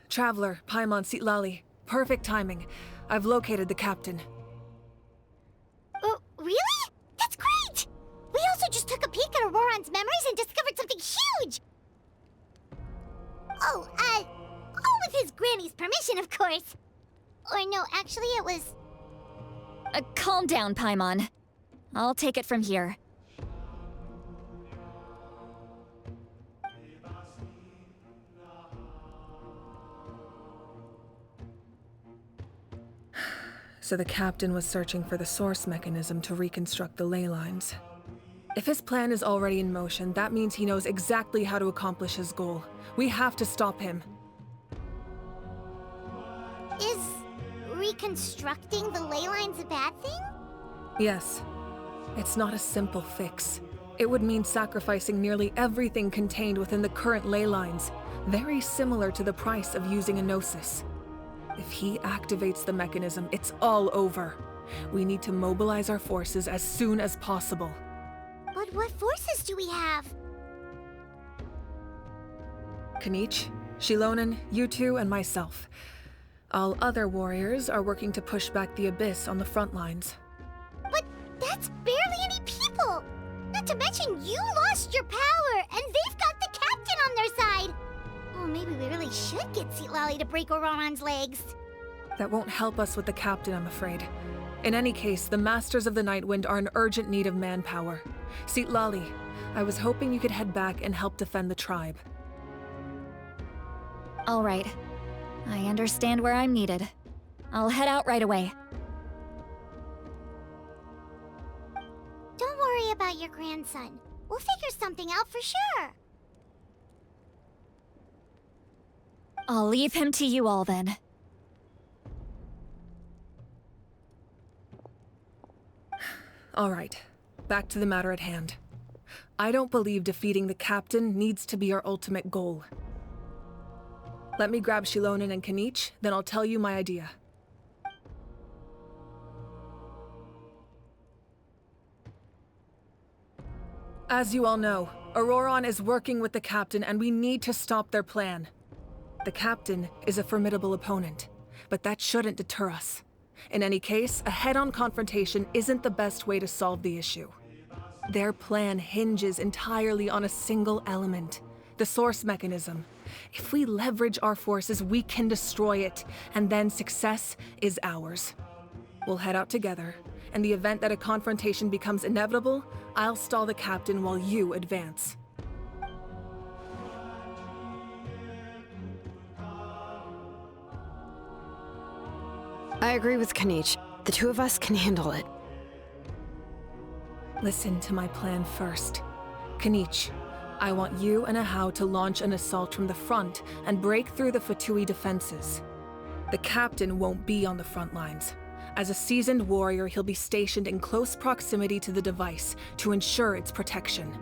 Traveler, Paimon Sitlali. Perfect timing. I've located the captain. Oh, really? That's great! We also just took a peek at Auroron's memories and discovered something huge! All with his granny's permission, of course. Or no, actually it was... Calm down, Paimon. I'll take it from here. So the captain was searching for the source mechanism to reconstruct the ley lines. If his plan is already in motion, that means he knows exactly how to accomplish his goal. We have to stop him. Is reconstructing the ley lines a bad thing? Yes. It's not a simple fix. It would mean sacrificing nearly everything contained within the current ley lines, very similar to the price of using a gnosis. If he activates the mechanism, it's all over. We need to mobilize our forces as soon as possible. But what forces do we have? Kanich, Shilonen, you two, and myself. All other warriors are working to push back the Abyss on the front lines. But that's barely any people! Not to mention you lost your power, and they've got the captain on their side! Oh, maybe we really should get Sitlali to break Auroron's legs. That won't help us with the captain, I'm afraid. In any case, the Masters of the Nightwind are in urgent need of manpower. Sitlali, I was hoping you could head back and help defend the tribe. All right. I understand where I'm needed. I'll head out right away. Don't worry about your grandson. We'll figure something out for sure. I'll leave him to you all then. All right, back to the matter at hand. I don't believe defeating the captain needs to be our ultimate goal. Let me grab Shilonen and Kanich, then I'll tell you my idea. As you all know, Auroron is working with the captain and we need to stop their plan. The captain is a formidable opponent, but that shouldn't deter us. In any case, a head-on confrontation isn't the best way to solve the issue. Their plan hinges entirely on a single element, the source mechanism. If we leverage our forces, we can destroy it, and then success is ours. We'll head out together. In the event that a confrontation becomes inevitable, I'll stall the captain while you advance. I agree with Kanich. The two of us can handle it. Listen to my plan first. Kanich, I want you and Ahau to launch an assault from the front and break through the Fatui defenses. The captain won't be on the front lines. As a seasoned warrior, he'll be stationed in close proximity to the device to ensure its protection.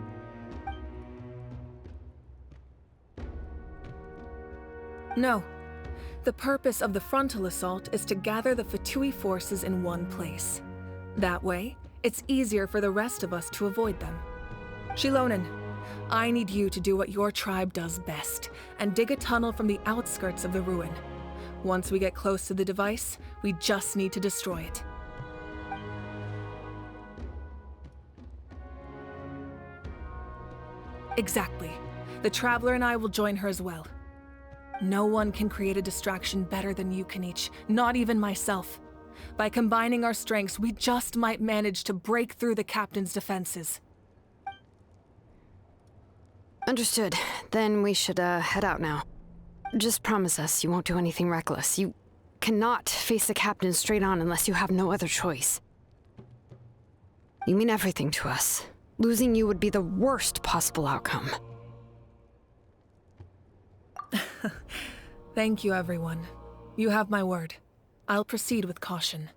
No. The purpose of the frontal assault is to gather the Fatui forces in one place. That way, it's easier for the rest of us to avoid them. Shilonen, I need you to do what your tribe does best, and dig a tunnel from the outskirts of the ruin. Once we get close to the device, we just need to destroy it. Exactly. The Traveler and I will join her as well. No one can create a distraction better than you, Kanich, not even myself. By combining our strengths, we just might manage to break through the captain's defenses. Understood. Then we should, head out now. Just promise us you won't do anything reckless. You cannot face the captain straight on unless you have no other choice. You mean everything to us. Losing you would be the worst possible outcome. Thank you, everyone. You have my word. I'll proceed with caution.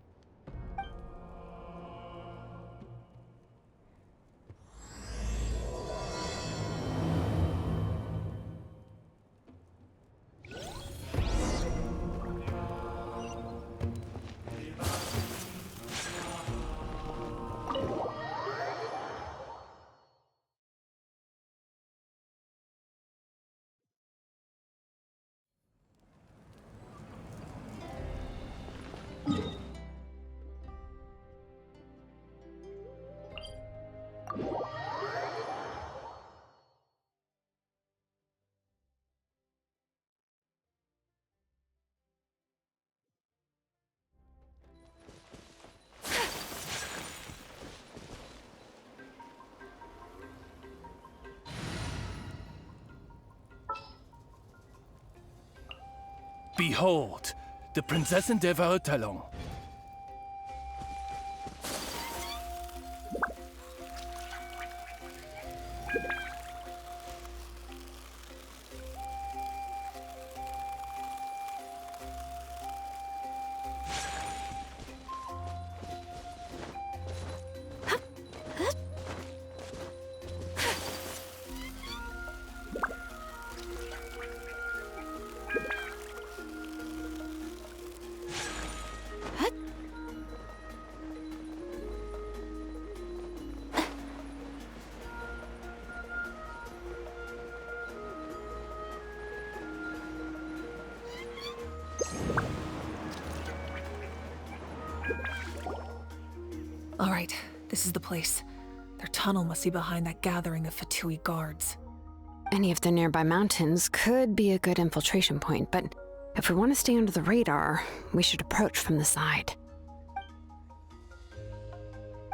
Behold, the Prinzessin der Verurteilung. All right, this is the place. Their tunnel must be behind that gathering of Fatui guards. Any of the nearby mountains could be a good infiltration point, but if we want to stay under the radar, we should approach from the side.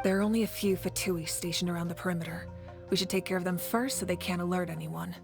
There are only a few Fatui stationed around the perimeter. We should take care of them first so they can't alert anyone.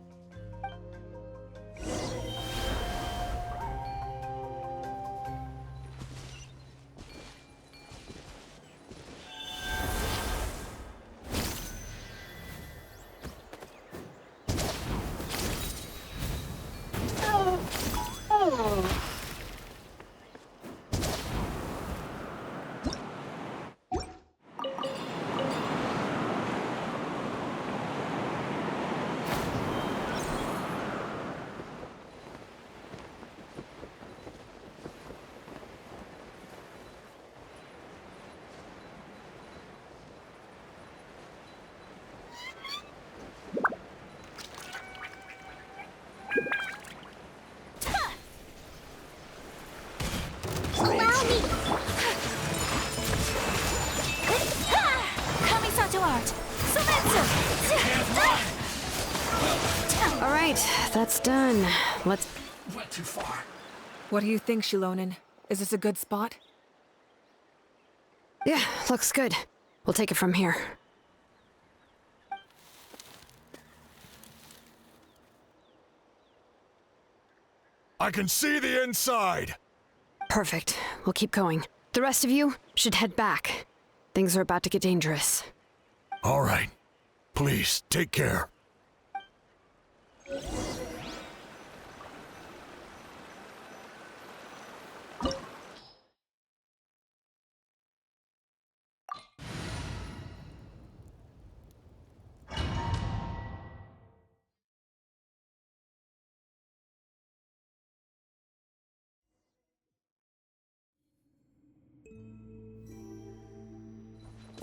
All right, that's done. Let's... Went too far. What do you think, Shilonin? Is this a good spot? Yeah, looks good. We'll take it from here. I can see the inside! Perfect. We'll keep going. The rest of you should head back. Things are about to get dangerous. All right. Please, take care.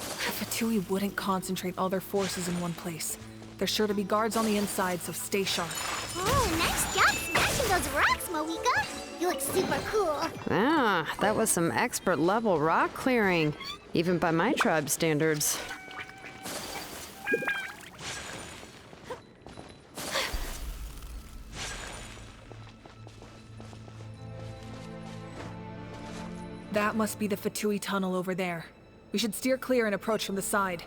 The Fatui wouldn't concentrate all their forces in one place. There's sure to be guards on the inside, so stay sharp. Oh, nice job smashing those rocks, Moika. You look super cool. Ah, that was some expert level rock clearing, even by my tribe's standards. That must be the Fatui tunnel over there. We should steer clear and approach from the side.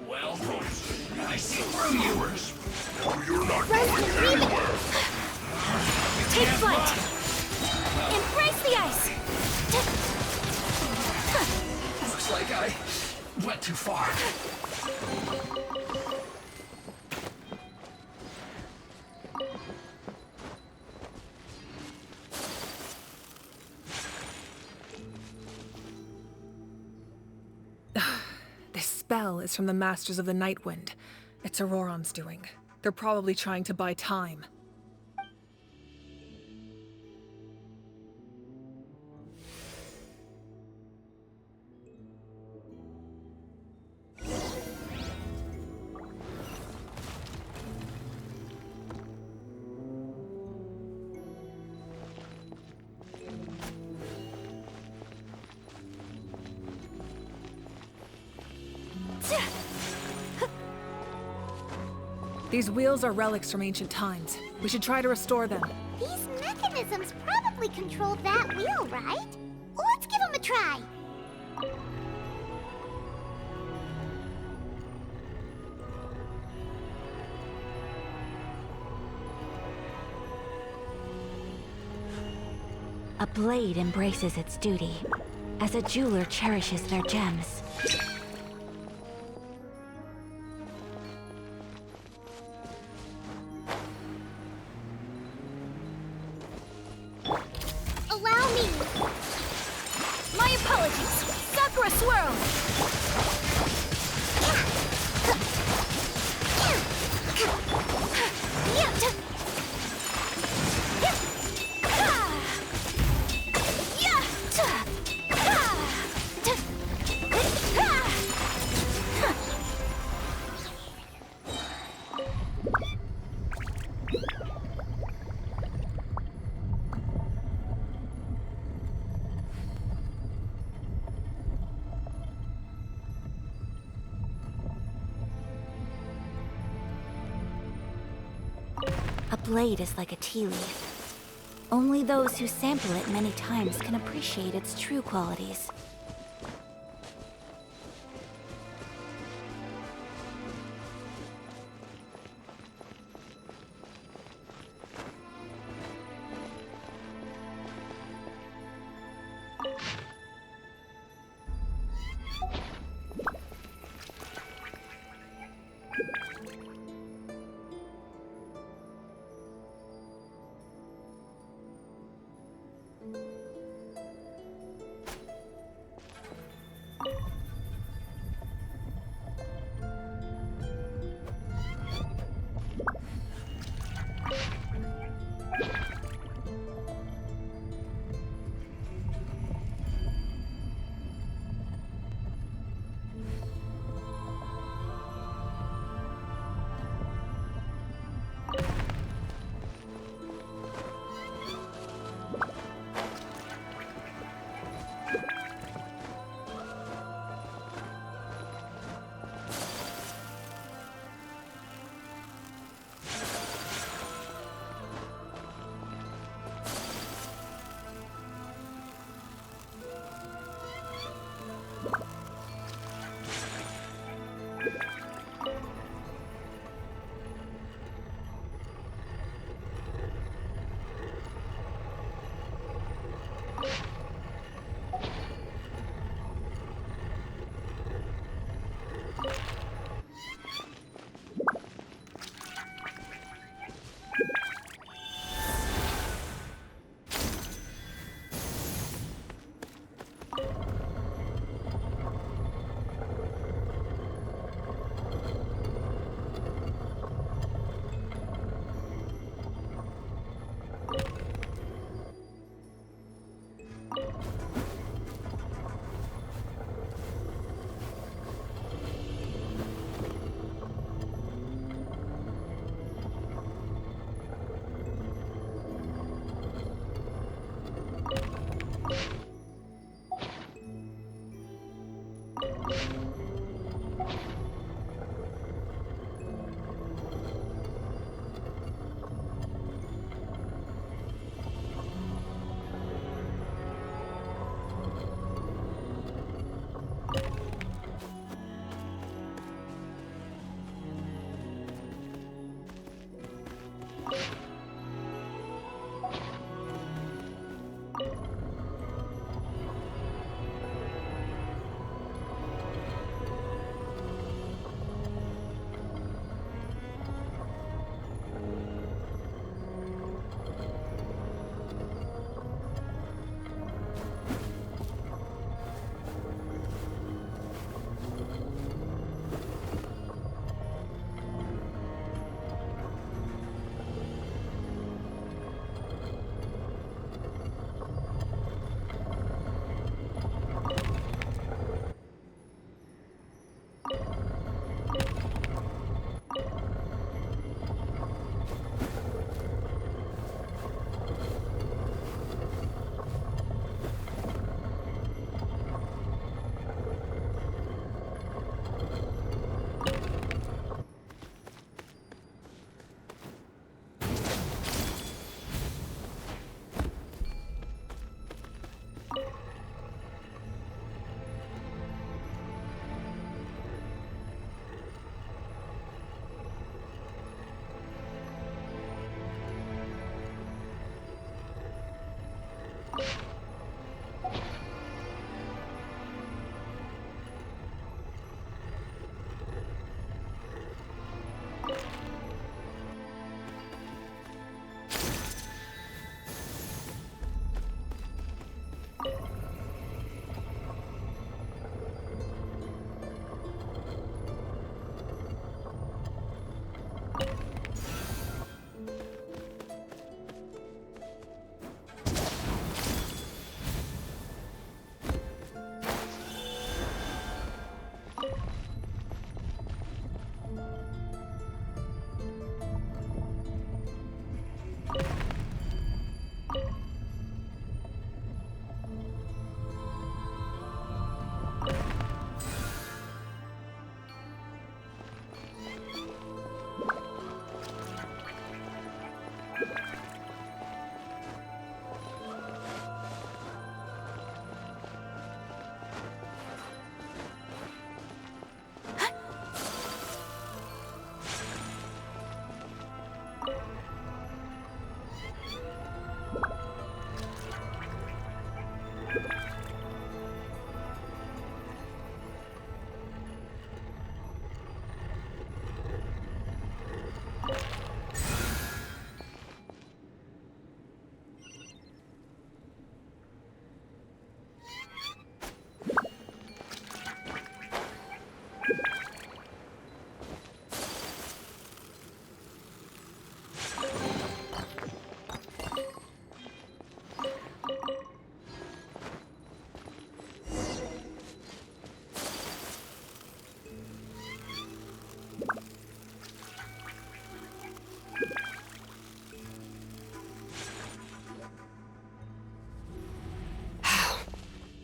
Well, I see through you. You're not going anywhere! Take flight! Embrace the ice! Looks like I went too far. This spell is from the Masters of the Night Wind. It's Auroron's doing. They're probably trying to buy time. These wheels are relics from ancient times. We should try to restore them. These mechanisms probably control that wheel, right? Let's give them a try. A blade embraces its duty, as a jeweler cherishes their gems. Allow me. My apologies! Sakura Swirl! A blade is like a tea leaf. Only those who sample it many times can appreciate its true qualities.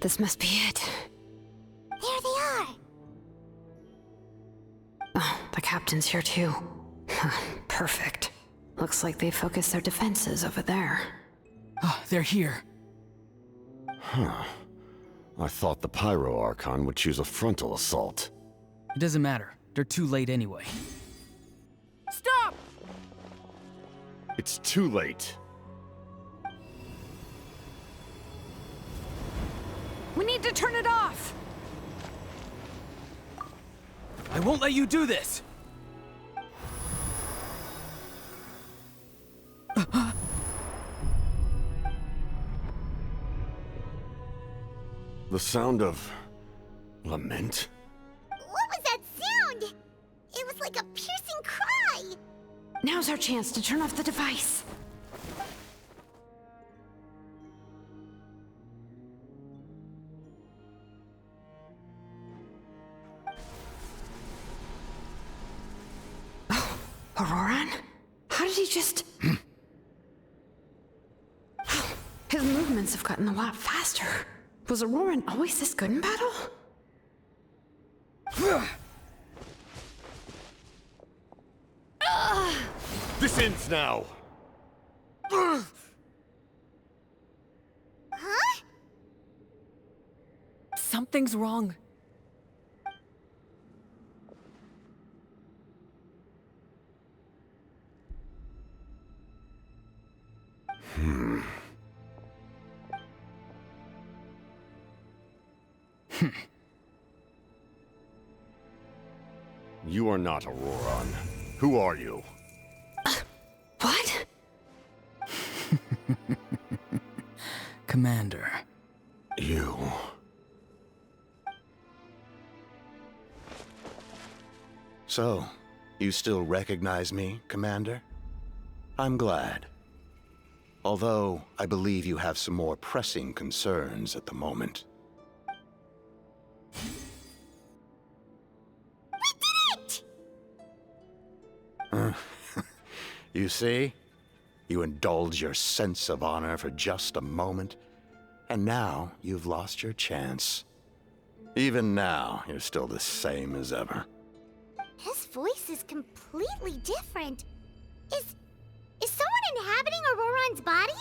This must be it. There they are! Oh, the captain's here too. Perfect. Looks like they focused their defenses over there. Oh, they're here. Huh. I thought the Pyro Archon would choose a frontal assault. It doesn't matter. They're too late anyway. Stop! It's too late. We need to turn it off! I won't let you do this! The sound of... lament? What was that sound? It was like a piercing cry! Now's our chance to turn off the device. Oh, Auroran? How did he just... His movements have gotten a lot faster. Was Auroran always this good in battle? This ends now! Huh? Something's wrong. You are not Auroran. Who are you? What? Commander. You... So, you still recognize me, Commander? I'm glad. Although, I believe you have some more pressing concerns at the moment. We did it! You see? You indulge your sense of honor for just a moment, and now you've lost your chance. Even now, you're still the same as ever. His voice is completely different. Is someone inhabiting Auroran's body?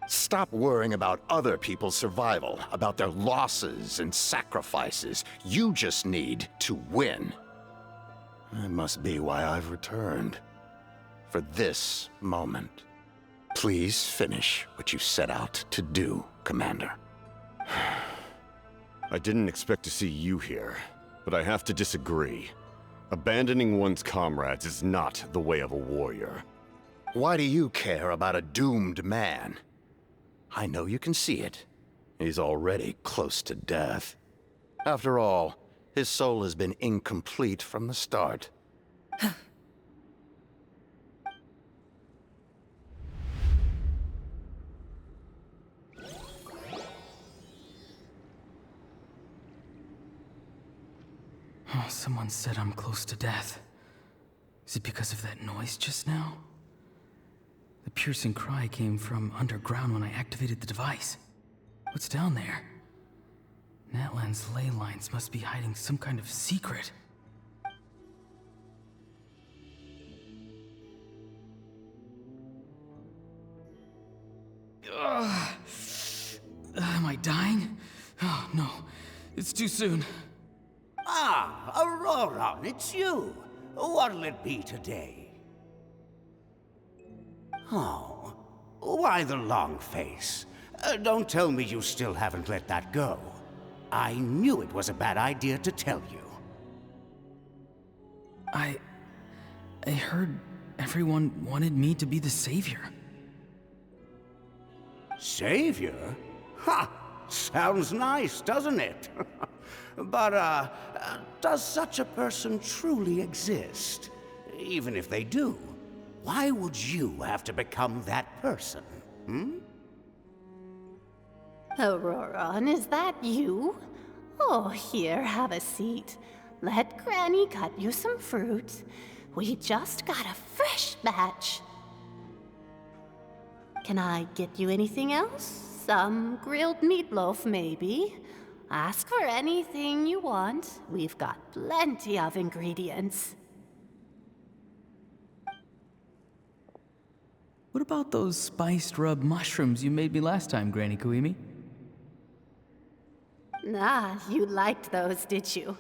Stop worrying about other people's survival, about their losses and sacrifices. You just need to win. That must be why I've returned. For this moment. Please finish what you set out to do, Commander. I didn't expect to see you here, but I have to disagree. Abandoning one's comrades is not the way of a warrior. Why do you care about a doomed man? I know you can see it. He's already close to death. After all, his soul has been incomplete from the start. Oh, someone said I'm close to death. Is it because of that noise just now? The piercing cry came from underground when I activated the device. What's down there? Natlan's ley lines must be hiding some kind of secret. Am I dying? Oh, no. It's too soon. Ah, Auroran, it's you. What'll it be today? Oh, why the long face? Don't tell me you still haven't let that go. I knew it was a bad idea to tell you. I heard everyone wanted me to be the savior. Savior? Ha! Sounds nice, doesn't it? But, does such a person truly exist? Even if they do, why would you have to become that person, hmm? Auroran, is that you? Oh, here, have a seat. Let Granny cut you some fruit. We just got a fresh batch. Can I get you anything else? Some grilled meatloaf, maybe? Ask for anything you want. We've got plenty of ingredients. What about those spiced rub mushrooms you made me last time, Granny Kuimi? Ah, you liked those, did you?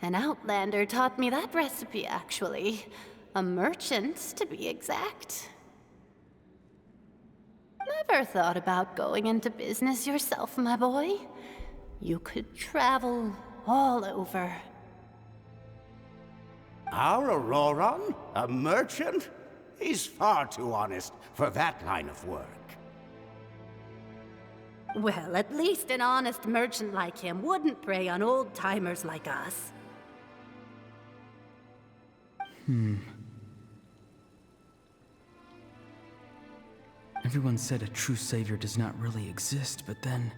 An outlander taught me that recipe, actually. A merchant, to be exact. Never thought about going into business yourself, my boy? You could travel all over. Our Auroron? A merchant? He's far too honest for that line of work. Well, at least an honest merchant like him wouldn't prey on old-timers like us. Everyone said a true savior does not really exist, but then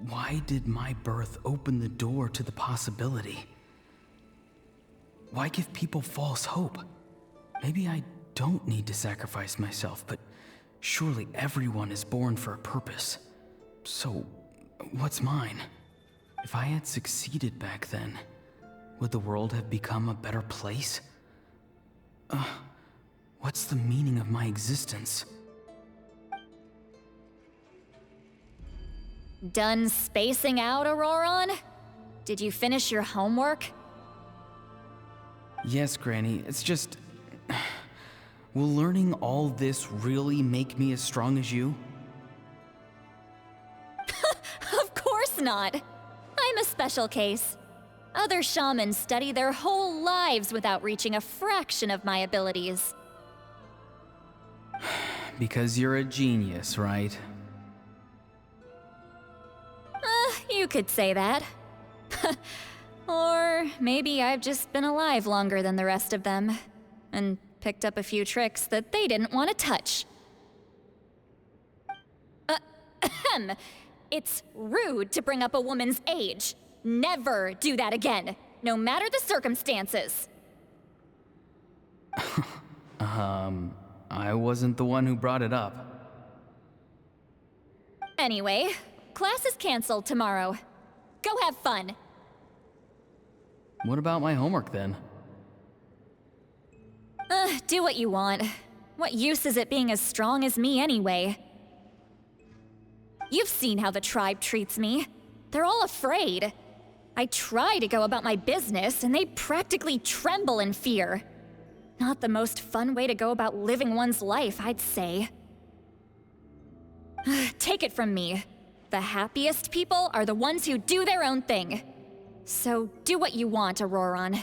why did my birth open the door to the possibility? Why give people false hope? Maybe I don't need to sacrifice myself, but surely everyone is born for a purpose. So, what's mine? If I had succeeded back then, would the world have become a better place? What's the meaning of my existence? Done spacing out, Auroron? Did you finish your homework? Yes, Granny, it's just... Will learning all this really make me as strong as you? Of course not! I'm a special case. Other shamans study their whole lives without reaching a fraction of my abilities. Because you're a genius, right? You could say that. Or maybe I've just been alive longer than the rest of them, and picked up a few tricks that they didn't want to touch. It's rude to bring up a woman's age. Never do that again, no matter the circumstances. I wasn't the one who brought it up. Anyway, class is canceled tomorrow. Go have fun. What about my homework then? Do what you want. What use is it being as strong as me anyway? You've seen how the tribe treats me. They're all afraid. I try to go about my business, and they practically tremble in fear. Not the most fun way to go about living one's life, I'd say. Take it from me. The happiest people are the ones who do their own thing. So do what you want, Auroron.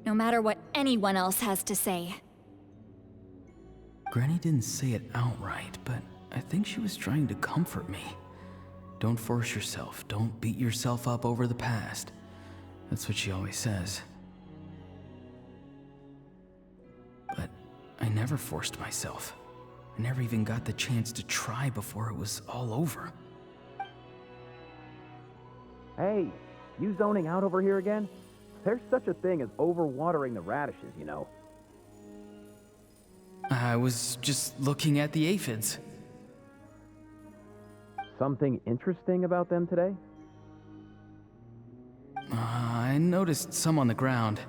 No matter what anyone else has to say. Granny didn't say it outright, but I think she was trying to comfort me. Don't force yourself. Don't beat yourself up over the past. That's what she always says. But I never forced myself. I never even got the chance to try before it was all over. Hey, you zoning out over here again? There's such a thing as overwatering the radishes, you know. I was just looking at the aphids. Something interesting about them today? I noticed some on the ground.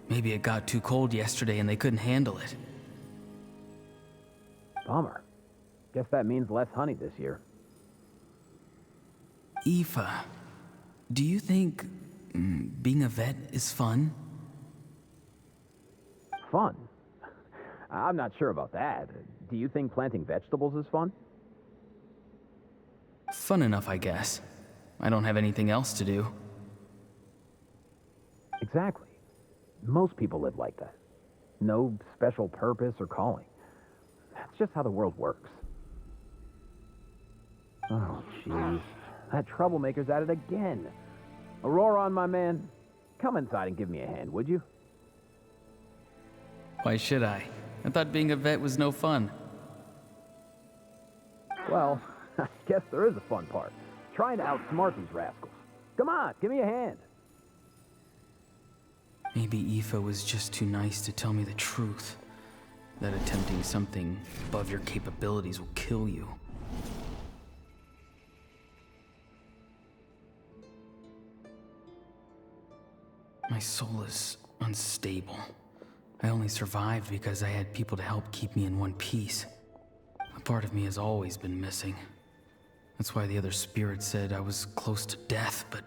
Maybe it got too cold yesterday and they couldn't handle it. Bummer. Guess that means less honey this year. Aoife, do you think being a vet is fun? Fun? I'm not sure about that. Do you think planting vegetables is fun? Fun enough, I guess. I don't have anything else to do. Exactly. Most people live like that. No special purpose or calling. That's just how the world works. Oh, jeez. That troublemaker's at it again. Auroron, my man, come inside and give me a hand, would you? Why should I? I thought being a vet was no fun. Well, I guess there is a fun part. Trying to outsmart these rascals. Come on, give me a hand. Maybe Aoife was just too nice to tell me the truth. that attempting something above your capabilities will kill you. My soul is unstable. I only survived because I had people to help keep me in one piece. A part of me has always been missing. That's why the other spirits said I was close to death, but...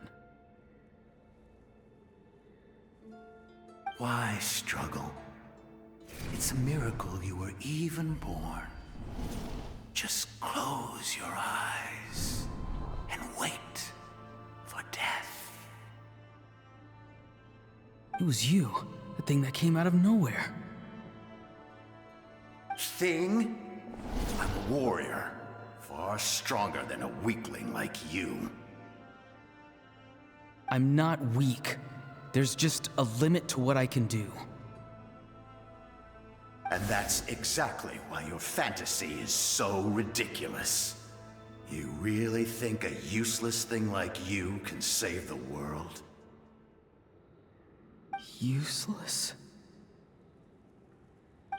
Why struggle? It's a miracle you were even born. Just close your eyes and wait for death. It was you, the thing that came out of nowhere. Thing? I'm a warrior, far stronger than a weakling like you. I'm not weak. There's just a limit to what I can do. And that's exactly why your fantasy is so ridiculous. You really think a useless thing like you can save the world? Useless?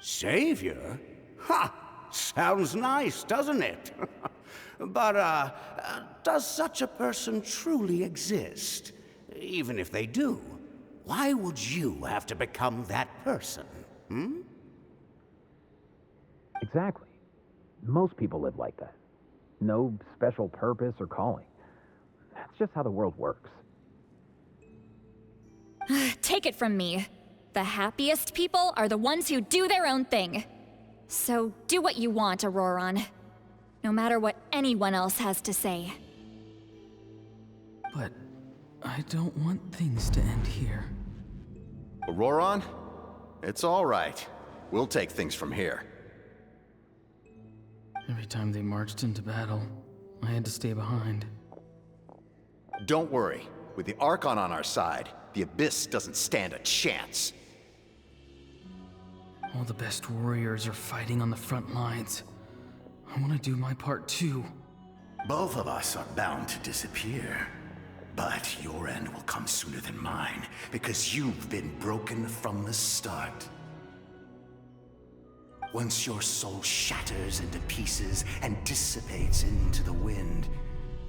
Savior? Ha! Sounds nice, doesn't it? But, does such a person truly exist? Even if they do, why would you have to become that person? Hmm? Exactly. Most people live like that. No special purpose or calling. That's just how the world works. Take it from me. The happiest people are the ones who do their own thing. So do what you want, Auroron. No matter what anyone else has to say. But I don't want things to end here. Auroron? It's all right. We'll take things from here. Every time they marched into battle, I had to stay behind. Don't worry. With the Archon on our side, the Abyss doesn't stand a chance. All the best warriors are fighting on the front lines. I want to do my part too. Both of us are bound to disappear. But your end will come sooner than mine, because you've been broken from the start. Once your soul shatters into pieces and dissipates into the wind,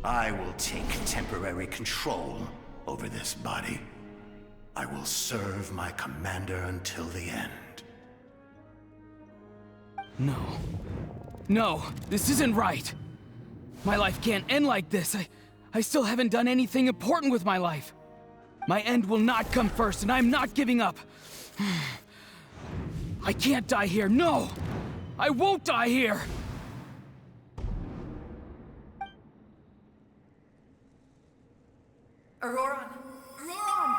I will take temporary control over this body. I will serve my commander until the end. No. No, this isn't right. My life can't end like this. I still haven't done anything important with my life. My end will not come first, and I'm not giving up. I can't die here, no! I won't die here! Auroron! Auroron!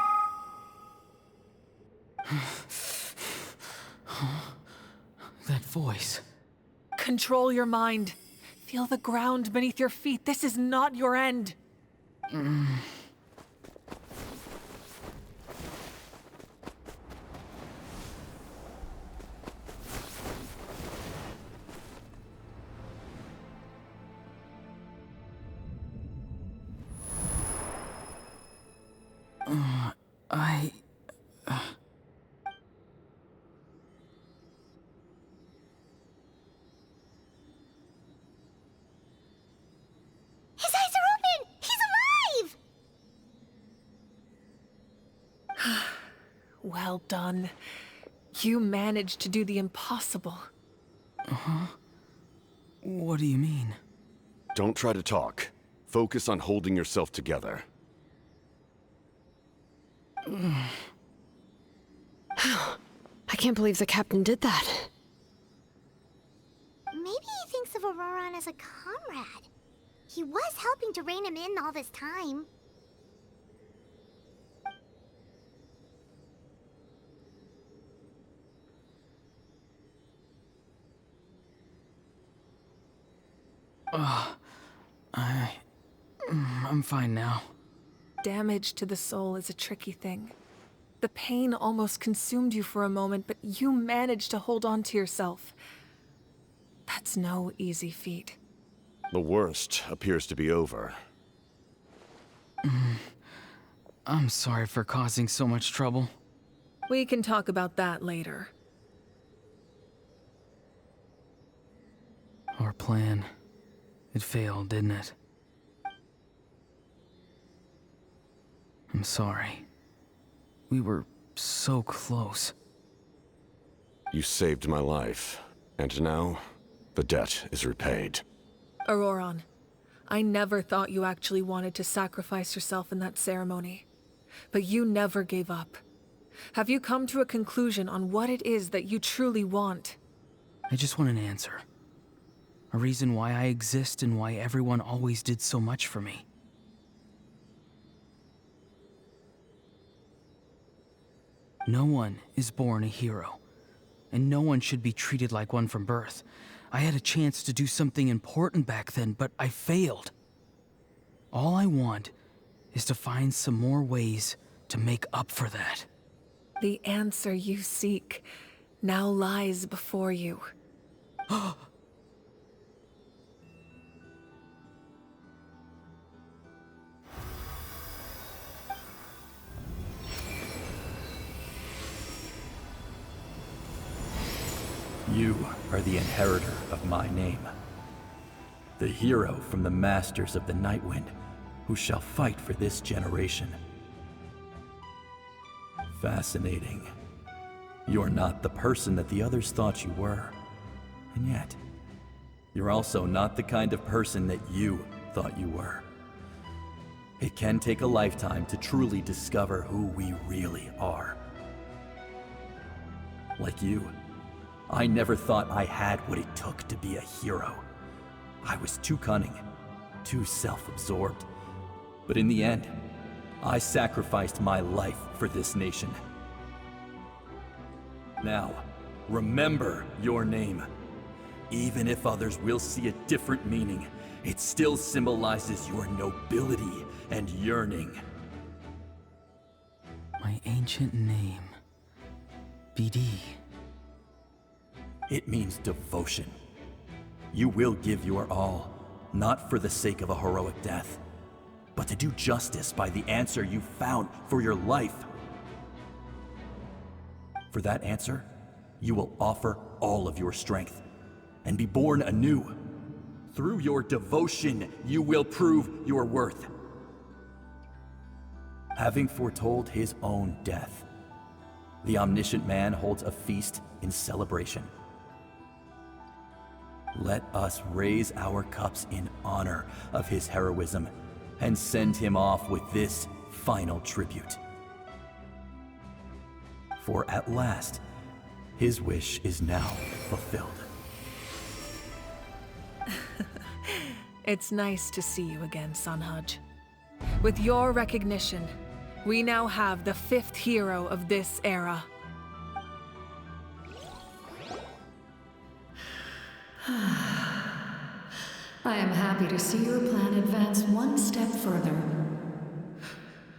That voice. Control your mind. Feel the ground beneath your feet. This is not your end. His eyes are open! He's alive! Well done. You managed to do the impossible. Uh-huh. What do you mean? Don't try to talk. Focus on holding yourself together. I can't believe the captain did that. Maybe he thinks of Auroron as a comrade. He was helping to rein him in all this time. I'm fine now. Damage to the soul is a tricky thing. The pain almost consumed you for a moment, but you managed to hold on to yourself. That's no easy feat. The worst appears to be over. I'm sorry for causing so much trouble. We can talk about that later. Our plan, it failed, didn't it? I'm sorry. We were so close. You saved my life, and now the debt is repaid. Auroron, I never thought you actually wanted to sacrifice yourself in that ceremony. But you never gave up. Have you come to a conclusion on what it is that you truly want? I just want an answer. A reason why I exist and why everyone always did so much for me. No one is born a hero, and no one should be treated like one from birth. I had a chance to do something important back then, but I failed. All I want is to find some more ways to make up for that. The answer you seek now lies before you. You are the inheritor of my name. The hero from the Masters of the Nightwind, who shall fight for this generation. Fascinating. You're not the person that the others thought you were. And yet, you're also not the kind of person that you thought you were. It can take a lifetime to truly discover who we really are. Like you, I never thought I had what it took to be a hero. I was too cunning, too self-absorbed. But in the end, I sacrificed my life for this nation. Now, remember your name. Even if others will see a different meaning, it still symbolizes your nobility and yearning. My ancient name, BD. It means devotion. You will give your all, not for the sake of a heroic death, but to do justice by the answer you found for your life. For that answer, you will offer all of your strength and be born anew. Through your devotion, you will prove your worth. Having foretold his own death, the omniscient man holds a feast in celebration. Let us raise our cups in honor of his heroism and send him off with this final tribute. For at last, his wish is now fulfilled. It's nice to see you again, Sanhaj. With your recognition, we now have the 5th hero of this era. I am happy to see your plan advance one step further.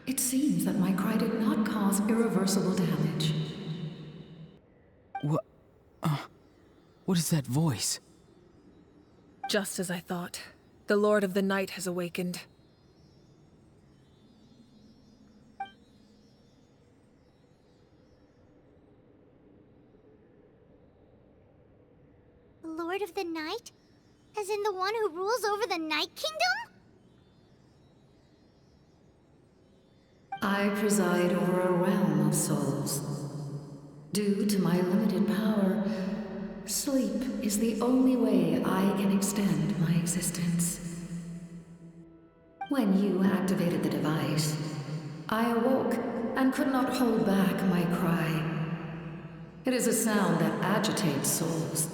It seems that my cry did not cause irreversible damage. What is that voice? Just as I thought. The Lord of the Night has awakened. The Lord of the Night? As in the one who rules over the Night Kingdom? I preside over a realm of souls. Due to my limited power, sleep is the only way I can extend my existence. When you activated the device, I awoke and could not hold back my cry. It is a sound that agitates souls.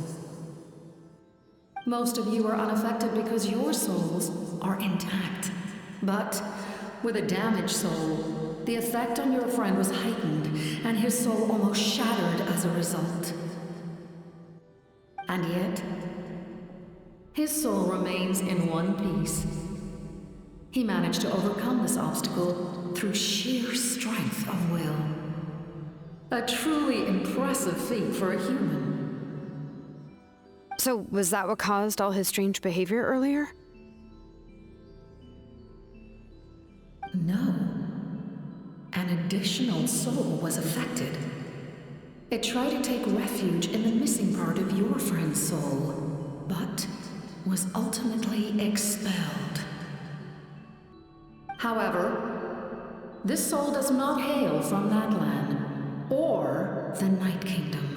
Most of you are unaffected because your souls are intact. But with a damaged soul, the effect on your friend was heightened, and his soul almost shattered as a result. And yet, his soul remains in one piece. He managed to overcome this obstacle through sheer strength of will. A truly impressive feat for a human. So, was that what caused all his strange behavior earlier? No. An additional soul was affected. It tried to take refuge in the missing part of your friend's soul, but was ultimately expelled. However, this soul does not hail from that land or the Night Kingdom.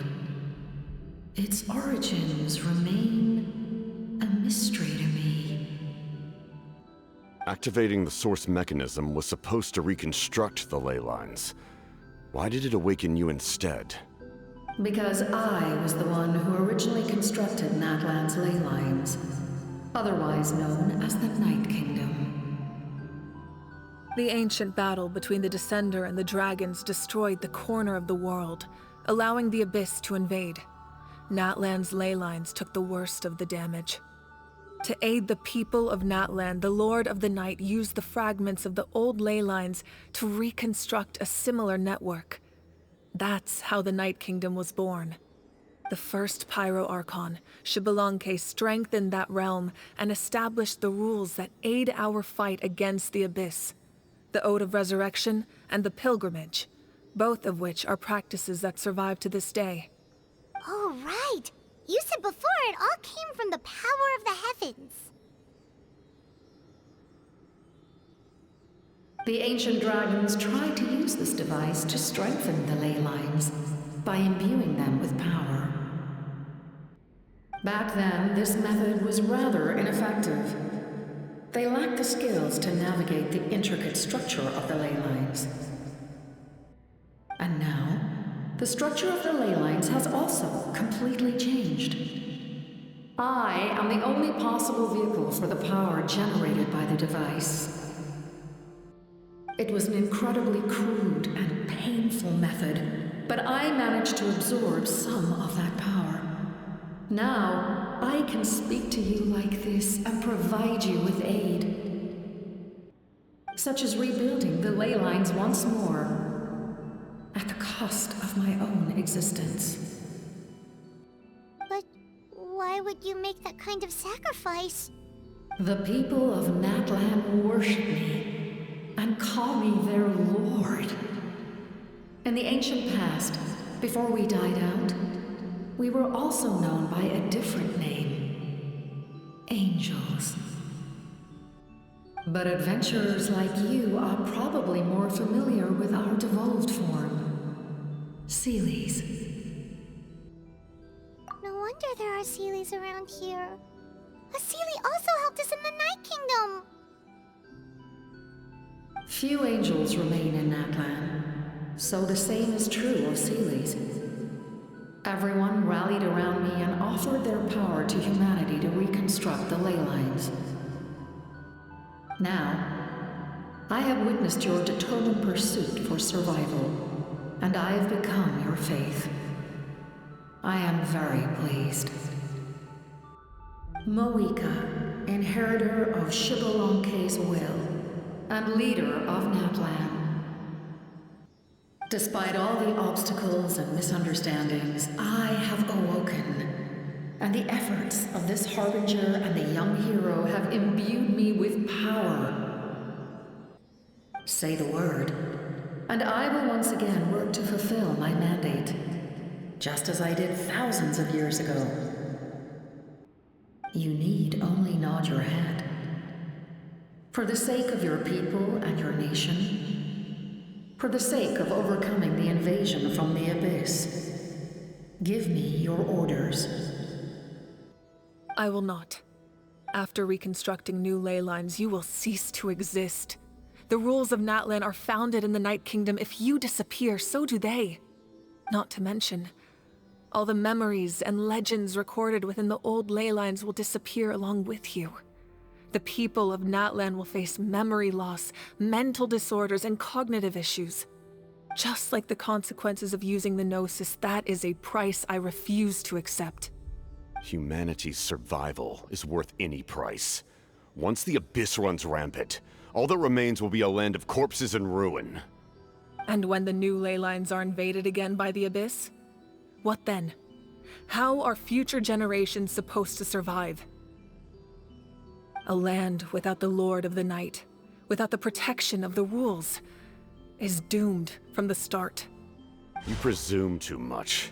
Its origins remain a mystery to me. Activating the source mechanism was supposed to reconstruct the ley lines. Why did it awaken you instead? Because I was the one who originally constructed Natlan's ley lines, otherwise known as the Night Kingdom. The ancient battle between the Descender and the dragons destroyed the corner of the world, allowing the Abyss to invade. Natlan's ley lines took the worst of the damage. To aid the people of Natlan, the Lord of the Night used the fragments of the old ley lines to reconstruct a similar network. That's how the Night Kingdom was born. The first Pyro Archon, Xbalanque, strengthened that realm and established the rules that aid our fight against the Abyss. The Ode of Resurrection and the Pilgrimage, both of which are practices that survive to this day. Oh, right! You said before it all came from the power of the heavens. The ancient dragons tried to use this device to strengthen the ley lines by imbuing them with power. Back then, this method was rather ineffective. They lacked the skills to navigate the intricate structure of the ley lines. And now, the structure of the ley lines has also completely changed. I am the only possible vehicle for the power generated by the device. It was an incredibly crude and painful method, but I managed to absorb some of that power. Now, I can speak to you like this and provide you with aid, such as rebuilding the ley lines once more, at the cost of my own existence. But why would you make that kind of sacrifice? The people of Natlan worship me and call me their lord. In the ancient past, before we died out, we were also known by a different name: angels. But adventurers like you are probably more familiar with our devolved form, Seelies. No wonder there are Seelies around here. A Seelie also helped us in the Night Kingdom! Few angels remain in Natlan, so the same is true of Seelies. Everyone rallied around me and offered their power to humanity to reconstruct the ley lines. Now, I have witnessed your determined pursuit for survival, and I have become your faith. I am very pleased. Moika, inheritor of Xbalanque's will, and leader of Natlan. Despite all the obstacles and misunderstandings, I have awoken, and the efforts of this harbinger and the young hero have imbued me with power. Say the word, and I will once again work to fulfill my mandate, just as I did thousands of years ago. You need only nod your head. For the sake of your people and your nation, for the sake of overcoming the invasion from the Abyss, give me your orders. I will not. After reconstructing new ley lines, you will cease to exist. The rules of Natlan are founded in the Night Kingdom. If you disappear, so do they. Not to mention, all the memories and legends recorded within the old ley lines will disappear along with you. The people of Natlan will face memory loss, mental disorders, and cognitive issues. Just like the consequences of using the Gnosis, that is a price I refuse to accept. Humanity's survival is worth any price. Once the Abyss runs rampant, all that remains will be a land of corpses and ruin. And when the new ley lines are invaded again by the Abyss? What then? How are future generations supposed to survive? A land without the Lord of the Night, without the protection of the rules, is doomed from the start. You presume too much.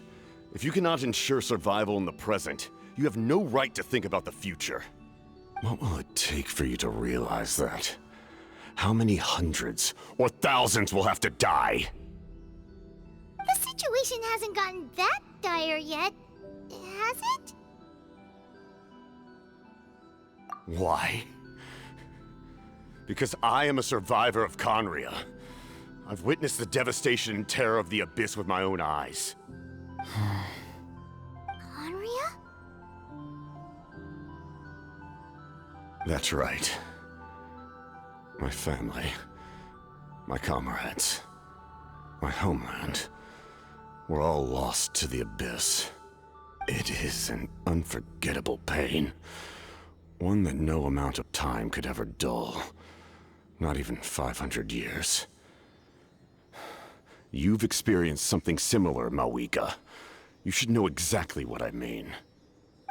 If you cannot ensure survival in the present, you have no right to think about the future. What will it take for you to realize that? How many hundreds or thousands will have to die? The situation hasn't gotten that dire yet, has it? Why? Because I am a survivor of Conria. I've witnessed the devastation and terror of the Abyss with my own eyes. Conria? That's right. My family, my comrades, my homeland, were all lost to the Abyss. It is an unforgettable pain. One that no amount of time could ever dull. Not even 500 years. You've experienced something similar, Mawika. You should know exactly what I mean.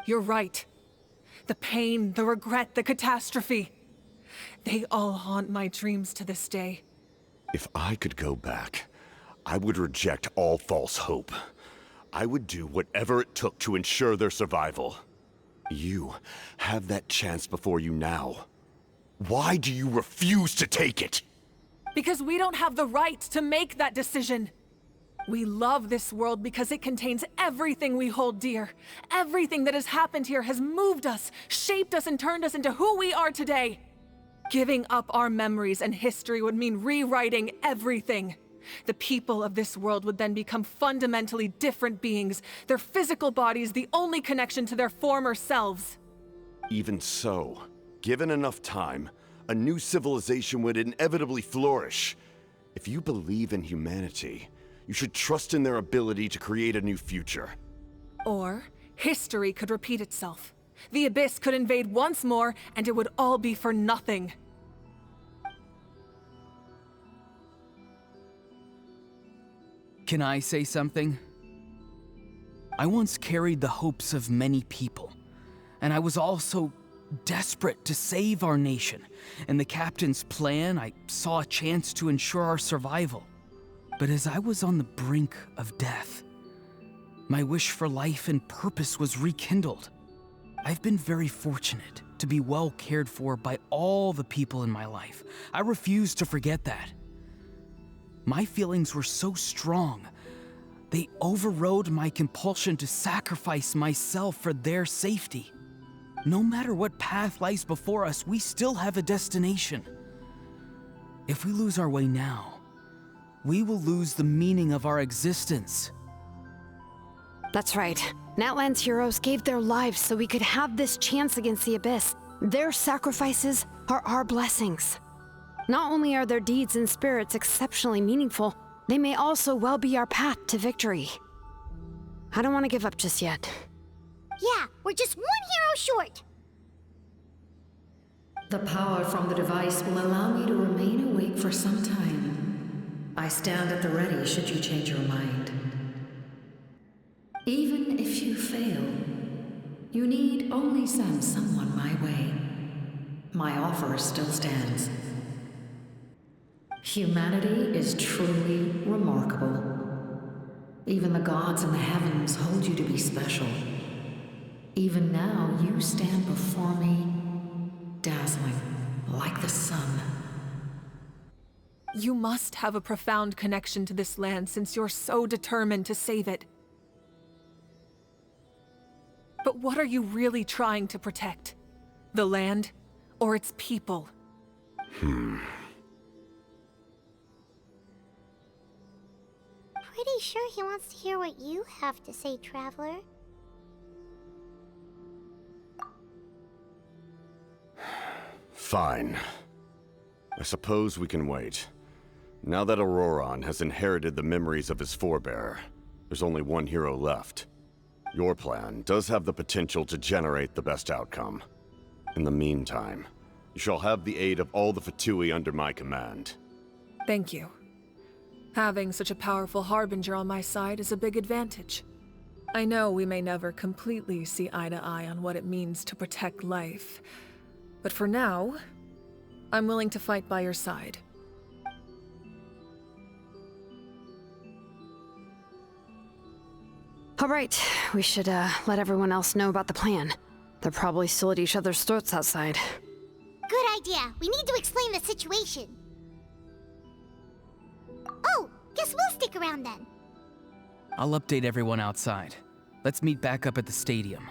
You're right. The pain, the regret, the catastrophe. They all haunt my dreams to this day. If I could go back, I would reject all false hope. I would do whatever it took to ensure their survival. You have that chance before you now. Why do you refuse to take it? Because we don't have the right to make that decision. We love this world because it contains everything we hold dear. Everything that has happened here has moved us, shaped us, and turned us into who we are today. Giving up our memories and history would mean rewriting everything. The people of this world would then become fundamentally different beings, their physical bodies the only connection to their former selves. Even so, given enough time, a new civilization would inevitably flourish. If you believe in humanity, you should trust in their ability to create a new future. Or, history could repeat itself. The Abyss could invade once more, and it would all be for nothing. Can I say something? I once carried the hopes of many people, and I was also desperate to save our nation. In the captain's plan, I saw a chance to ensure our survival. But as I was on the brink of death, my wish for life and purpose was rekindled. I've been very fortunate to be well cared for by all the people in my life. I refuse to forget that. My feelings were so strong, they overrode my compulsion to sacrifice myself for their safety. No matter what path lies before us, we still have a destination. If we lose our way now, we will lose the meaning of our existence. That's right. Natlan's heroes gave their lives so we could have this chance against the Abyss. Their sacrifices are our blessings. Not only are their deeds and spirits exceptionally meaningful, they may also well be our path to victory. I don't want to give up just yet. Yeah, we're just one hero short. The power from the device will allow me to remain awake for some time. I stand at the ready should you change your mind. Even if you fail, you need only send someone my way. My offer still stands. Humanity is truly remarkable. Even the gods in the heavens hold you to be special. Even now, you stand before me, dazzling like the sun. You must have a profound connection to this land since you're so determined to save it. But what are you really trying to protect? The land or its people? Pretty sure he wants to hear what you have to say, Traveler. Fine. I suppose we can wait. Now that Auroron has inherited the memories of his forebearer, there's only one hero left. Your plan does have the potential to generate the best outcome. In the meantime, you shall have the aid of all the Fatui under my command. Thank you. Having such a powerful harbinger on my side is a big advantage. I know we may never completely see eye to eye on what it means to protect life, but for now, I'm willing to fight by your side. All right, we should let everyone else know about the plan. They're probably still at each other's throats outside. Good idea. We need to explain the situation. Oh, guess we'll stick around then. I'll update everyone outside. Let's meet back up at the stadium.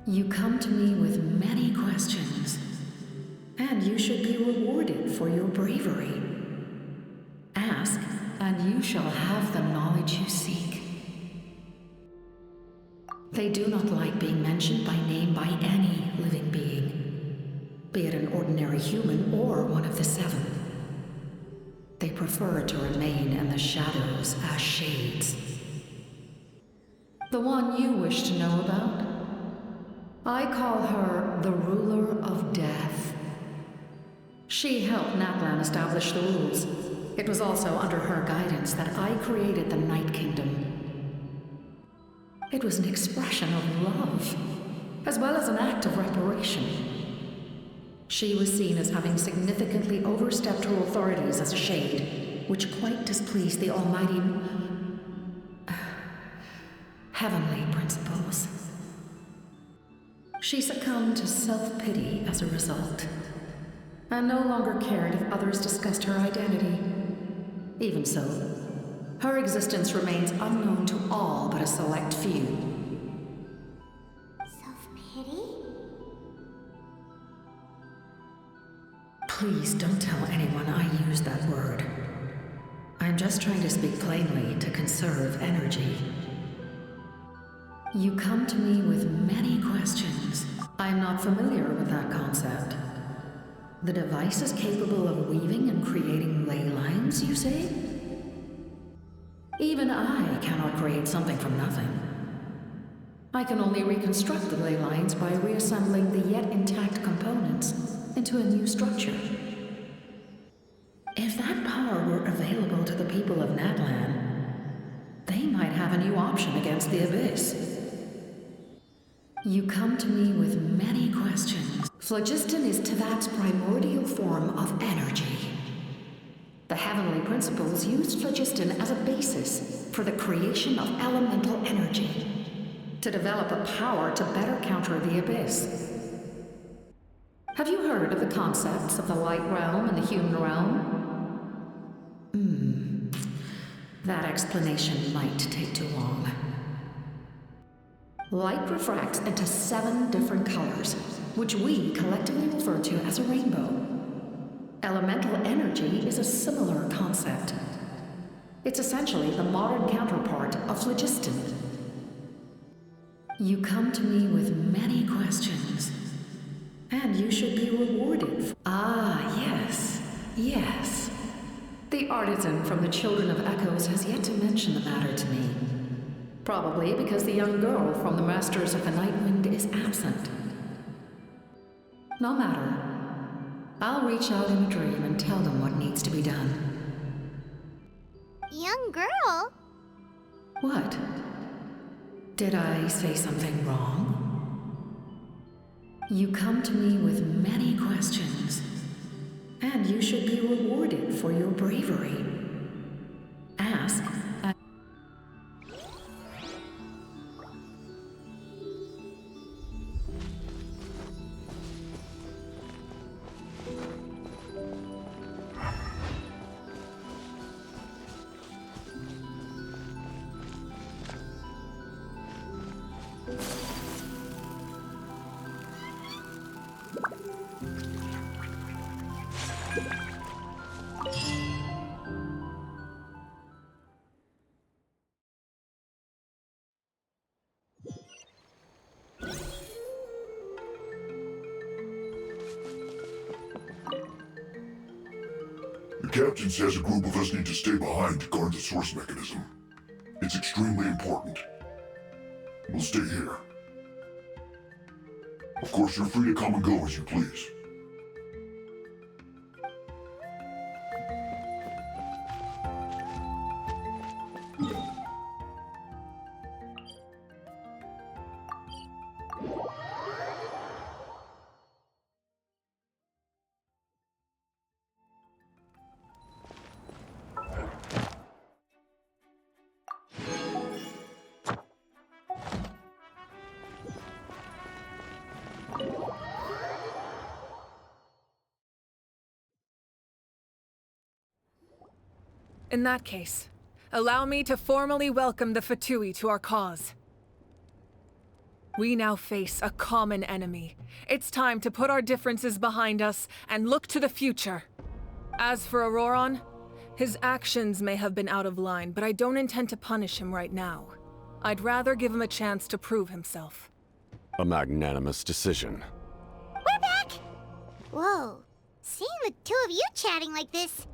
You come to me with many questions, and you should be rewarded for your bravery. Ask, and you shall have the knowledge you seek. They do not like being mentioned by name by any living being, be it an ordinary human or one of the seven. They prefer to remain in the shadows as shades. The one you wish to know about? I call her the Ruler of Death. She helped Natlan establish the rules. It was also under her guidance that I created the Night Kingdom. It was an expression of love, as well as an act of reparation. She was seen as having significantly overstepped her authorities as a shade, which quite displeased the almighty heavenly principles. She succumbed to self-pity as a result, and no longer cared if others discussed her identity. Even so, her existence remains unknown to all but a select few. Self-pity? Please don't tell anyone I used that word. I'm just trying to speak plainly to conserve energy. You come to me with many questions. I'm not familiar with that concept. The device is capable of weaving and creating ley lines, you say? Even I cannot create something from nothing. I can only reconstruct the ley lines by reassembling the yet intact components into a new structure. If that power were available to the people of Natlan, they might have a new option against the Abyss. You come to me with many questions. Phlogiston is Teyvat's primordial form of energy. The heavenly principles used phlogiston as a basis for the creation of elemental energy, to develop a power to better counter the Abyss. Have you heard of the concepts of the light realm and the human realm? That explanation might take too long. Light refracts into 7 different colors, which we collectively refer to as a rainbow. Elemental energy is a similar concept. It's essentially the modern counterpart of phlogiston. You come to me with many questions, and you should be rewarded. Yes. The artisan from the Children of Echoes has yet to mention the matter to me. Probably because the young girl from the Masters of the Nightwind is absent. No matter. I'll reach out in a dream and tell them what needs to be done. Young girl? What? Did I say something wrong? You come to me with many questions, and you should be rewarded for your bravery. Ask. The captain says a group of us need to stay behind to guard the source mechanism. It's extremely important. We'll stay here. Of course, you're free to come and go as you please. In that case, allow me to formally welcome the Fatui to our cause. We now face a common enemy. It's time to put our differences behind us and look to the future. As for Auroron, his actions may have been out of line, but I don't intend to punish him right now. I'd rather give him a chance to prove himself. A magnanimous decision. We're back! Whoa. Seeing the two of you chatting like this,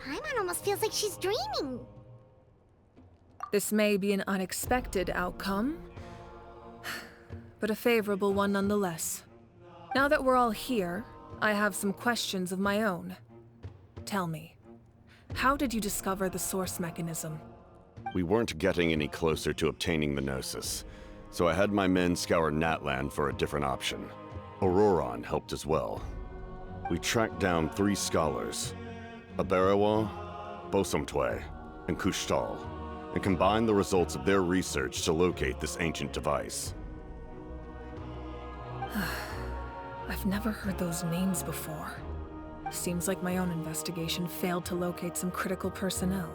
Paimon almost feels like she's dreaming. This may be an unexpected outcome, but a favorable one nonetheless. Now that we're all here, I have some questions of my own. Tell me, how did you discover the source mechanism? We weren't getting any closer to obtaining the Gnosis, so I had my men scour Natlan for a different option. Auroron helped as well. We tracked down 3 scholars, Aberawa, Bosomtwe, and Kushtal, and combined the results of their research to locate this ancient device. I've never heard those names before. Seems like my own investigation failed to locate some critical personnel.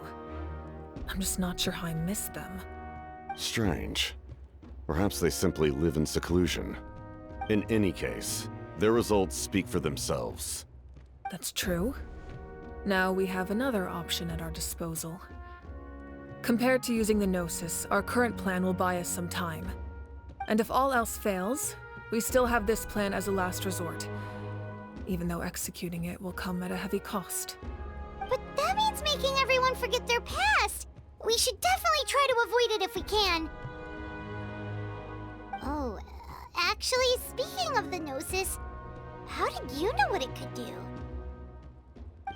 I'm just not sure how I missed them. Strange. Perhaps they simply live in seclusion. In any case, their results speak for themselves. That's true. Now we have another option at our disposal. Compared to using the Gnosis, our current plan will buy us some time. And if all else fails, we still have this plan as a last resort, even though executing it will come at a heavy cost. But that means making everyone forget their past! We should definitely try to avoid it if we can. Oh, actually, speaking of the Gnosis, how did you know what it could do?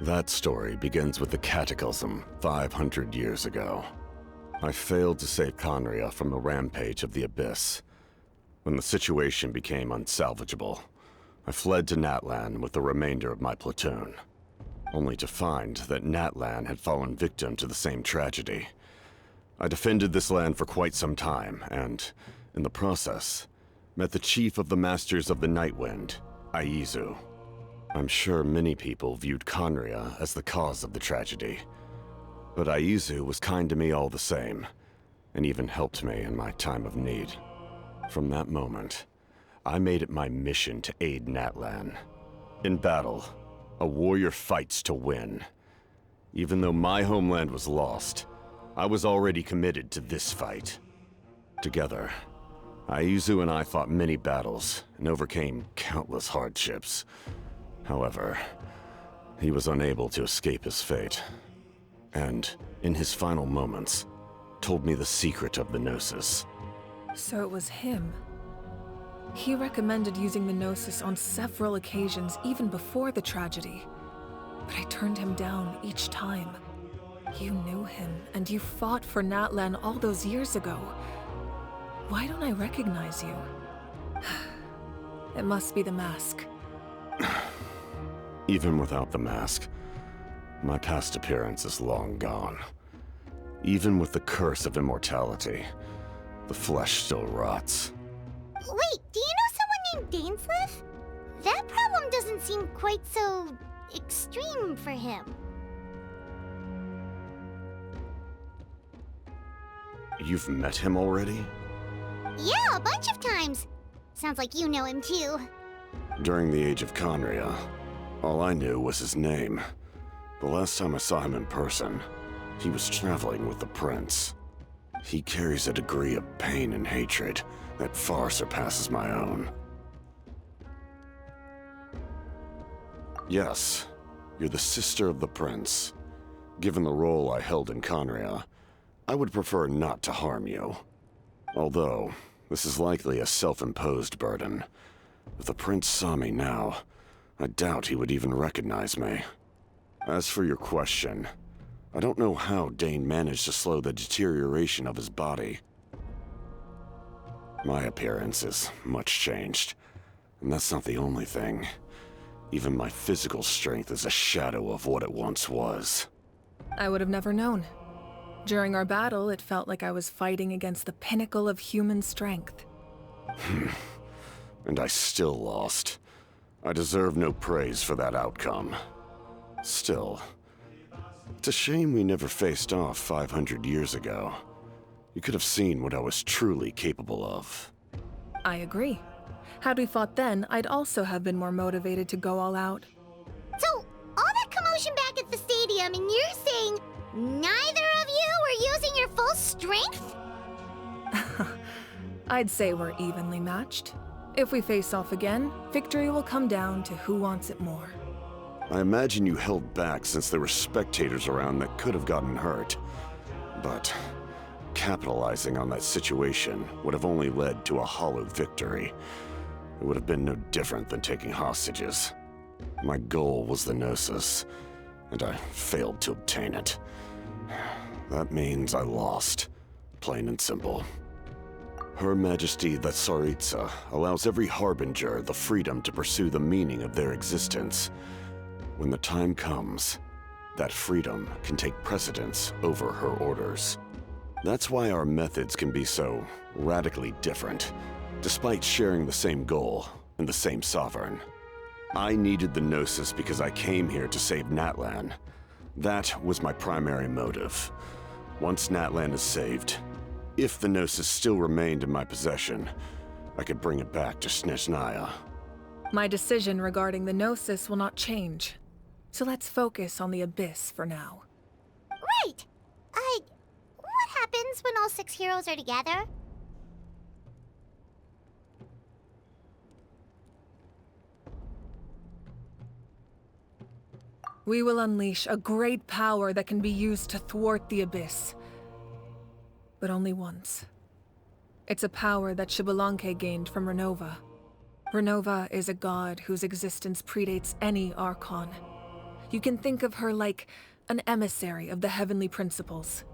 That story begins with the Cataclysm 500 years ago. I failed to save Conria from the rampage of the Abyss. When the situation became unsalvageable, I fled to Natlan with the remainder of my platoon, only to find that Natlan had fallen victim to the same tragedy. I defended this land for quite some time, and, in the process, met the chief of the Masters of the Nightwind, Aizu. I'm sure many people viewed Conria as the cause of the tragedy, but Aizu was kind to me all the same, and even helped me in my time of need. From that moment, I made it my mission to aid Natlan. In battle, a warrior fights to win. Even though my homeland was lost, I was already committed to this fight. Together, Aizu and I fought many battles and overcame countless hardships. However, he was unable to escape his fate, and, in his final moments, told me the secret of the Gnosis. So it was him. He recommended using the Gnosis on several occasions, even before the tragedy. But I turned him down each time. You knew him, and you fought for Natlan all those years ago. Why don't I recognize you? It must be the mask. Even without the mask, my past appearance is long gone. Even with the curse of immortality, the flesh still rots. Wait, do you know someone named Dainsleif? That problem doesn't seem quite so extreme for him. You've met him already? Yeah, a bunch of times. Sounds like you know him too. During the age of Conria, all I knew was his name. The last time I saw him in person, he was traveling with the prince. He carries a degree of pain and hatred that far surpasses my own. Yes, you're the sister of the prince. Given the role I held in Conria, I would prefer not to harm you. Although, this is likely a self-imposed burden. If the prince saw me now, I doubt he would even recognize me. As for your question, I don't know how Dane managed to slow the deterioration of his body. My appearance is much changed, and that's not the only thing. Even my physical strength is a shadow of what it once was. I would have never known. During our battle, it felt like I was fighting against the pinnacle of human strength. And I still lost. I deserve no praise for that outcome. Still, It's a shame we never faced off 500 years ago. You could have seen what I was truly capable of. I agree. Had we fought then, I'd also have been more motivated to go all out. So, all that commotion back at the stadium, and you're saying neither of you were using your full strength? I'd say we're evenly matched. If we face off again, victory will come down to who wants it more. I imagine you held back since there were spectators around that could have gotten hurt. But capitalizing on that situation would have only led to a hollow victory. It would have been no different than taking hostages. My goal was the Gnosis, and I failed to obtain it. That means I lost, plain and simple. Her Majesty the Tsaritsa allows every Harbinger the freedom to pursue the meaning of their existence. When the time comes, that freedom can take precedence over her orders. That's why our methods can be so radically different, despite sharing the same goal and the same sovereign. I needed the Gnosis because I came here to save Natlan. That was my primary motive. Once Natlan is saved, if the Gnosis still remained in my possession, I could bring it back to Snezhnaya. My decision regarding the Gnosis will not change. So let's focus on the Abyss for now. Right! What happens when all 6 heroes are together? We will unleash a great power that can be used to thwart the Abyss. But only once. It's a power that Xbalanque gained from Renova. Renova is a god whose existence predates any Archon. You can think of her like an emissary of the heavenly principles.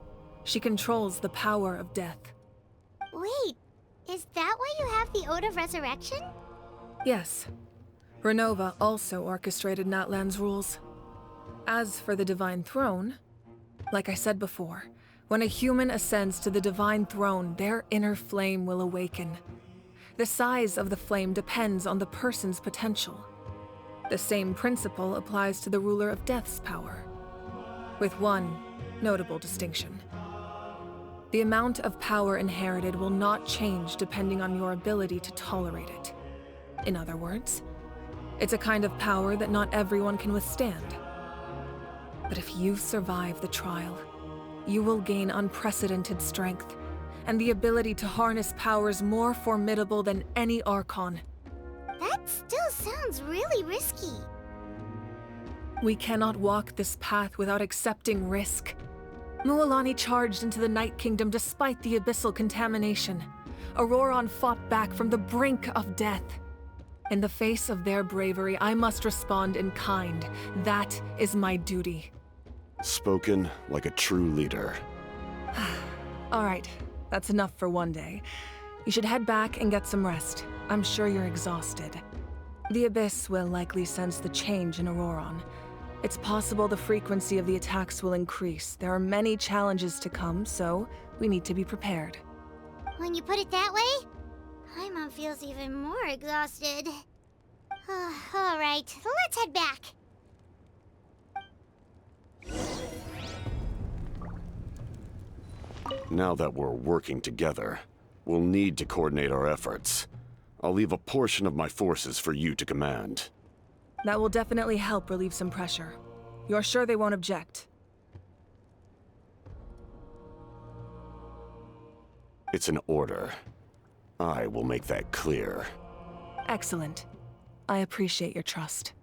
She controls the power of death. Wait, is that why you have the Ode of Resurrection? Yes. Renova also orchestrated Natlan's rules. As for the Divine Throne, like I said before, when a human ascends to the Divine Throne, their inner flame will awaken. The size of the flame depends on the person's potential. The same principle applies to the ruler of Death's power, with one notable distinction. The amount of power inherited will not change depending on your ability to tolerate it. In other words, it's a kind of power that not everyone can withstand. But if you survive the trial, you will gain unprecedented strength, and the ability to harness powers more formidable than any Archon. That still sounds really risky. We cannot walk this path without accepting risk. Mualani charged into the Night Kingdom despite the abyssal contamination. Auroron fought back from the brink of death. In the face of their bravery, I must respond in kind. That is my duty. Spoken like a true leader. All right, that's enough for one day. You should head back and get some rest. I'm sure you're exhausted. The Abyss will likely sense the change in Auroron. It's possible the frequency of the attacks will increase. There are many challenges to come, so we need to be prepared. When you put it that way, Paimon feels even more exhausted. All right, let's head back. Now that we're working together, we'll need to coordinate our efforts. I'll leave a portion of my forces for you to command. That will definitely help relieve some pressure. You're sure they won't object? It's an order. I will make that clear. Excellent. I appreciate your trust.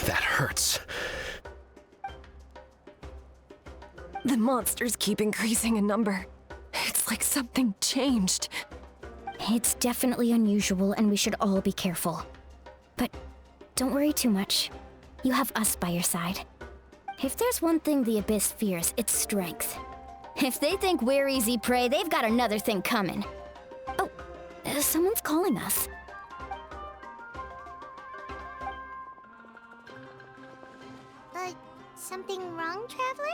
That hurts. The monsters keep increasing in number. It's like something changed. It's definitely unusual, and we should all be careful. But don't worry too much. You have us by your side. If there's one thing the Abyss fears, it's strength. If they think we're easy prey, they've got another thing coming. Oh, someone's calling us. Something wrong, Traveler?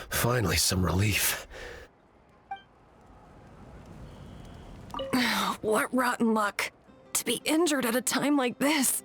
Finally, some relief. What rotten luck. To be injured at a time like this.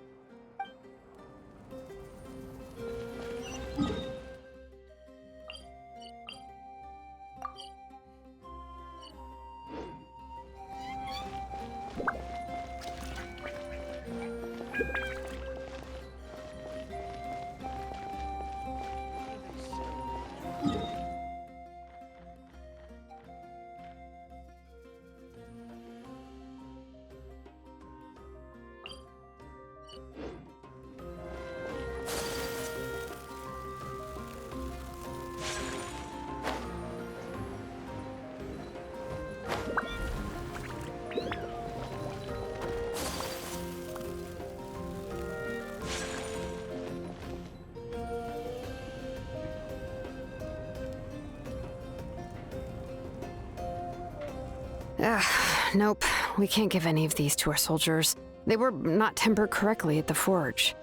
Nope. We can't give any of these to our soldiers. They were not tempered correctly at the forge.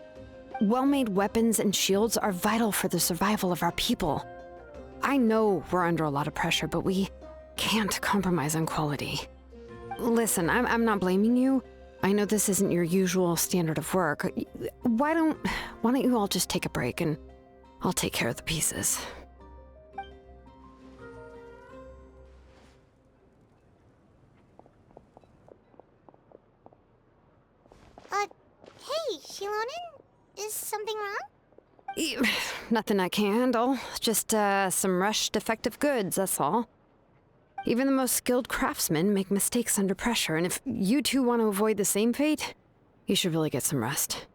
Well-made weapons and shields are vital for the survival of our people. I know we're under a lot of pressure, but we can't compromise on quality. Listen, I'm not blaming you. I know this isn't your usual standard of work. Why don't you all just take a break and I'll take care of the pieces. Hey, Shilonen? Is something wrong? Nothing I can handle. Just, some rushed defective goods, that's all. Even the most skilled craftsmen make mistakes under pressure, and if you two want to avoid the same fate, you should really get some rest.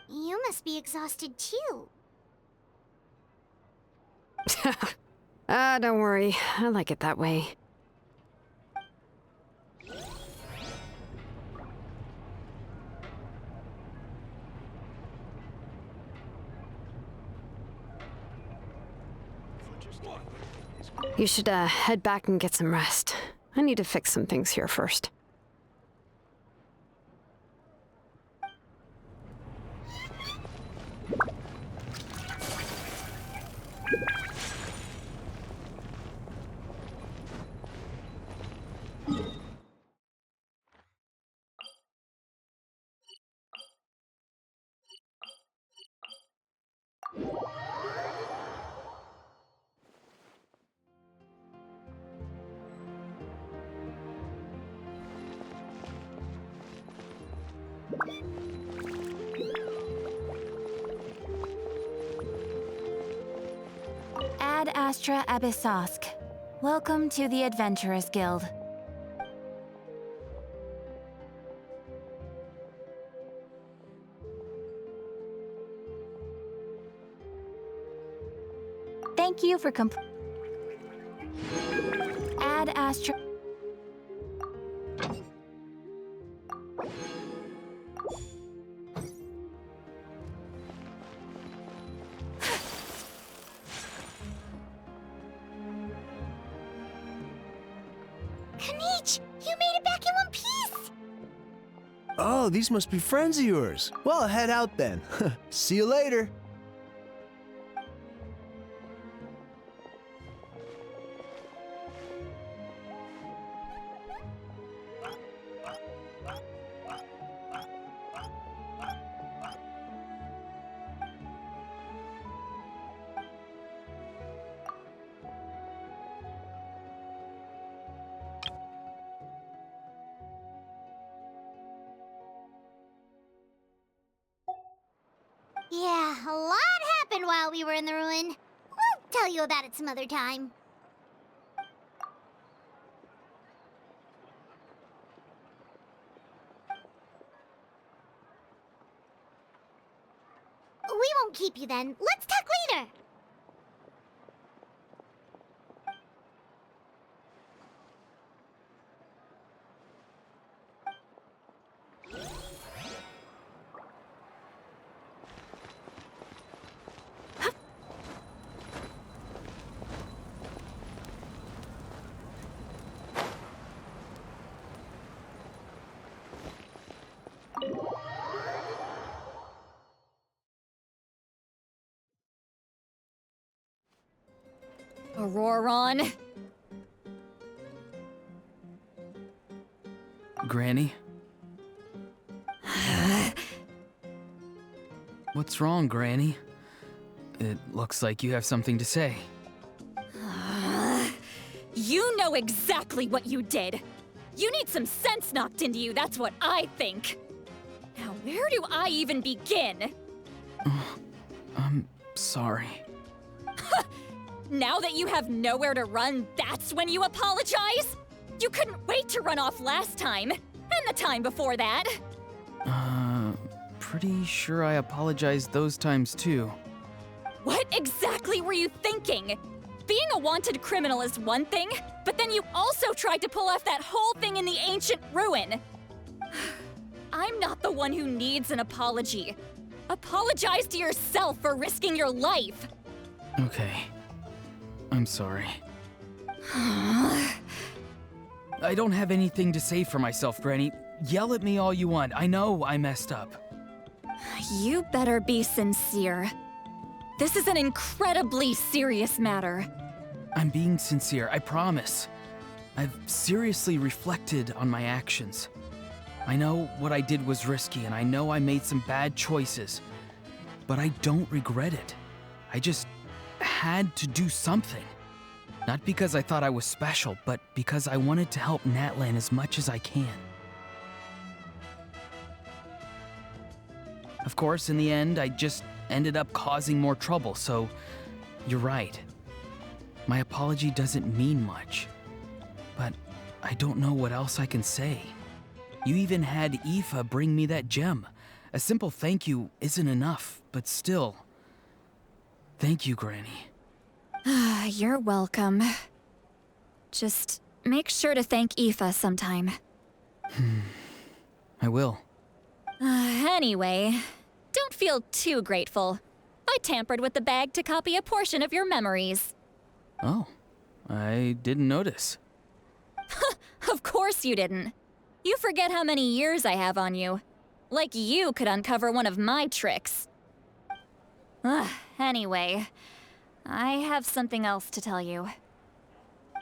You must be exhausted too. Don't worry. I like it that way. You should, head back and get some rest. I need to fix some things here first. Ad Astra Abyssosk. Welcome to the Adventurers Guild. Thank you for Ad Astra... Kanich, you made it back in one piece! Oh, these must be friends of yours. Well, head out then. See you later. Yeah, a lot happened while we were in the ruin. We'll tell you about it some other time. We won't keep you then. Let's talk Auroron. Granny? What's wrong, Granny? It looks like you have something to say. You know exactly what you did. You need some sense knocked into you, that's what I think. Now, where do I even begin? I'm sorry. Now that you have nowhere to run, that's when you apologize? You couldn't wait to run off last time, and the time before that. Pretty sure I apologized those times too. What exactly were you thinking? Being a wanted criminal is one thing, but then you also tried to pull off that whole thing in the ancient ruin. I'm not the one who needs an apology. Apologize to yourself for risking your life. Okay. I'm sorry. I don't have anything to say for myself, Granny. Yell at me all you want. I know I messed up. You better be sincere. This is an incredibly serious matter. I'm being sincere, I promise. I've seriously reflected on my actions. I know what I did was risky, and I know I made some bad choices. But I don't regret it. I just had to do something. Not because I thought I was special, but because I wanted to help Natlan as much as I can. Of course, in the end, I just ended up causing more trouble, so you're right. My apology doesn't mean much, but I don't know what else I can say. You even had Aoife bring me that gem. A simple thank you isn't enough, but still. Thank you, Granny. You're welcome. Just make sure to thank Aoife sometime. I will. Anyway, don't feel too grateful. I tampered with the bag to copy a portion of your memories. Oh, I didn't notice. Of course you didn't. You forget how many years I have on you. Like you could uncover one of my tricks. Anyway, I have something else to tell you.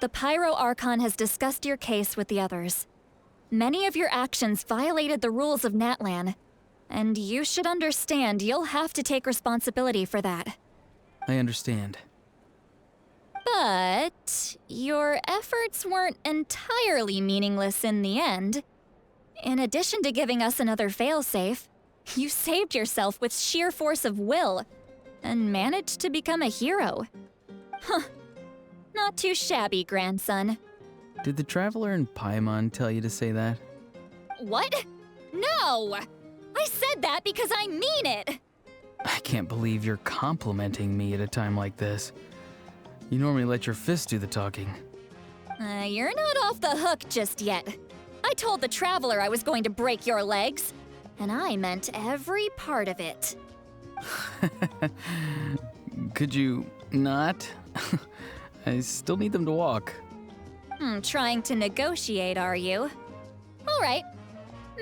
The Pyro Archon has discussed your case with the others. Many of your actions violated the rules of Natlan, and you should understand you'll have to take responsibility for that. I understand. But your efforts weren't entirely meaningless in the end. In addition to giving us another failsafe, you saved yourself with sheer force of will and managed to become a hero. Huh. Not too shabby, grandson. Did the Traveler and Paimon tell you to say that? What? No! I said that because I mean it! I can't believe you're complimenting me at a time like this. You normally let your fists do the talking. You're not off the hook just yet. I told the Traveler I was going to break your legs, and I meant every part of it. Could you not? I still need them to walk. Trying to negotiate, are you? All right,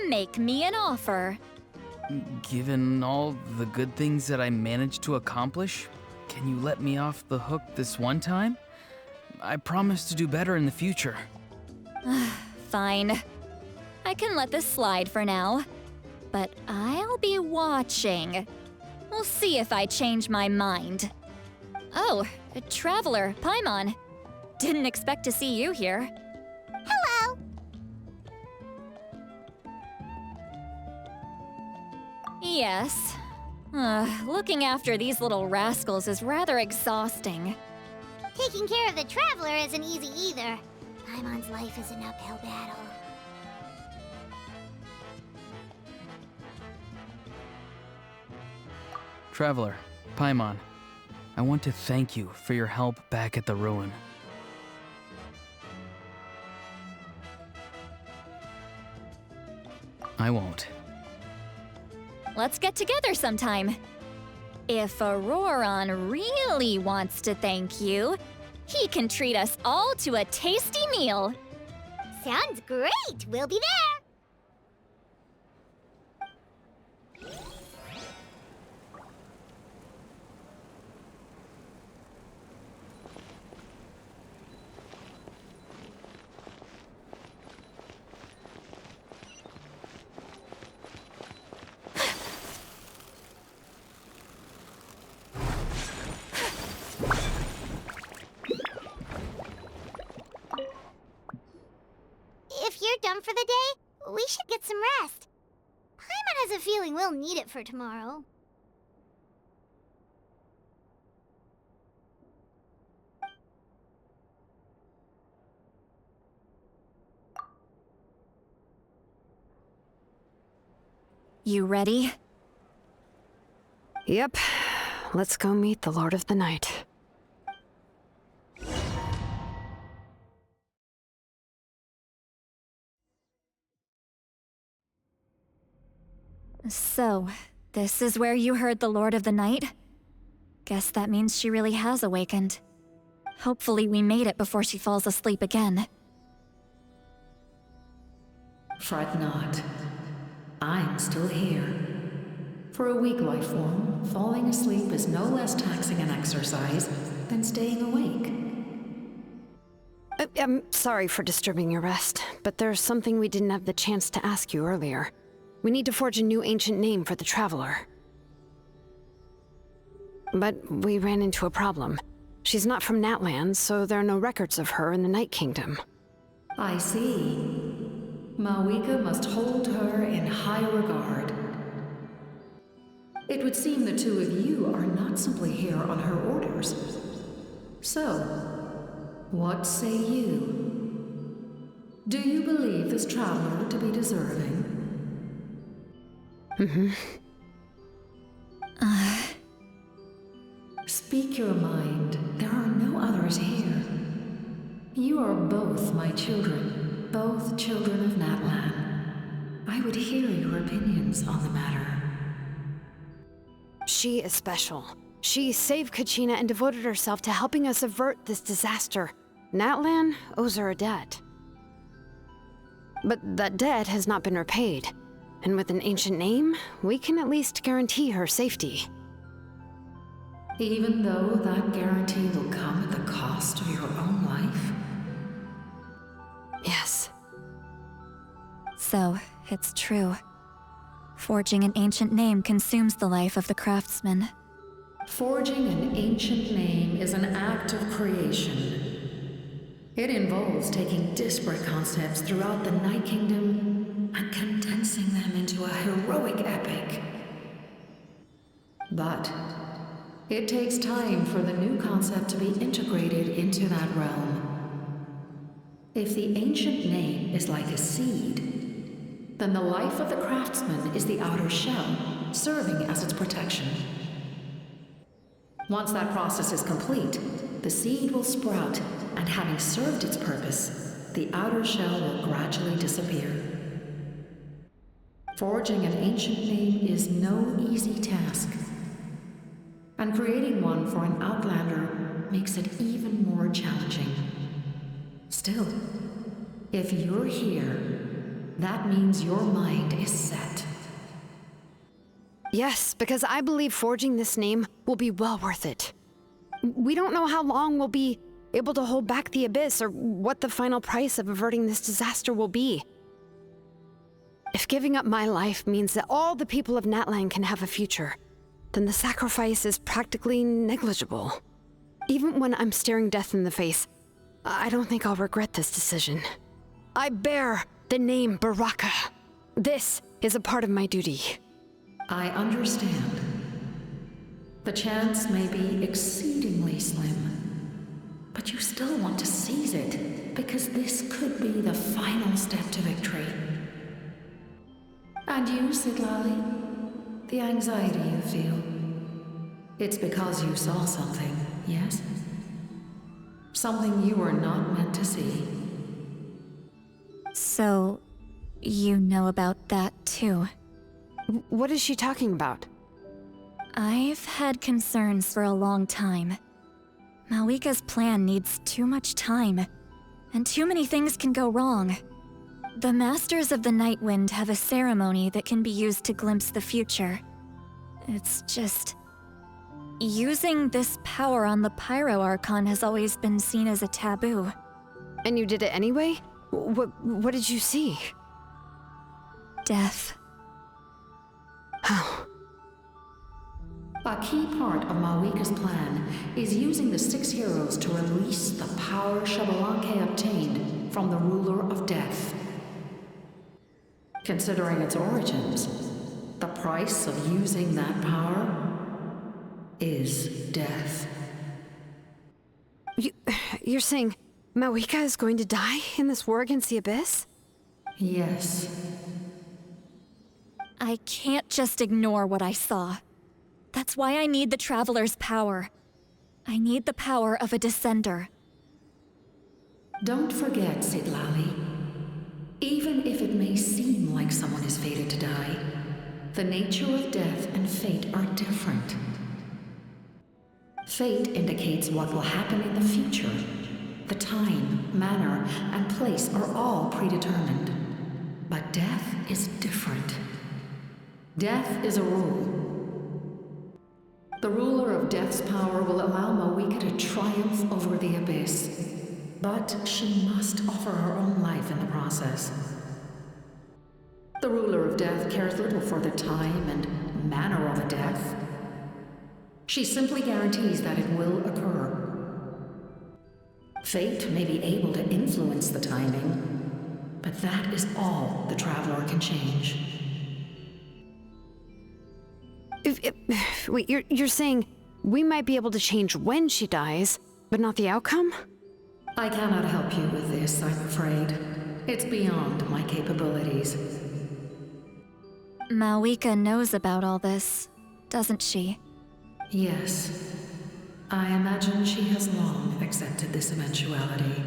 make me an offer. Given all the good things that I managed to accomplish, can you let me off the hook this one time? I promise to do better in the future. Fine. I can let this slide for now. But I'll be watching. We'll see if I change my mind. Oh, Traveler, Paimon. Didn't expect to see you here. Hello! Yes. Looking after these little rascals is rather exhausting. Taking care of the Traveler isn't easy either. Paimon's life is an uphill battle. Traveler, Paimon, I want to thank you for your help back at the ruin. I won't. Let's get together sometime. If Auroron really wants to thank you, he can treat us all to a tasty meal. Sounds great! We'll be there! done for the day, we should get some rest. Paimon has a feeling we'll need it for tomorrow. You ready? Yep. Let's go meet the Lord of the Night. So, this is where you heard the Lord of the Night? Guess that means she really has awakened. Hopefully we made it before she falls asleep again. Fret not. I'm still here. For a weak life form, falling asleep is no less taxing an exercise than staying awake. I'm sorry for disturbing your rest, but there's something we didn't have the chance to ask you earlier. We need to forge a new ancient name for the Traveler. But we ran into a problem. She's not from Natlan, so there are no records of her in the Night Kingdom. I see. Mawika must hold her in high regard. It would seem the two of you are not simply here on her orders. So, what say you? Do you believe this traveler to be deserving? Speak your mind. There are no others here. You are both my children, both children of Natlan. I would hear your opinions on the matter. She is special. She saved Kachina and devoted herself to helping us avert this disaster. Natlan owes her a debt. But that debt has not been repaid. And with an ancient name, we can at least guarantee her safety. Even though that guarantee will come at the cost of your own life? Yes. So, it's true. Forging an ancient name consumes the life of the craftsman. Forging an ancient name is an act of creation. It involves taking disparate concepts throughout the Night Kingdom and condensing them into a heroic epic. But it takes time for the new concept to be integrated into that realm. If the ancient name is like a seed, then the life of the craftsman is the outer shell, serving as its protection. Once that process is complete, the seed will sprout, and having served its purpose, the outer shell will gradually disappear. Forging an ancient name is no easy task, and creating one for an outlander makes it even more challenging. Still, if you're here, that means your mind is set. Yes, because I believe forging this name will be well worth it. We don't know how long we'll be able to hold back the Abyss or what the final price of averting this disaster will be. If giving up my life means that all the people of Natlan can have a future, then the sacrifice is practically negligible. Even when I'm staring death in the face, I don't think I'll regret this decision. I bear the name Baraka. This is a part of my duty. I understand. The chance may be exceedingly slim, but you still want to seize it, because this could be the final step to victory. And you, Siglali, the anxiety you feel, it's because you saw something, yes? Something you were not meant to see. So, you know about that too? What is she talking about? I've had concerns for a long time. Mawika's plan needs too much time, and too many things can go wrong. The Masters of the Night Wind have a ceremony that can be used to glimpse the future. It's just... using this power on the Pyro Archon has always been seen as a taboo. And you did it anyway? What did you see? Death. How? A key part of Mawika's plan is using the 6 heroes to release the power Xbalanque obtained from the Ruler of Death. Considering its origins, the price of using that power is death. You're saying Mawika is going to die in this war against the Abyss? Yes. I can't just ignore what I saw. That's why I need the Traveler's power. I need the power of a Descender. Don't forget, Citlali. Even if it may seem like someone is fated to die, the nature of death and fate are different. Fate indicates what will happen in the future. The time, manner, and place are all predetermined. But death is different. Death is a rule. The ruler of Death's power will allow Mawika to triumph over the Abyss. But she must offer her own life in the process. The ruler of Death cares little for the time and manner of a death. She simply guarantees that it will occur. Fate may be able to influence the timing, but that is all the Traveler can change. Wait, you're saying we might be able to change when she dies, but not the outcome? I cannot help you with this, I'm afraid. It's beyond my capabilities. Mawika knows about all this, doesn't she? Yes. I imagine she has long accepted this eventuality.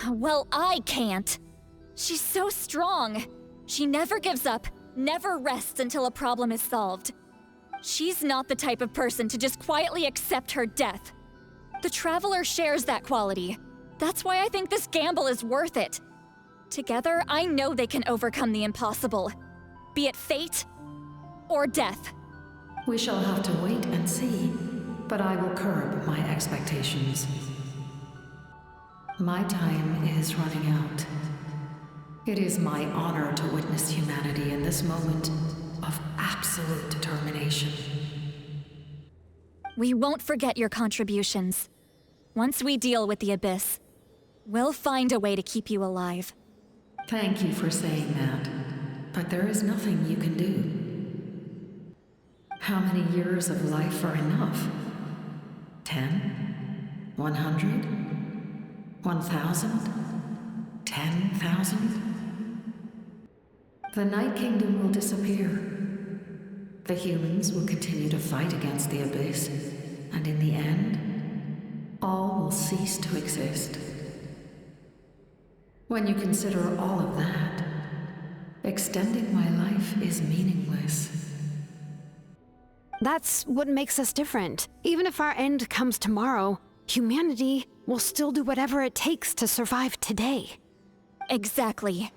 Well, I can't. She's so strong. She never gives up, never rests until a problem is solved. She's not the type of person to just quietly accept her death. The Traveler shares that quality. That's why I think this gamble is worth it. Together, I know they can overcome the impossible. Be it fate or death. We shall have to wait and see, but I will curb my expectations. My time is running out. It is my honor to witness humanity in this moment of absolute determination. We won't forget your contributions. Once we deal with the Abyss, we'll find a way to keep you alive. Thank you for saying that, but there is nothing you can do. How many years of life are enough? 10? 100? 1,000? 10,000? The Night Kingdom will disappear. The humans will continue to fight against the Abyss, and in the end, all will cease to exist. When you consider all of that, extending my life is meaningless. That's what makes us different. Even if our end comes tomorrow, humanity will still do whatever it takes to survive today. Exactly.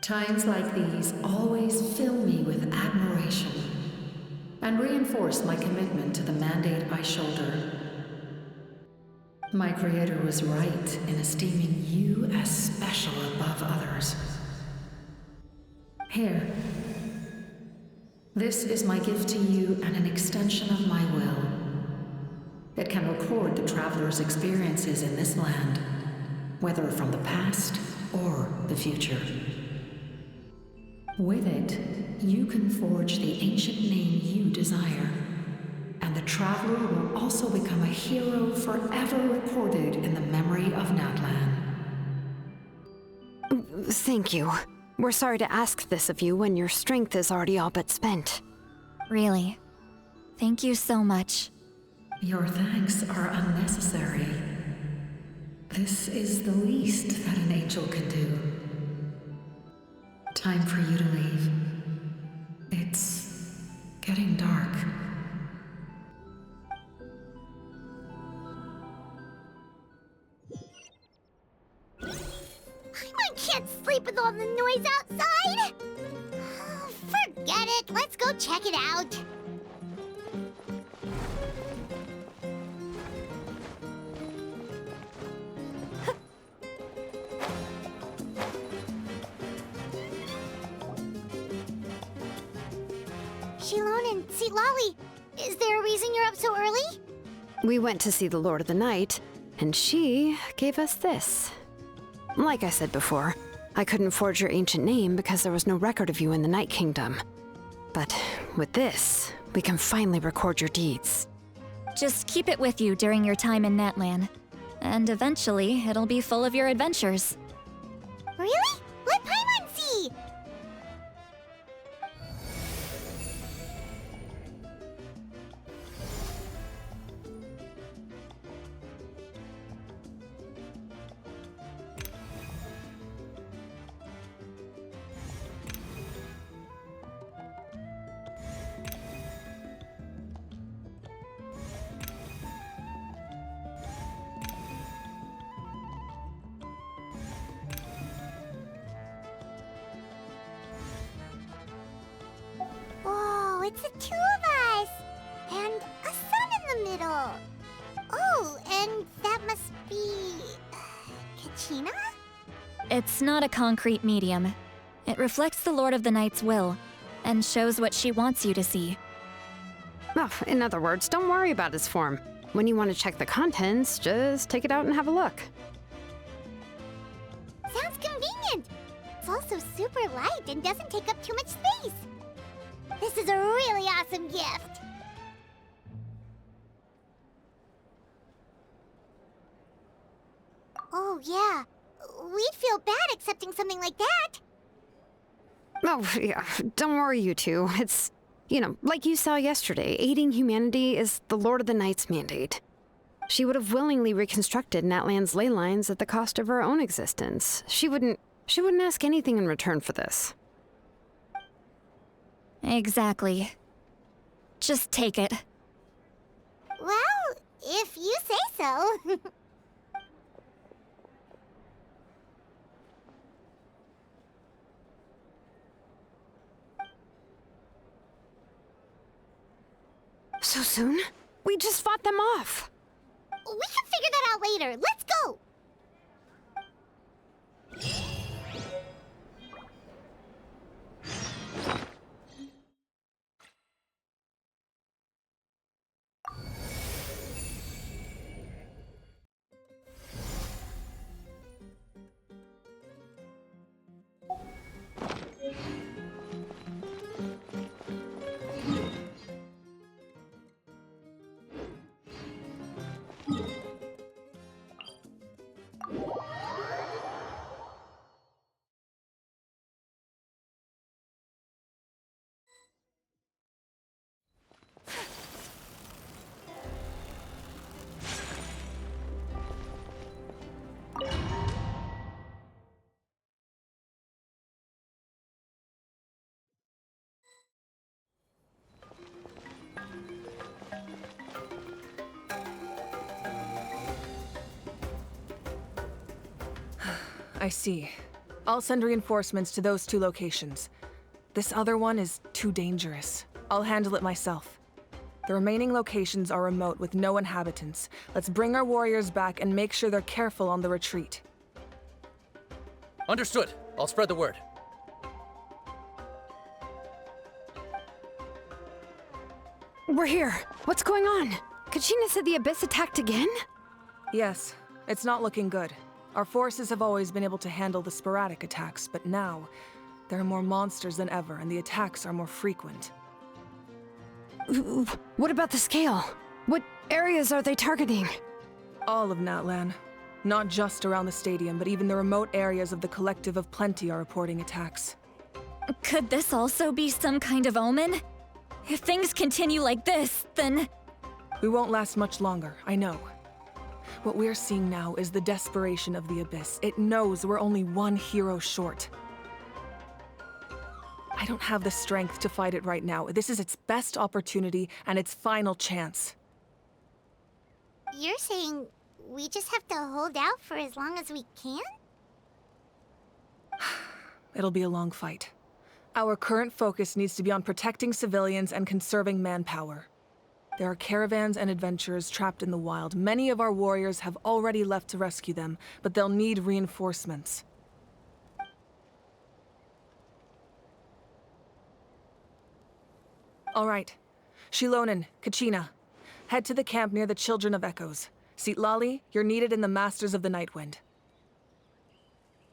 Times like these always fill me with admiration and reinforce my commitment to the mandate I shoulder. My Creator was right in esteeming you as special above others. Here. This is my gift to you and an extension of my will. It can record the Traveler's experiences in this land, whether from the past or the future. With it, you can forge the ancient name you desire, and the Traveler will also become a hero forever recorded in the memory of Natlan. Thank you. We're sorry to ask this of you when your strength is already all but spent. Really. Thank you so much. Your thanks are unnecessary. This is the least that an angel can do. Time for you to leave. It's getting dark. I can't sleep with all the noise outside. Forget it. Let's go check it out. Shilon and Citlali, is there a reason you're up so early? We went to see the Lord of the Night, and she gave us this. Like I said before, I couldn't forge your ancient name because there was no record of you in the Night Kingdom. But with this, we can finally record your deeds. Just keep it with you during your time in Natlan. And eventually, it'll be full of your adventures. Really? Let Paimon see! Whoa, it's the two of us! And a sun in the middle! Oh, and that must be... Kachina? It's not a concrete medium. It reflects the Lord of the Night's will, and shows what she wants you to see. Oh, in other words, don't worry about its form. When you want to check the contents, just take it out and have a look. Sounds convenient! It's also super light and doesn't take up too much space. This is a really awesome gift! Oh yeah, we'd feel bad accepting something like that. Oh, yeah, don't worry, you two. It's, like you saw yesterday, aiding humanity is the Lord of the Night's mandate. She would have willingly reconstructed Natlan's ley lines at the cost of her own existence. She wouldn't ask anything in return for this. Exactly. Just take it. Well, if you say so. So soon? We just fought them off. We can figure that out later. Let's go! I see. I'll send reinforcements to those 2 locations. This other one is too dangerous. I'll handle it myself. The remaining locations are remote with no inhabitants. Let's bring our warriors back and make sure they're careful on the retreat. Understood. I'll spread the word. We're here. What's going on? Kachina said the Abyss attacked again? Yes, it's not looking good. Our forces have always been able to handle the sporadic attacks, but now, there are more monsters than ever, and the attacks are more frequent. What about the scale? What areas are they targeting? All of Natlan. Not just around the stadium, but even the remote areas of the Collective of Plenty are reporting attacks. Could this also be some kind of omen? If things continue like this, then... We won't last much longer, I know. What we're seeing now is the desperation of the Abyss. It knows we're only one hero short. I don't have the strength to fight it right now. This is its best opportunity and its final chance. You're saying we just have to hold out for as long as we can? It'll be a long fight. Our current focus needs to be on protecting civilians and conserving manpower. There are caravans and adventurers trapped in the wild. Many of our warriors have already left to rescue them, but they'll need reinforcements. All right. Shilonen, Kachina, head to the camp near the Children of Echoes. Citlali, you're needed in the Masters of the Nightwind.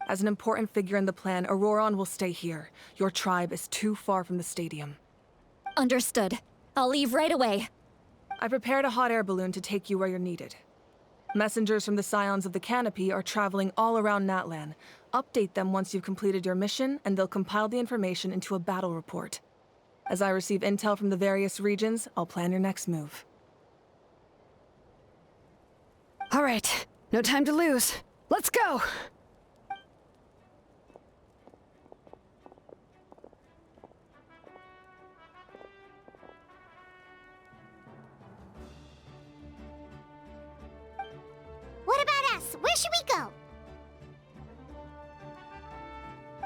As an important figure in the plan, Auroron will stay here. Your tribe is too far from the stadium. Understood. I'll leave right away. I prepared a hot air balloon to take you where you're needed. Messengers from the Scions of the Canopy are traveling all around Natlan. Update them once you've completed your mission, and they'll compile the information into a battle report. As I receive intel from the various regions, I'll plan your next move. All right, no time to lose. Let's go! What about us? Where should we go?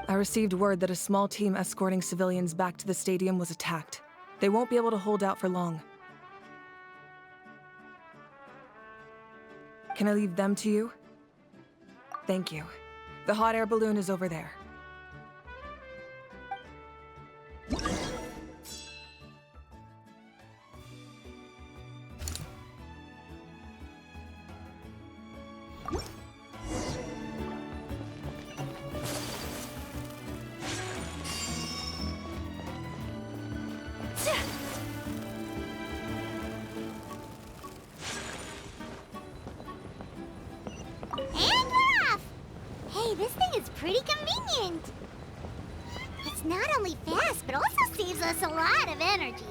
I received word that a small team escorting civilians back to the stadium was attacked. They won't be able to hold out for long. Can I leave them to you? Thank you. The hot air balloon is over there. And we're off! Hey, this thing is pretty convenient. It's not only fast, but also saves us a lot of energy.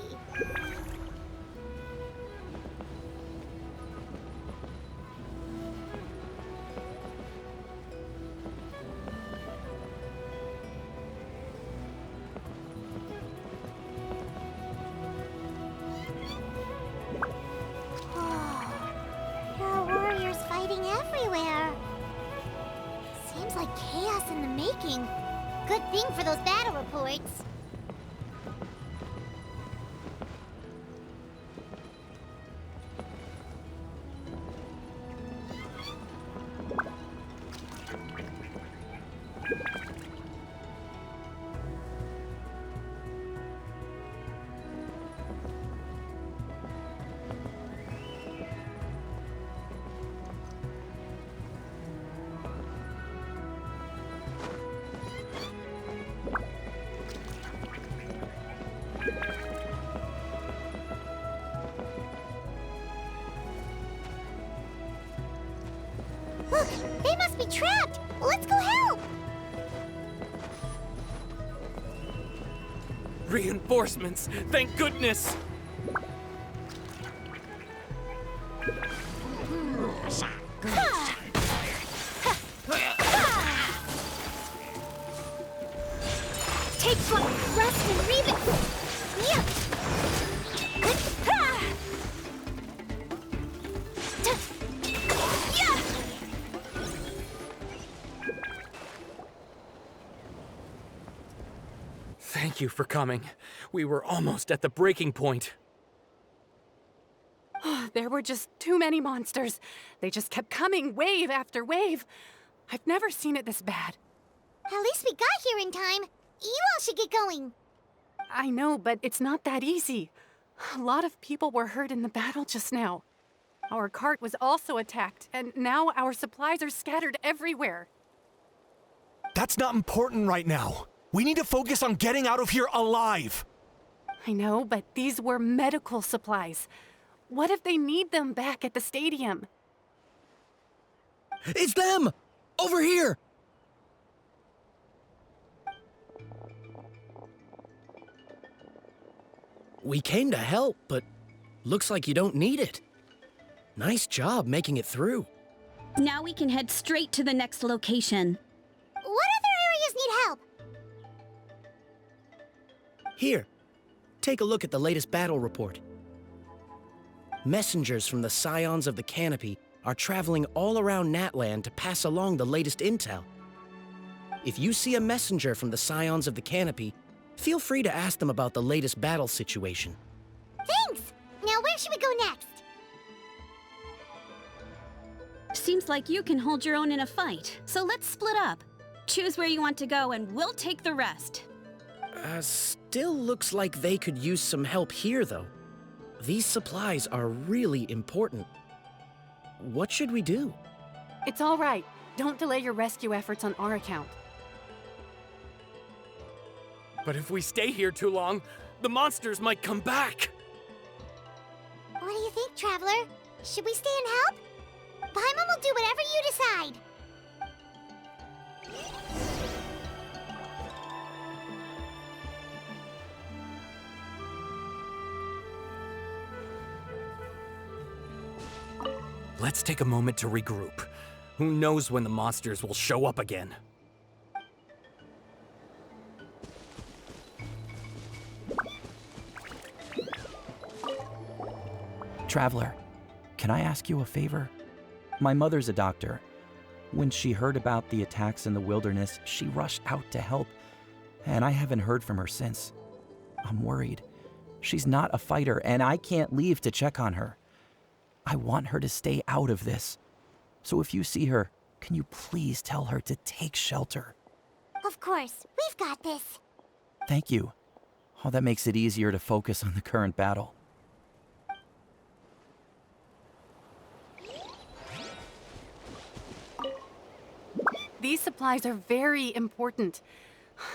There are warriors fighting everywhere. Seems like chaos in the making. Good thing for those battle reports. Look, they must be trapped. Let's go help. Reinforcements! Thank goodness! Take flight, rest and read it. Yeah. Thank you for coming. We were almost at the breaking point. There were just too many monsters. They just kept coming, wave after wave. I've never seen it this bad. At least we got here in time. You all should get going. I know, but it's not that easy. A lot of people were hurt in the battle just now. Our cart was also attacked, and now our supplies are scattered everywhere. That's not important right now. We need to focus on getting out of here alive. I know, but these were medical supplies. What if they need them back at the stadium? It's them! Over here! We came to help, but looks like you don't need it. Nice job making it through. Now we can head straight to the next location. What other areas need help? Here, take a look at the latest battle report. Messengers from the Scions of the Canopy are traveling all around Natlan to pass along the latest intel. If you see a messenger from the Scions of the Canopy, feel free to ask them about the latest battle situation. Thanks! Now where should we go next? Seems like you can hold your own in a fight, so let's split up. Choose where you want to go and we'll take the rest. Still looks like they could use some help here, though. These supplies are really important. What should we do? It's all right. Don't delay your rescue efforts on our account. But if we stay here too long, the monsters might come back. What do you think, Traveler? Should we stay and help? Paimon will do whatever you decide. Let's take a moment to regroup. Who knows when the monsters will show up again? Traveler, can I ask you a favor? My mother's a doctor. When she heard about the attacks in the wilderness, she rushed out to help, and I haven't heard from her since. I'm worried. She's not a fighter, and I can't leave to check on her. I want her to stay out of this. So if you see her, can you please tell her to take shelter? Of course, we've got this. Thank you. Oh, that makes it easier to focus on the current battle. These supplies are very important.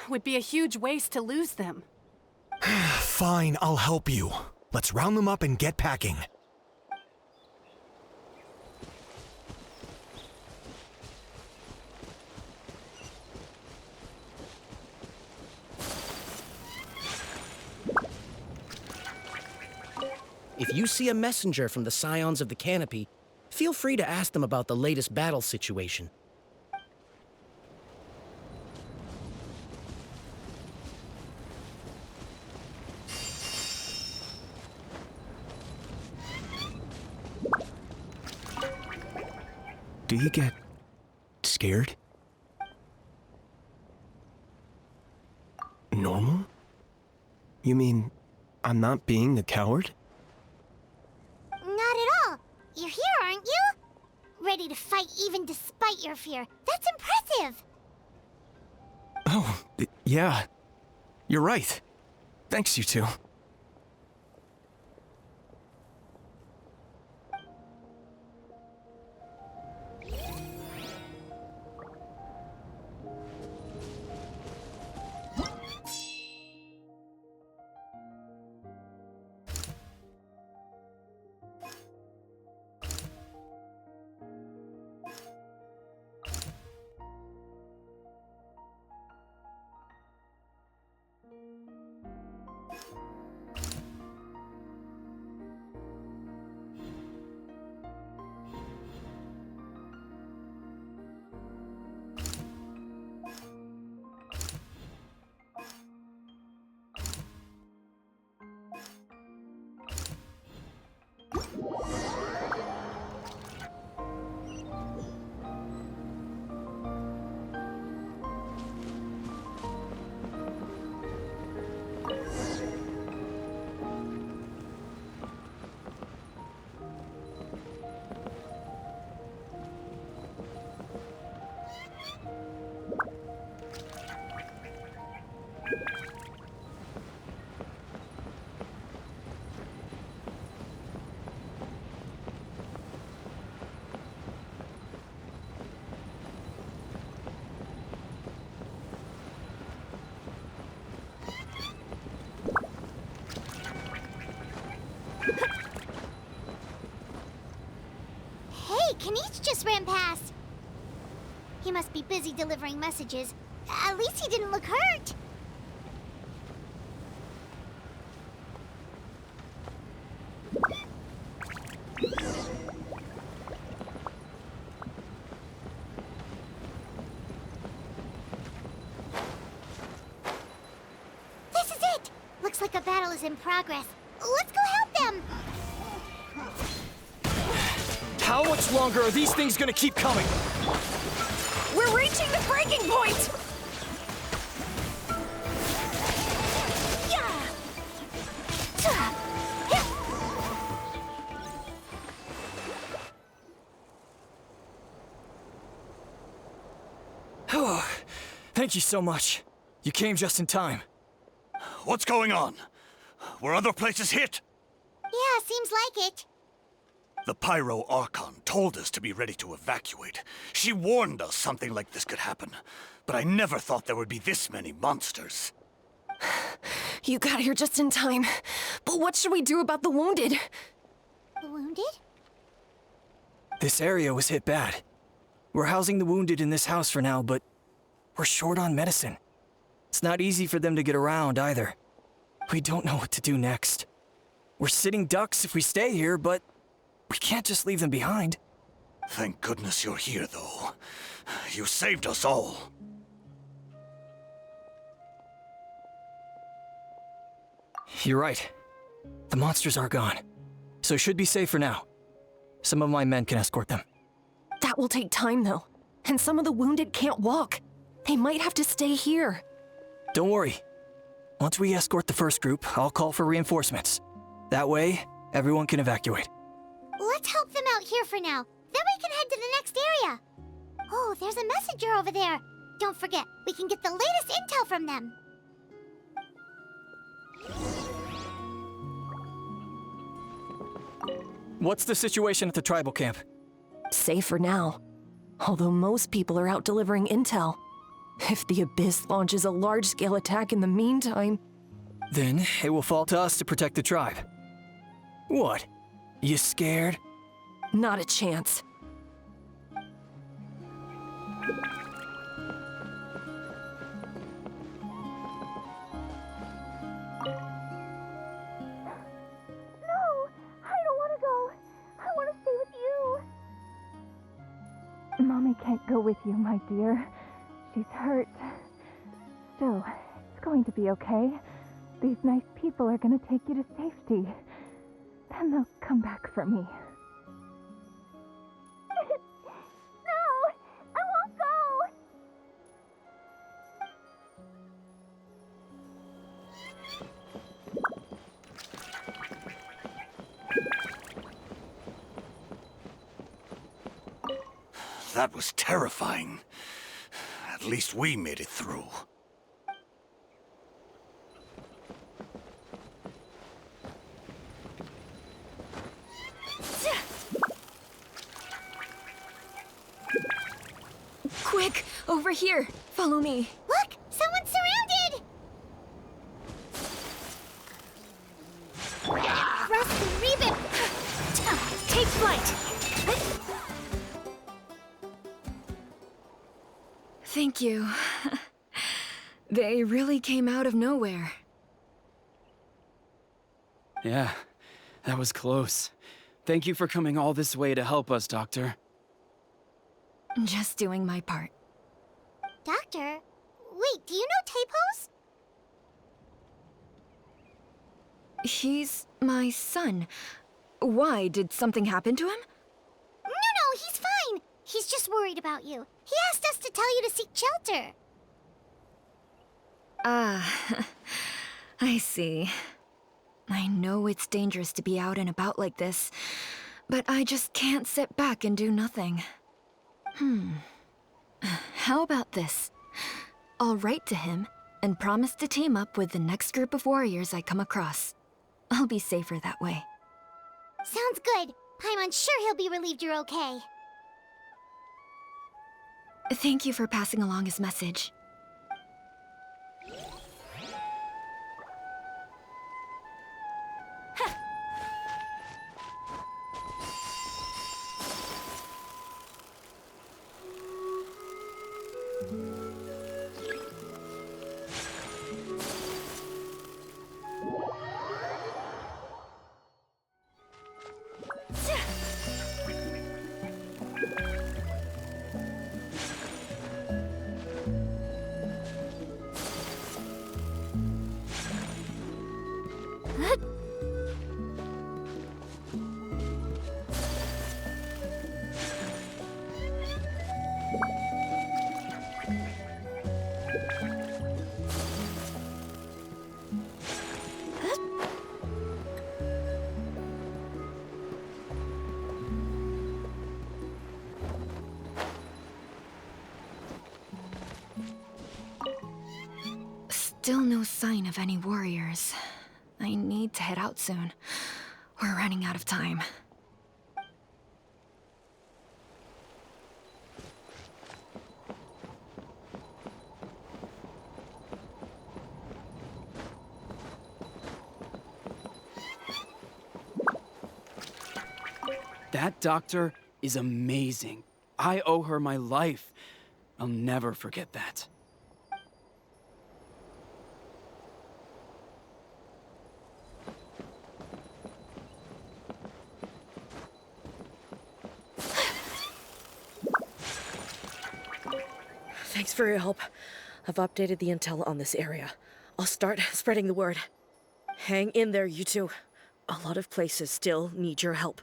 Would be a huge waste to lose them. Fine, I'll help you. Let's round them up and get packing. If you see a messenger from the Scions of the Canopy, feel free to ask them about the latest battle situation. Do you get scared? Normal? You mean I'm not being a coward? Not at all. You're here, aren't you? Ready to fight even despite your fear. That's impressive. Oh, yeah. You're right. Thanks, you two. Kaniche just ran past. He must be busy delivering messages. At least he didn't look hurt. This is it! Looks like a battle is in progress. Let's go help them! How much longer are these things gonna keep coming? We're reaching the breaking point! Thank you so much. You came just in time. What's going on? Were other places hit? Yeah, seems like it. The Pyro Archon told us to be ready to evacuate. She warned us something like this could happen. But I never thought there would be this many monsters. You got here just in time. But what should we do about the wounded? The wounded? This area was hit bad. We're housing the wounded in this house for now, but we're short on medicine. It's not easy for them to get around either. We don't know what to do next. We're sitting ducks if we stay here, but we can't just leave them behind. Thank goodness you're here, though. You saved us all. You're right. The monsters are gone, so it should be safe for now. Some of my men can escort them. That will take time, though. And some of the wounded can't walk. They might have to stay here. Don't worry. Once we escort the first group, I'll call for reinforcements. That way, everyone can evacuate. Let's help them out here for now. Then we can head to the next area. Oh, there's a messenger over there. Don't forget, we can get the latest intel from them. What's the situation at the tribal camp? Safe for now. Although most people are out delivering intel. If the Abyss launches a large-scale attack in the meantime... Then it will fall to us to protect the tribe. What? You scared? Not a chance. Mommy can't go with you, my dear. She's hurt. Still, it's going to be okay. These nice people are gonna take you to safety. Then they'll come back for me. No! I won't go! That was terrifying. At least we made it through. Quick! Over here! Follow me. Look! Someone's surrounded! Rust and Reba! Take flight! Thank you. They really came out of nowhere. Yeah, that was close. Thank you for coming all this way to help us, Doctor. Just doing my part. Doctor? Wait, do you know Tapos? He's my son. Why? Did something happen to him? No, he's fine. He's just worried about you. He asked us to tell you to seek shelter. Ah, I see. I know it's dangerous to be out and about like this, but I just can't sit back and do nothing. How about this? I'll write to him and promise to team up with the next group of warriors I come across. I'll be safer that way. Sounds good. I'm sure he'll be relieved you're okay. Thank you for passing along his message. Still no sign of any warriors. I need to head out soon. We're running out of time. That doctor is amazing. I owe her my life. I'll never forget that. Thanks for your help. I've updated the intel on this area. I'll start spreading the word. Hang in there, you two. A lot of places still need your help.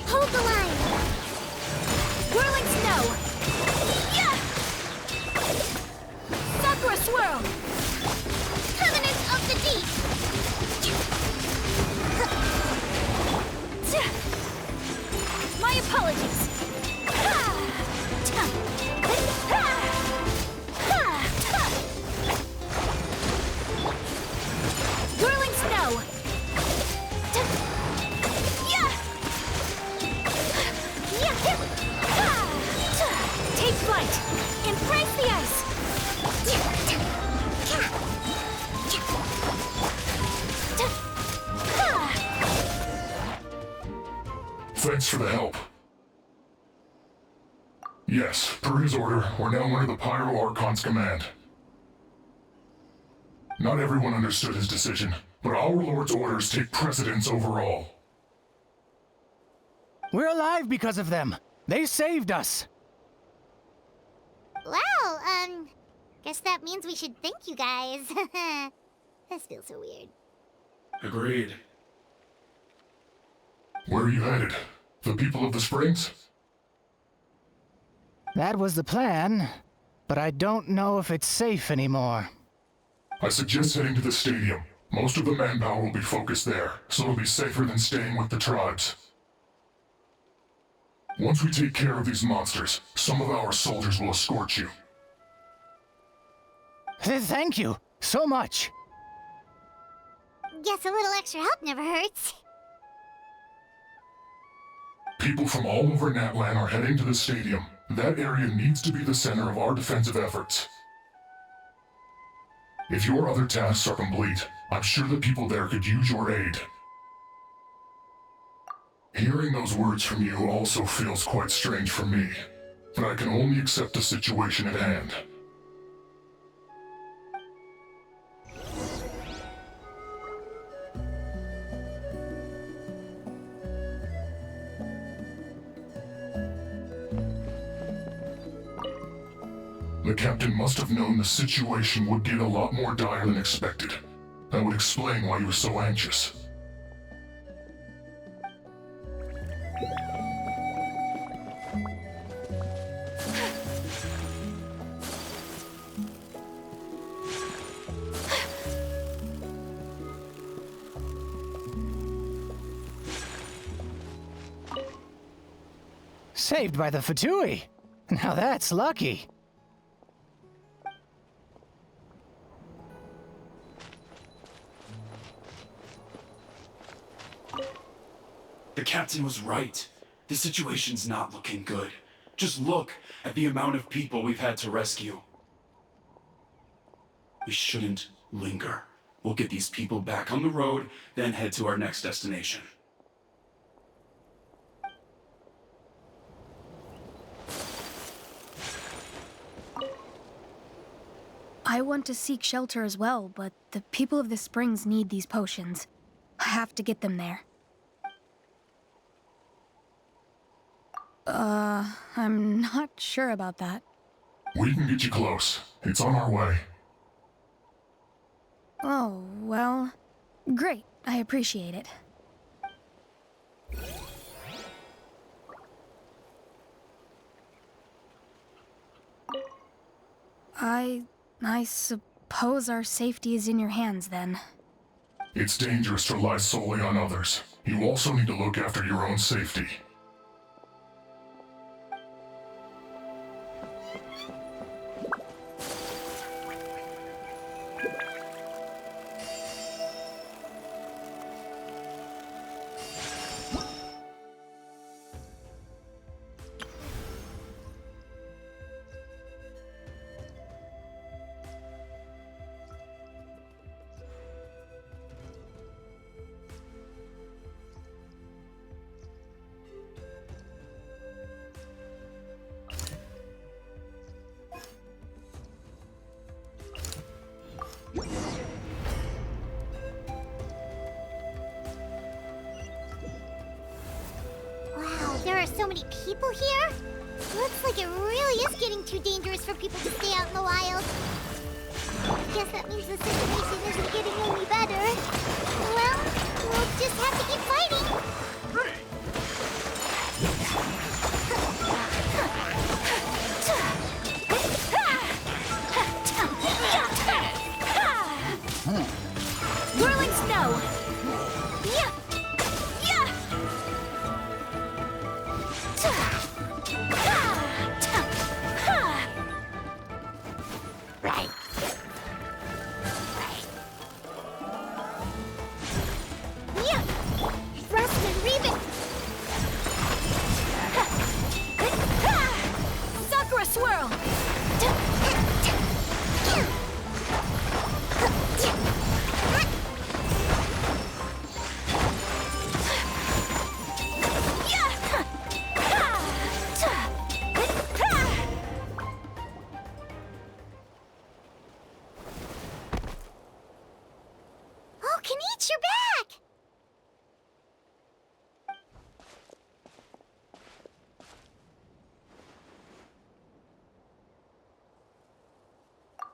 Hold the line! Whirling snow! Yeah! Sakura swirl! Covenant of the deep! My apologies. Whirling snow! Take flight. Embrace the ice. Thanks for the help. Yes, per his order, we're now under the Pyro Archon's command. Not everyone understood his decision, but our Lord's orders take precedence over all. We're alive because of them. They saved us. Wow, guess that means we should thank you guys. This feels so weird. Agreed. Where are you headed? The people of the Springs? That was the plan, but I don't know if it's safe anymore. I suggest heading to the stadium. Most of the manpower will be focused there, so it'll be safer than staying with the tribes. Once we take care of these monsters, some of our soldiers will escort you. Thank you so much. Guess a little extra help never hurts. People from all over Natlan are heading to the stadium. That area needs to be the center of our defensive efforts. If your other tasks are complete, I'm sure the people there could use your aid. Hearing those words from you also feels quite strange for me, but I can only accept the situation at hand. The captain must have known the situation would get a lot more dire than expected. That would explain why he was so anxious. Saved by the Fatui. Now that's lucky. The captain was right. The situation's not looking good. Just look at the amount of people we've had to rescue. We shouldn't linger. We'll get these people back on the road, then head to our next destination. I want to seek shelter as well, but the people of the springs need these potions. I have to get them there. I'm not sure about that. We can get you close. It's on our way. Oh, well, great. I appreciate it. I suppose our safety is in your hands, then. It's dangerous to rely solely on others. You also need to look after your own safety. Wow, there are so many people here? Looks like it really is getting too dangerous for people to stay out in the wild. Guess that means the situation isn't getting any better. Well, we'll just have to keep fighting. Whirling snow! Right. Yeah! Thrust and rebuild! Sakura swirl! Oh, Kenichi, you're back!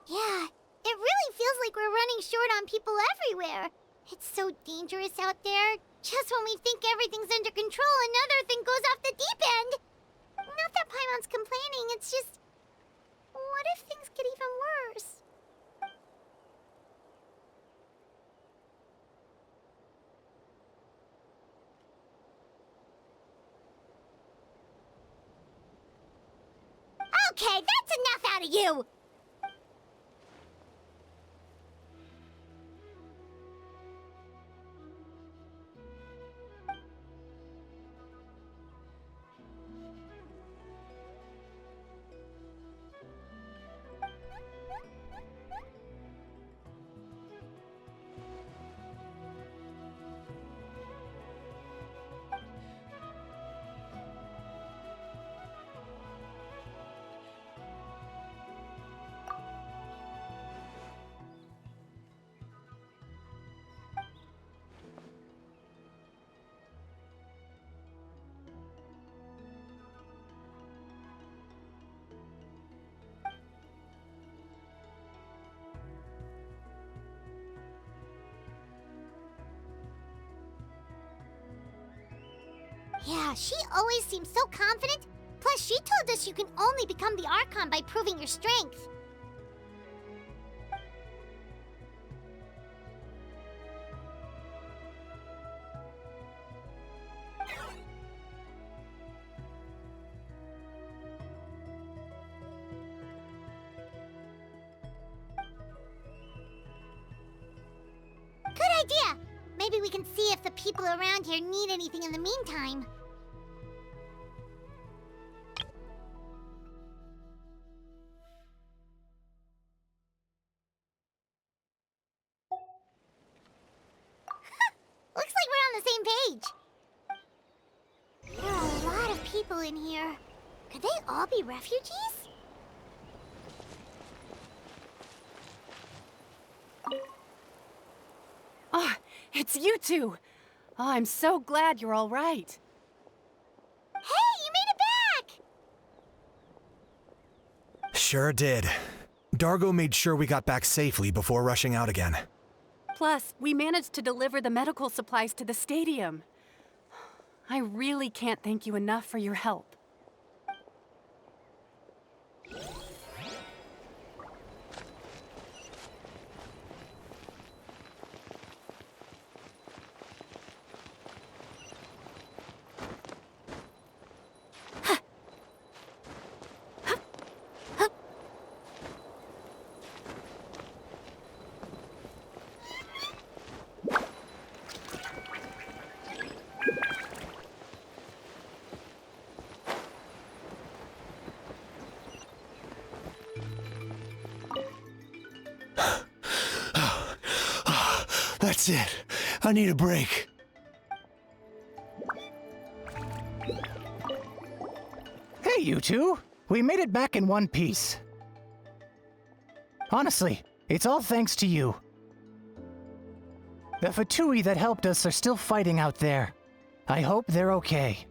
Yeah, it really feels like we're running short on people everywhere. It's so dangerous out there. Just when we think everything's under control, another thing goes off the deep end. Not that Paimon's complaining, it's just... What if things get even worse? Okay, that's enough out of you! Yeah, she always seems so confident. Plus, she told us you can only become the Archon by proving your strength. Good idea! Maybe we can see if the people around here need anything in the meantime. people in here. Could they all be refugees? Oh, it's you two! Oh, I'm so glad you're all right. Hey, you made it back! Sure did. Dargo made sure we got back safely before rushing out again. Plus, we managed to deliver the medical supplies to the stadium. I really can't thank you enough for your help. That's it. I need a break. Hey, you two! We made it back in one piece. Honestly, it's all thanks to you. The Fatui that helped us are still fighting out there. I hope they're okay.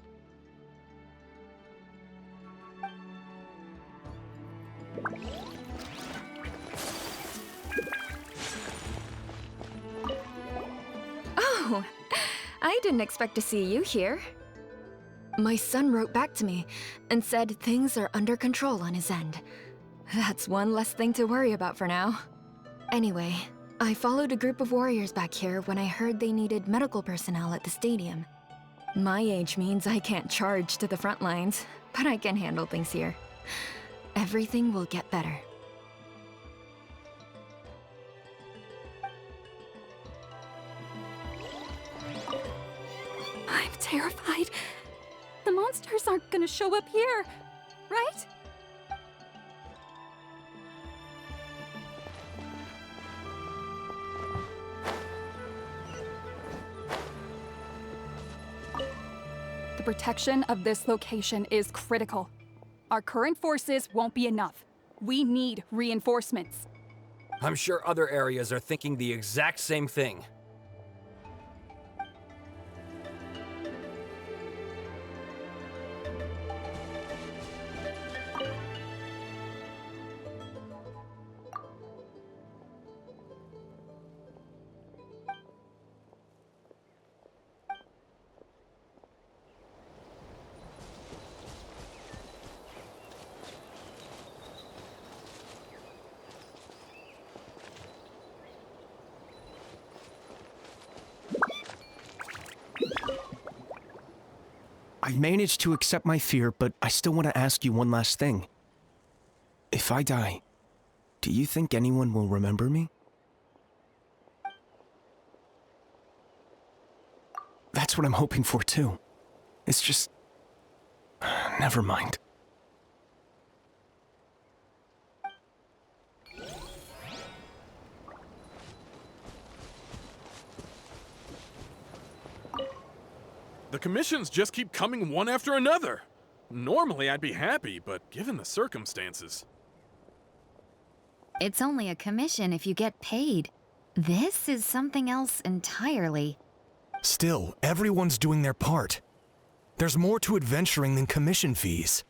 Oh, I didn't expect to see you here. My son wrote back to me and said things are under control on his end. That's one less thing to worry about for now. Anyway, I followed a group of warriors back here when I heard they needed medical personnel at the stadium. My age means I can't charge to the front lines, but I can handle things here. Everything will get better. I'm terrified. The monsters aren't gonna show up here, right? The protection of this location is critical. Our current forces won't be enough. We need reinforcements. I'm sure other areas are thinking the exact same thing. I managed to accept my fear, but I still want to ask you one last thing. If I die, do you think anyone will remember me? That's what I'm hoping for, too. It's just... never mind. The commissions just keep coming one after another. Normally I'd be happy, but given the circumstances... It's only a commission if you get paid. This is something else entirely. Still, everyone's doing their part. There's more to adventuring than commission fees.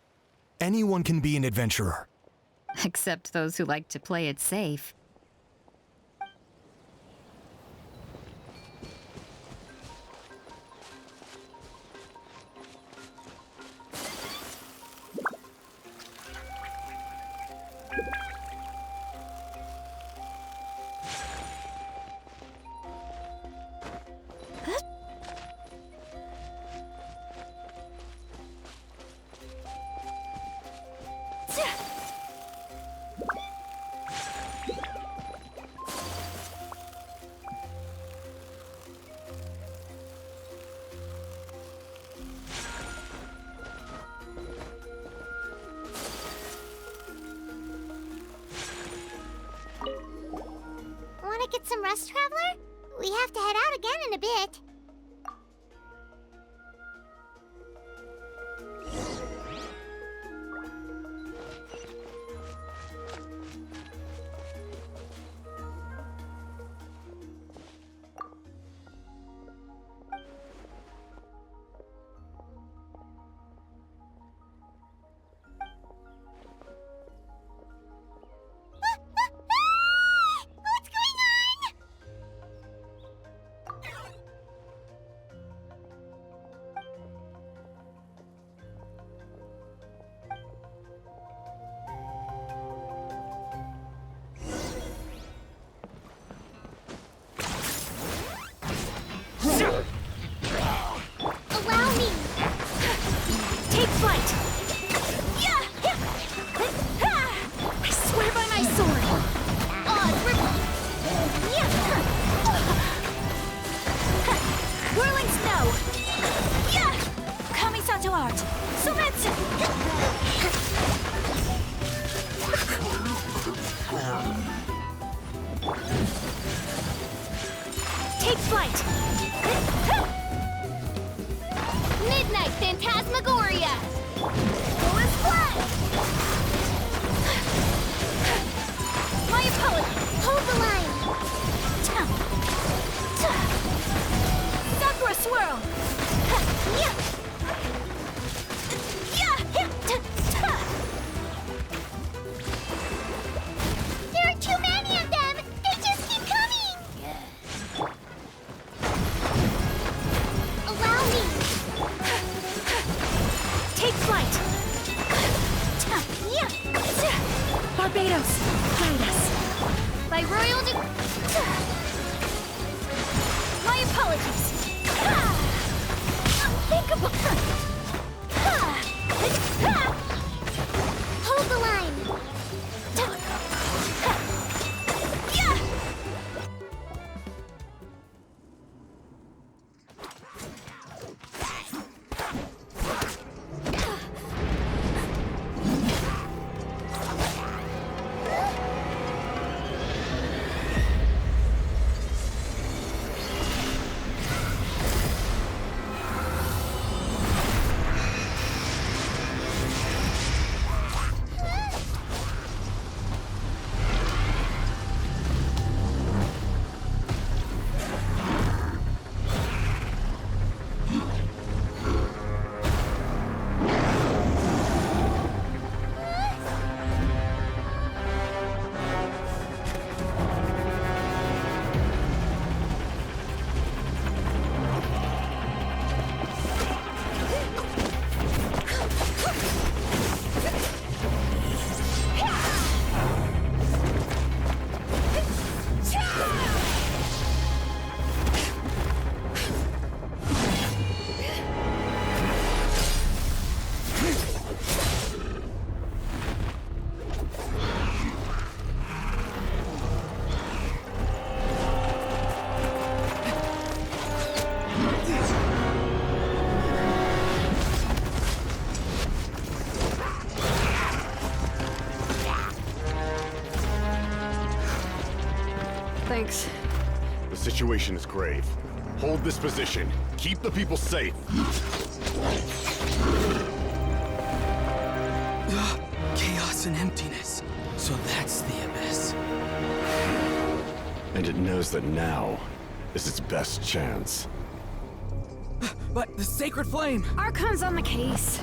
Anyone can be an adventurer. Except those who like to play it safe. Wanna get some rest, Traveler? We have to head out again in a bit. Take flight! Midnight Phantasmagoria! Go and fly! My apologies! Hold the line! Sakura Swirl! There are too many of them! They just keep coming! Allow me! Take flight! Barbados, guide us! By royal My apologies! Unthinkable! Hold the line! Thanks. The situation is grave. Hold this position. Keep the people safe. Chaos and emptiness. So that's the abyss. And it knows that now is its best chance. But the sacred flame! Archon's on the case.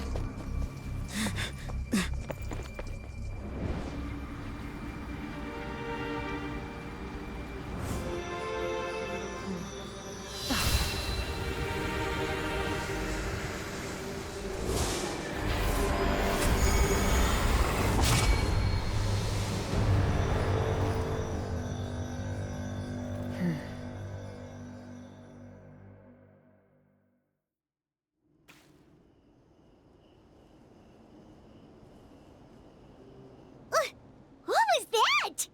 What was that?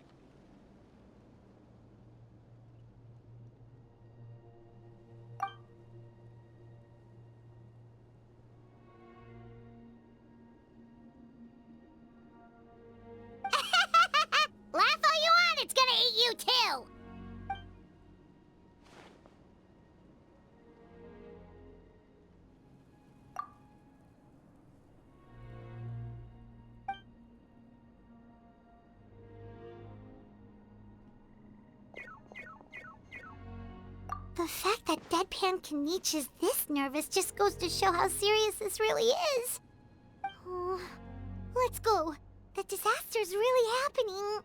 Laugh all you want, it's gonna eat you too! The fact that Deadpan Kaniche is this nervous just goes to show how serious this really is. Oh, let's go. The disaster's really happening.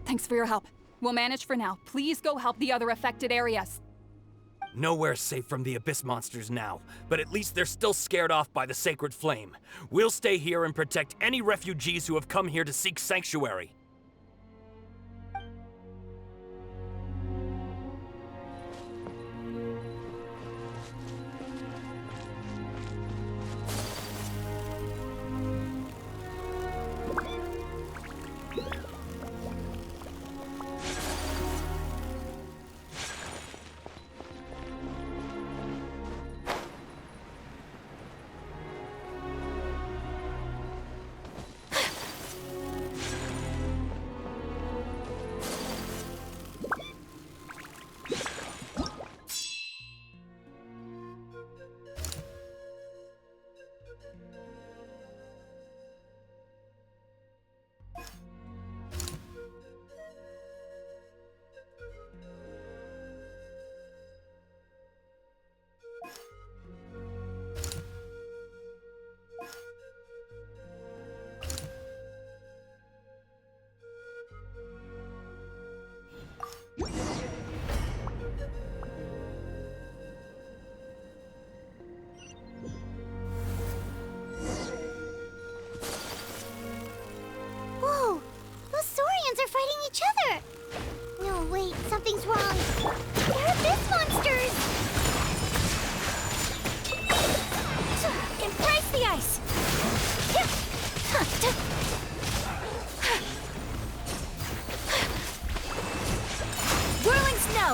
Thanks for your help. We'll manage for now. Please go help the other affected areas. Nowhere's safe from the Abyss monsters now, but at least they're still scared off by the sacred flame. We'll stay here and protect any refugees who have come here to seek sanctuary. Whoa! Those Saurians are fighting each other! No, wait, something's wrong. They're abyss monsters! Embrace the ice! Whirling snow!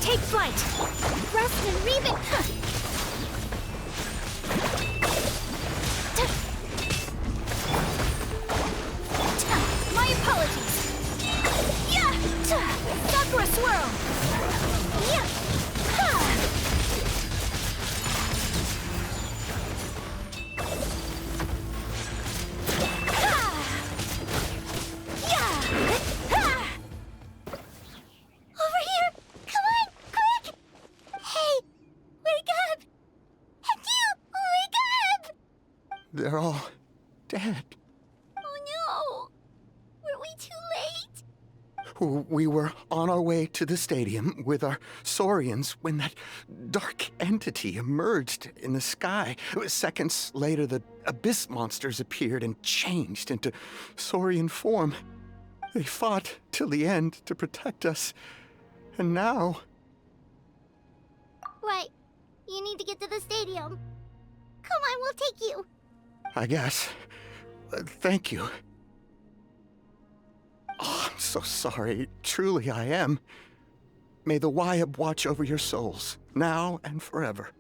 Take flight! Rust and Reven! My apologies! Sakura swirl! Over here! Come on, quick! Hey, wake up! And you, wake up! They're all dead. Oh no! Were we too late? We were on our way to the stadium with our Saurians when that dark entity emerged in the sky. Seconds later, the abyss monsters appeared and changed into Saurian form. They fought till the end to protect us. And now... Right. You need to get to the stadium. Come on, we'll take you. I guess. Thank you. Oh, I'm so sorry. Truly, I am. May the Wyab watch over your souls, now and forever.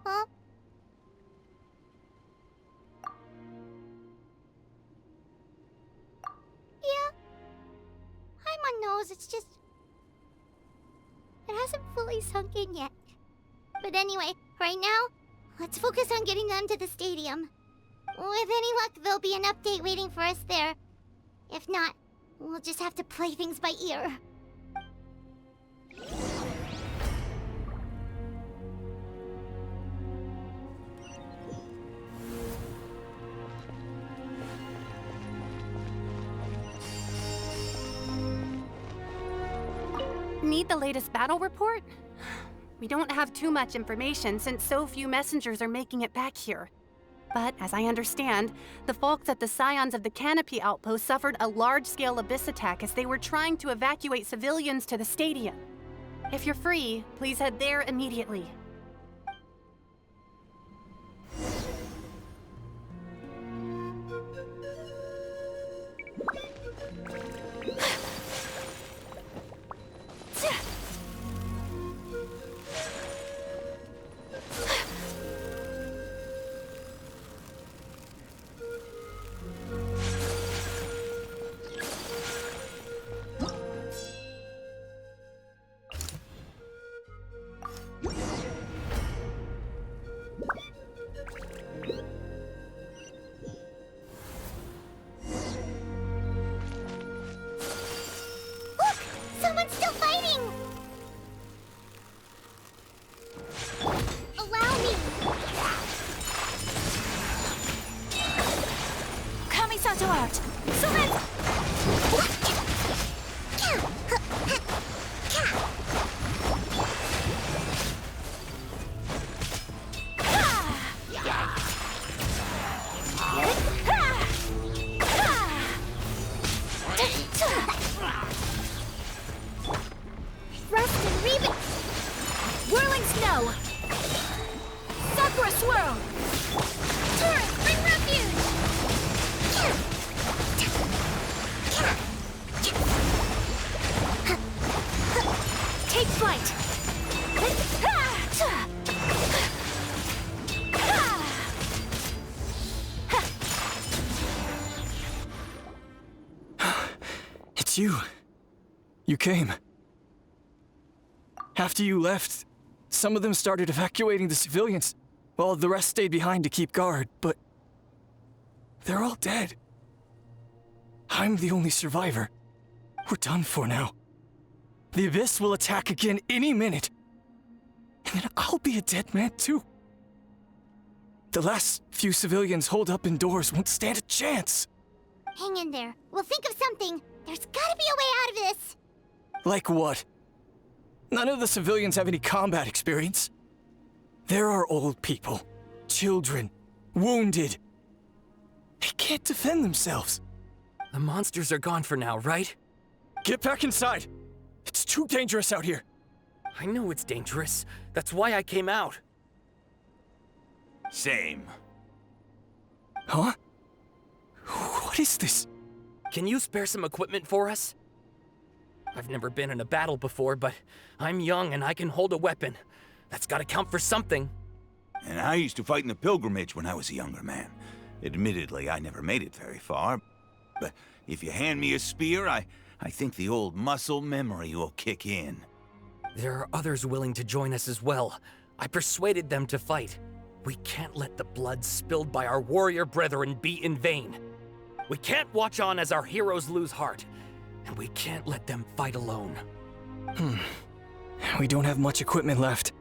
Huh? Yeah. I'm on nose, it's just... It hasn't fully sunk in yet. But anyway, right now, let's focus on getting them to the stadium. With any luck, there'll be an update waiting for us there. If not, we'll just have to play things by ear. Need the latest battle report? We don't have too much information since so few messengers are making it back here. But as I understand, the folks at the Scions of the Canopy Outpost suffered a large-scale abyss attack as they were trying to evacuate civilians to the stadium. If you're free, please head there immediately. Someone's still fighting! Allow me! Kamisato out! Surrender! Rust and Reven! Whirling snow! Sakura swirl! Turret, bring refuge! Take flight! It's you. You came. After you left, some of them started evacuating the civilians, while the rest stayed behind to keep guard, but they're all dead. I'm the only survivor. We're done for now. The Abyss will attack again any minute. And then I'll be a dead man too. The last few civilians holed up indoors won't stand a chance. Hang in there. We'll think of something. There's gotta be a way out of this. Like what? None of the civilians have any combat experience. There are old people, children, wounded. They can't defend themselves. The monsters are gone for now, right? Get back inside. It's too dangerous out here. I know it's dangerous. That's why I came out. Same. Huh? What is this? Can you spare some equipment for us? I've never been in a battle before, but I'm young and I can hold a weapon. That's gotta count for something. And I used to fight in the pilgrimage when I was a younger man. Admittedly, I never made it very far. But if you hand me a spear, I think the old muscle memory will kick in. There are others willing to join us as well. I persuaded them to fight. We can't let the blood spilled by our warrior brethren be in vain. We can't watch on as our heroes lose heart. And we can't let them fight alone. We don't have much equipment left.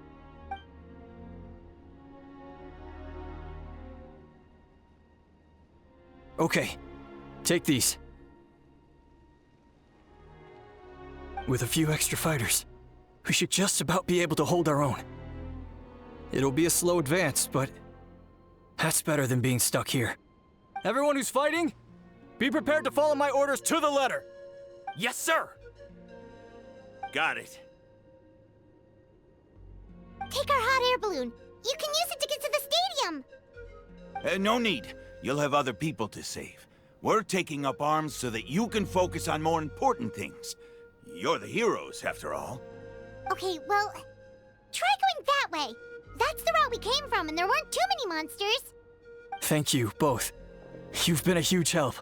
Okay, take these. With a few extra fighters, we should just about be able to hold our own. It'll be a slow advance, but that's better than being stuck here. Everyone who's fighting, be prepared to follow my orders to the letter. Yes, sir! Got it. Take our hot air balloon. You can use it to get to the stadium. No need. You'll have other people to save. We're taking up arms so that you can focus on more important things. You're the heroes, after all. Okay, well, try going that way. That's the route we came from, and there weren't too many monsters. Thank you, both. You've been a huge help.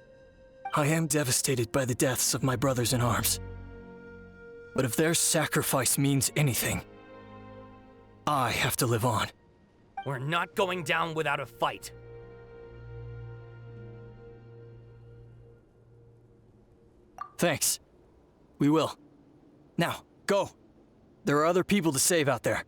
I am devastated by the deaths of my brothers in arms. But if their sacrifice means anything, I have to live on. We're not going down without a fight. Thanks. We will. Now, go. There are other people to save out there.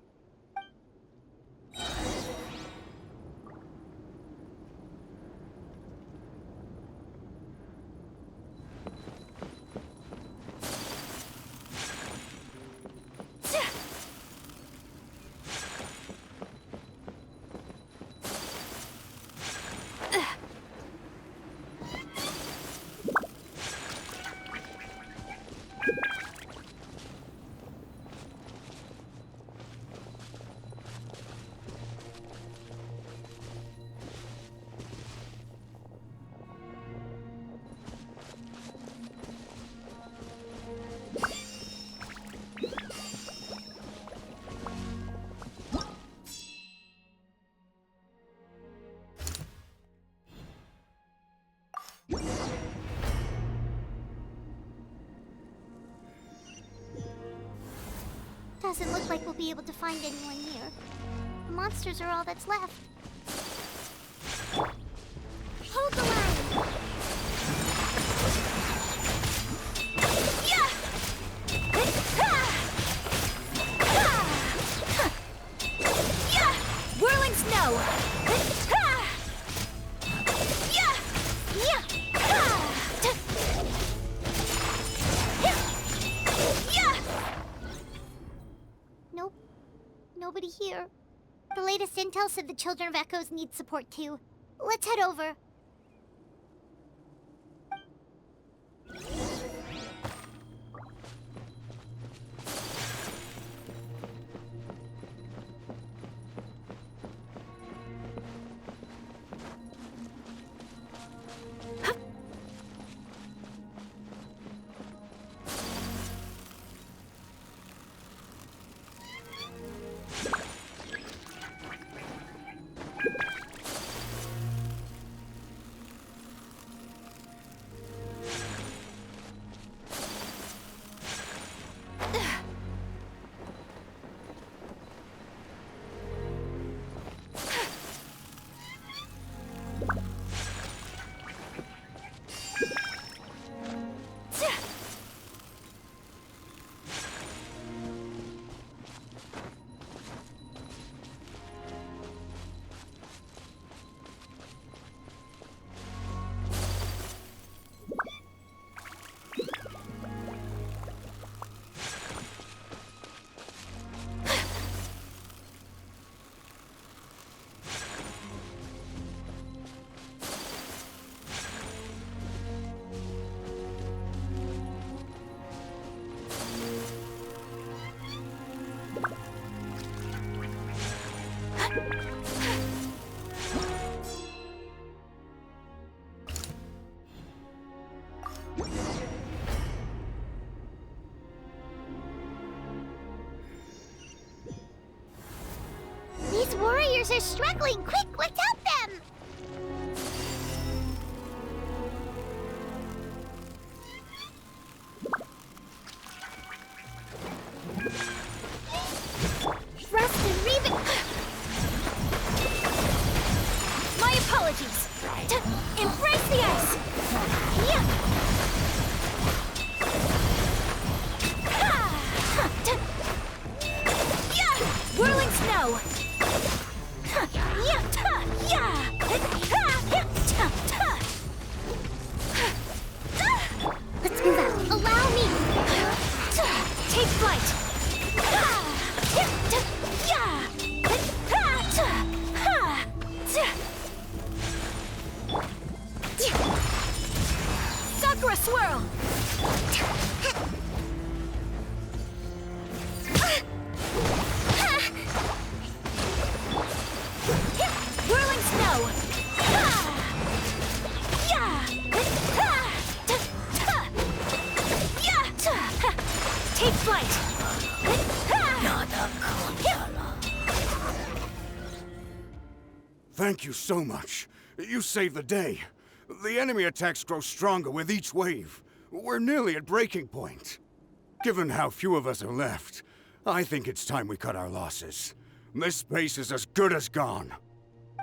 Doesn't look like we'll be able to find anyone here. The monsters are all that's left. Hold the line! Yeah! Yeah! Whirling snow! Yeah! Yeah! Yeah! Nope. Nobody here. The latest intel said the Children of Echoes need support too. Let's head over. are struggling! Quick, let's help them! Rust and Reeve... My apologies. Embrace the ice. Yeah. Whirling snow. Let's move out. Allow me. Take flight. Sakura swirl. Whirling snow. Take flight. Thank you so much. You saved the day. The enemy attacks grow stronger with each wave. We're nearly at breaking point. Given how few of us are left, I think it's time we cut our losses. This base is as good as gone.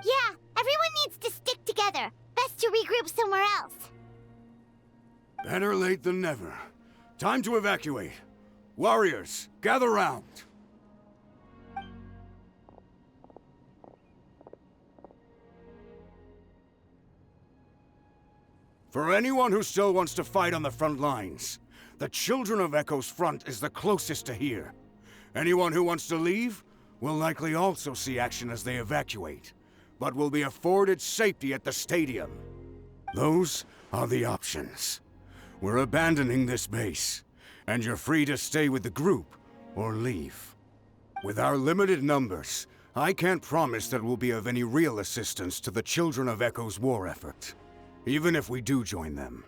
Yeah, everyone needs to stick together. Best to regroup somewhere else. Better late than never. Time to evacuate. Warriors, gather round. For anyone who still wants to fight on the front lines, the Children of Echo's front is the closest to here. Anyone who wants to leave will likely also see action as they evacuate, but will be afforded safety at the stadium. Those are the options. We're abandoning this base, and you're free to stay with the group or leave. With our limited numbers, I can't promise that we'll be of any real assistance to the Children of Echo's war effort. Even if we do join them,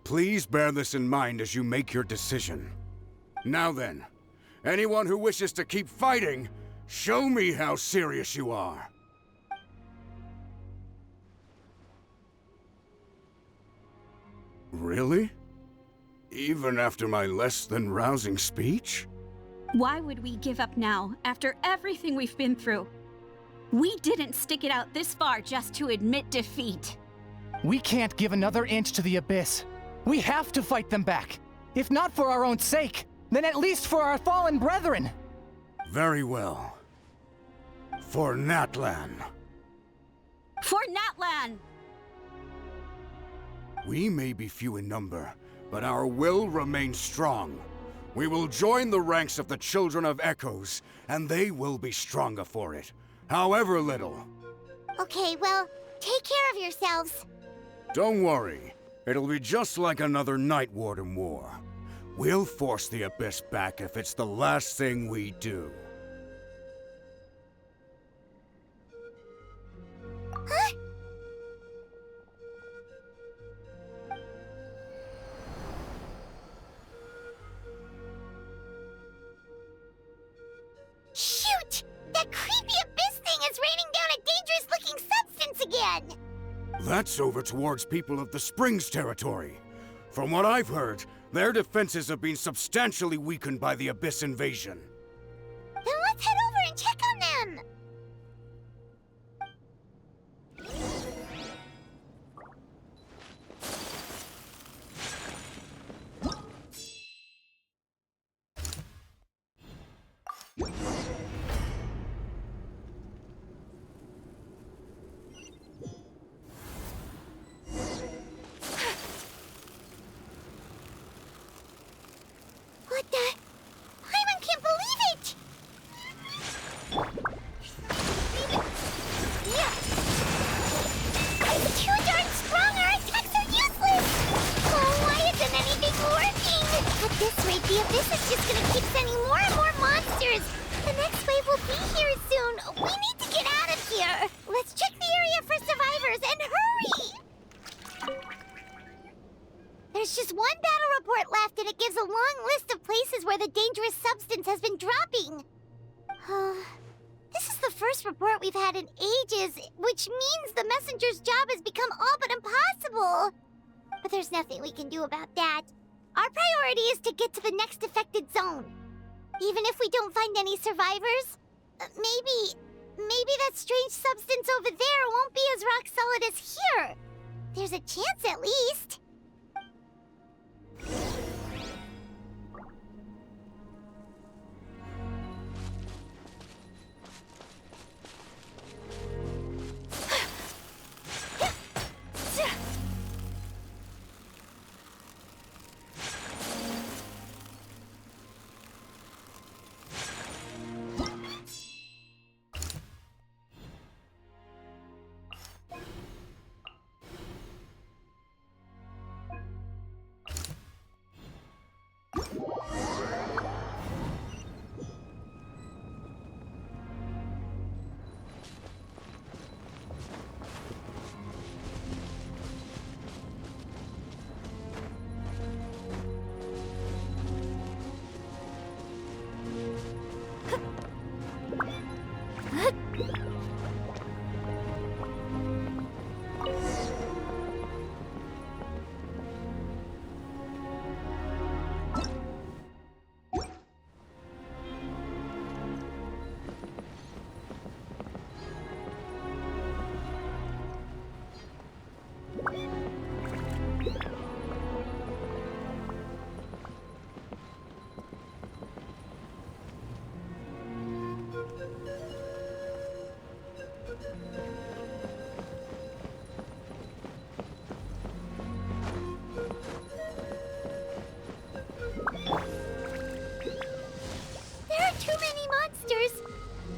please bear this in mind as you make your decision. Now then, anyone who wishes to keep fighting, show me how serious you are. Really? Even after my less than rousing speech? Why would we give up now, after everything we've been through? We didn't stick it out this far just to admit defeat. We can't give another inch to the Abyss. We have to fight them back. If not for our own sake, then at least for our fallen brethren. Very well. For Natlan. For Natlan! We may be few in number, but our will remains strong. We will join the ranks of the Children of Echoes, and they will be stronger for it, however little. Okay, well, take care of yourselves. Don't worry. It'll be just like another Night Warden war. We'll force the Abyss back if it's the last thing we do. Huh? Shoot! That creepy Abyss thing is raining down a dangerous-looking substance again! That's over towards people of the Springs territory. From what I've heard, their defenses have been substantially weakened by the Abyss invasion. Then let's head over and check on them! What the? Paimon can't believe it! Yeah. I'm too darn strong, our attacks are useless! Oh, why isn't anything working? At this rate, the Abyss is just gonna keep sending more and more monsters! The next wave will be here soon! We need to get out of here! Let's check the area for survivors, and hurry! There's just one battle report left, and it gives a long list of places where the dangerous substance has been dropping. This is the first report we've had in ages, which means the messenger's job has become all but impossible. But there's nothing we can do about that. Our priority is to get to the next affected zone. Even if we don't find any survivors, maybe that strange substance over there won't be as rock solid as here. There's a chance at least.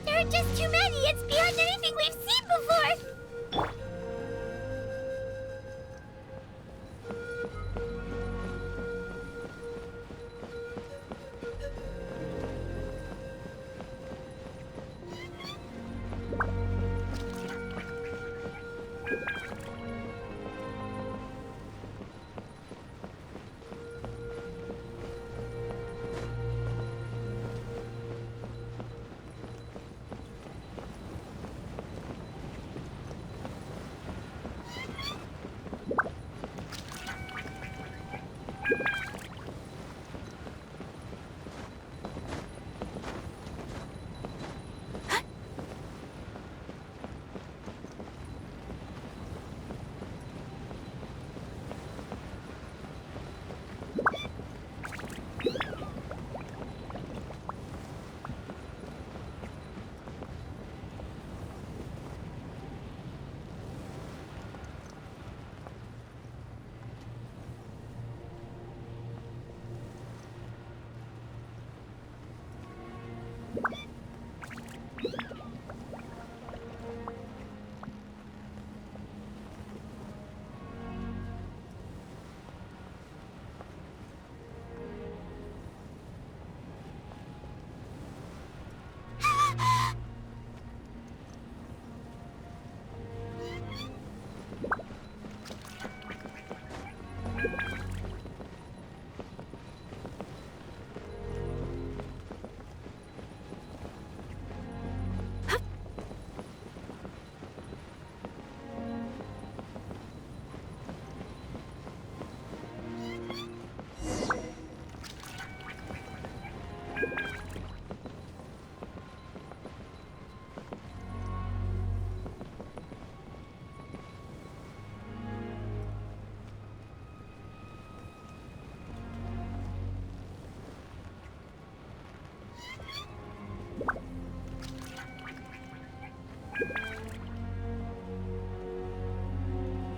There are just too many! It's beyond anything we've seen before!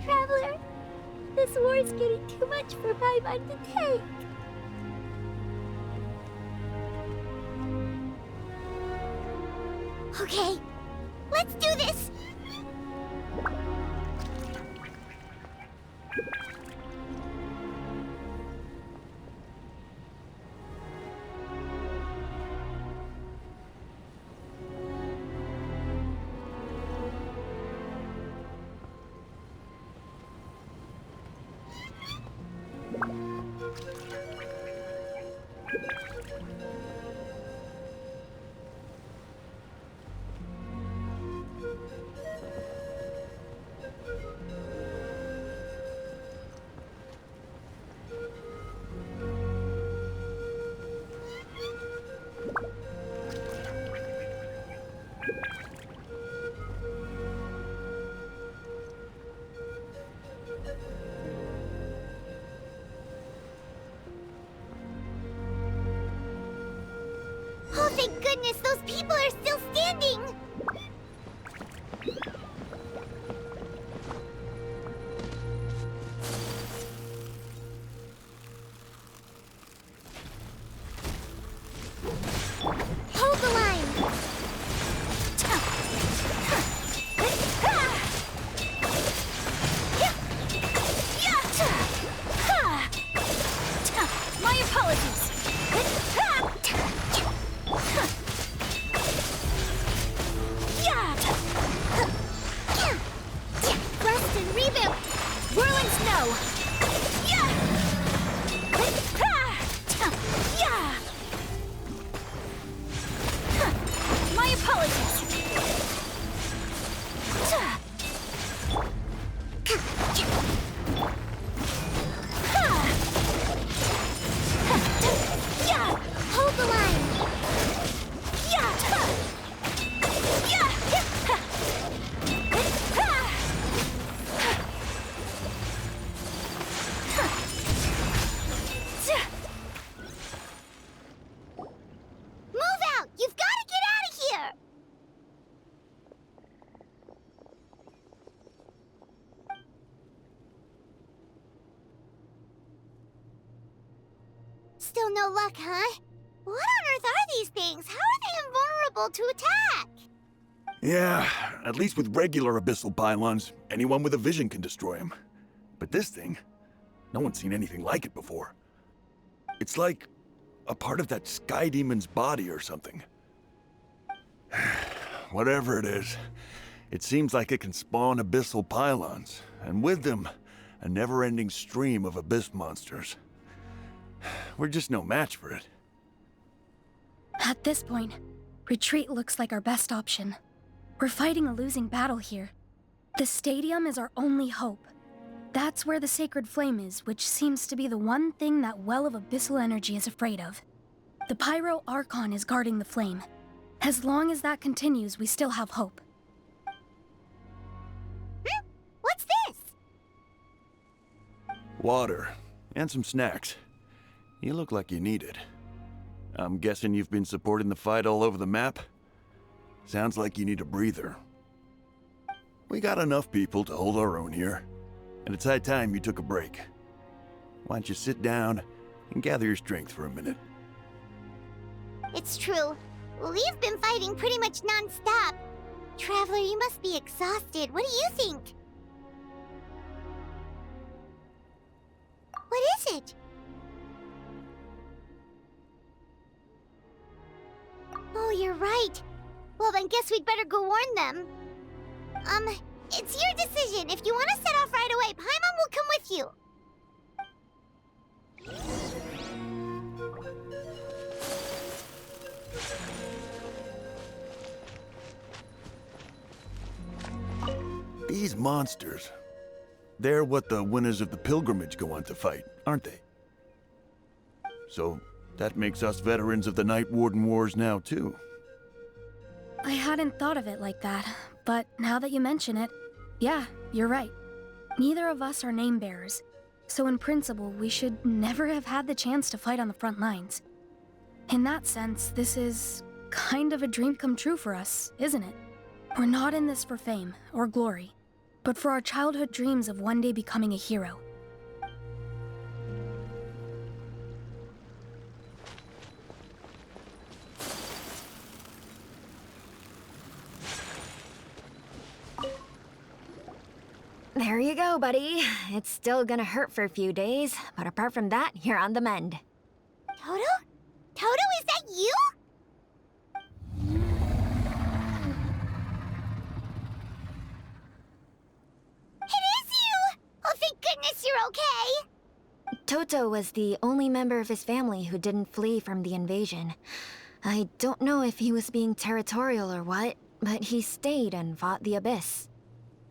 Traveler, this war is getting too much for my mind to take. Okay, let's do this! thank goodness those people are still standing! Hold the line! My apologies. Rest and reboot! Whirling snow! My apologies. Hold the line! Move out! You've got to get out of here! Still no luck, huh? What on earth are these things? How are they invulnerable to attack? Yeah, at least with regular abyssal pylons, anyone with a vision can destroy them. But this thing, no one's seen anything like it before. It's like a part of that sky demon's body or something. Whatever it is, it seems like it can spawn abyssal pylons, and with them, a never-ending stream of abyss monsters. We're just no match for it. At this point, retreat looks like our best option. We're fighting a losing battle here. The stadium is our only hope. That's where the sacred flame is, which seems to be the one thing that well of abyssal energy is afraid of. The Pyro Archon is guarding the flame. As long as that continues, we still have hope. What's this? Water, and some snacks. You look like you need it. I'm guessing you've been supporting the fight all over the map? Sounds like you need a breather. We got enough people to hold our own here, and it's high time you took a break. Why don't you sit down and gather your strength for a minute? It's true. We've been fighting pretty much non-stop. Traveler, you must be exhausted. What do you think? What is it? Oh, you're right. Well, then guess we'd better go warn them. It's your decision. If you want to set off right away, Paimon will come with you. These monsters, they're what the winners of the pilgrimage go on to fight, aren't they? So, that makes us veterans of the Night Warden Wars now, too. I hadn't thought of it like that, but now that you mention it, yeah, you're right. Neither of us are name bearers, so in principle, we should never have had the chance to fight on the front lines. In that sense, this is kind of a dream come true for us, isn't it? We're not in this for fame or glory, but for our childhood dreams of one day becoming a hero. There you go, buddy. It's still gonna hurt for a few days, but apart from that, you're on the mend. Toto? Toto, is that you? It is you! Oh, thank goodness you're okay! Toto was the only member of his family who didn't flee from the invasion. I don't know if he was being territorial or what, but he stayed and fought the Abyss.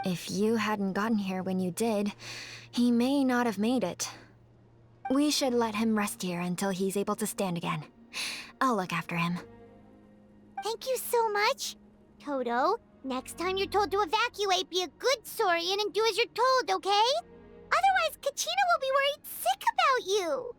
If you hadn't gotten here when you did, he may not have made it. We should let him rest here until he's able to stand again. I'll look after him. Thank you so much. Toto, next time you're told to evacuate, be a good Saurian and do as you're told, okay? Otherwise, Kachina will be worried sick about you.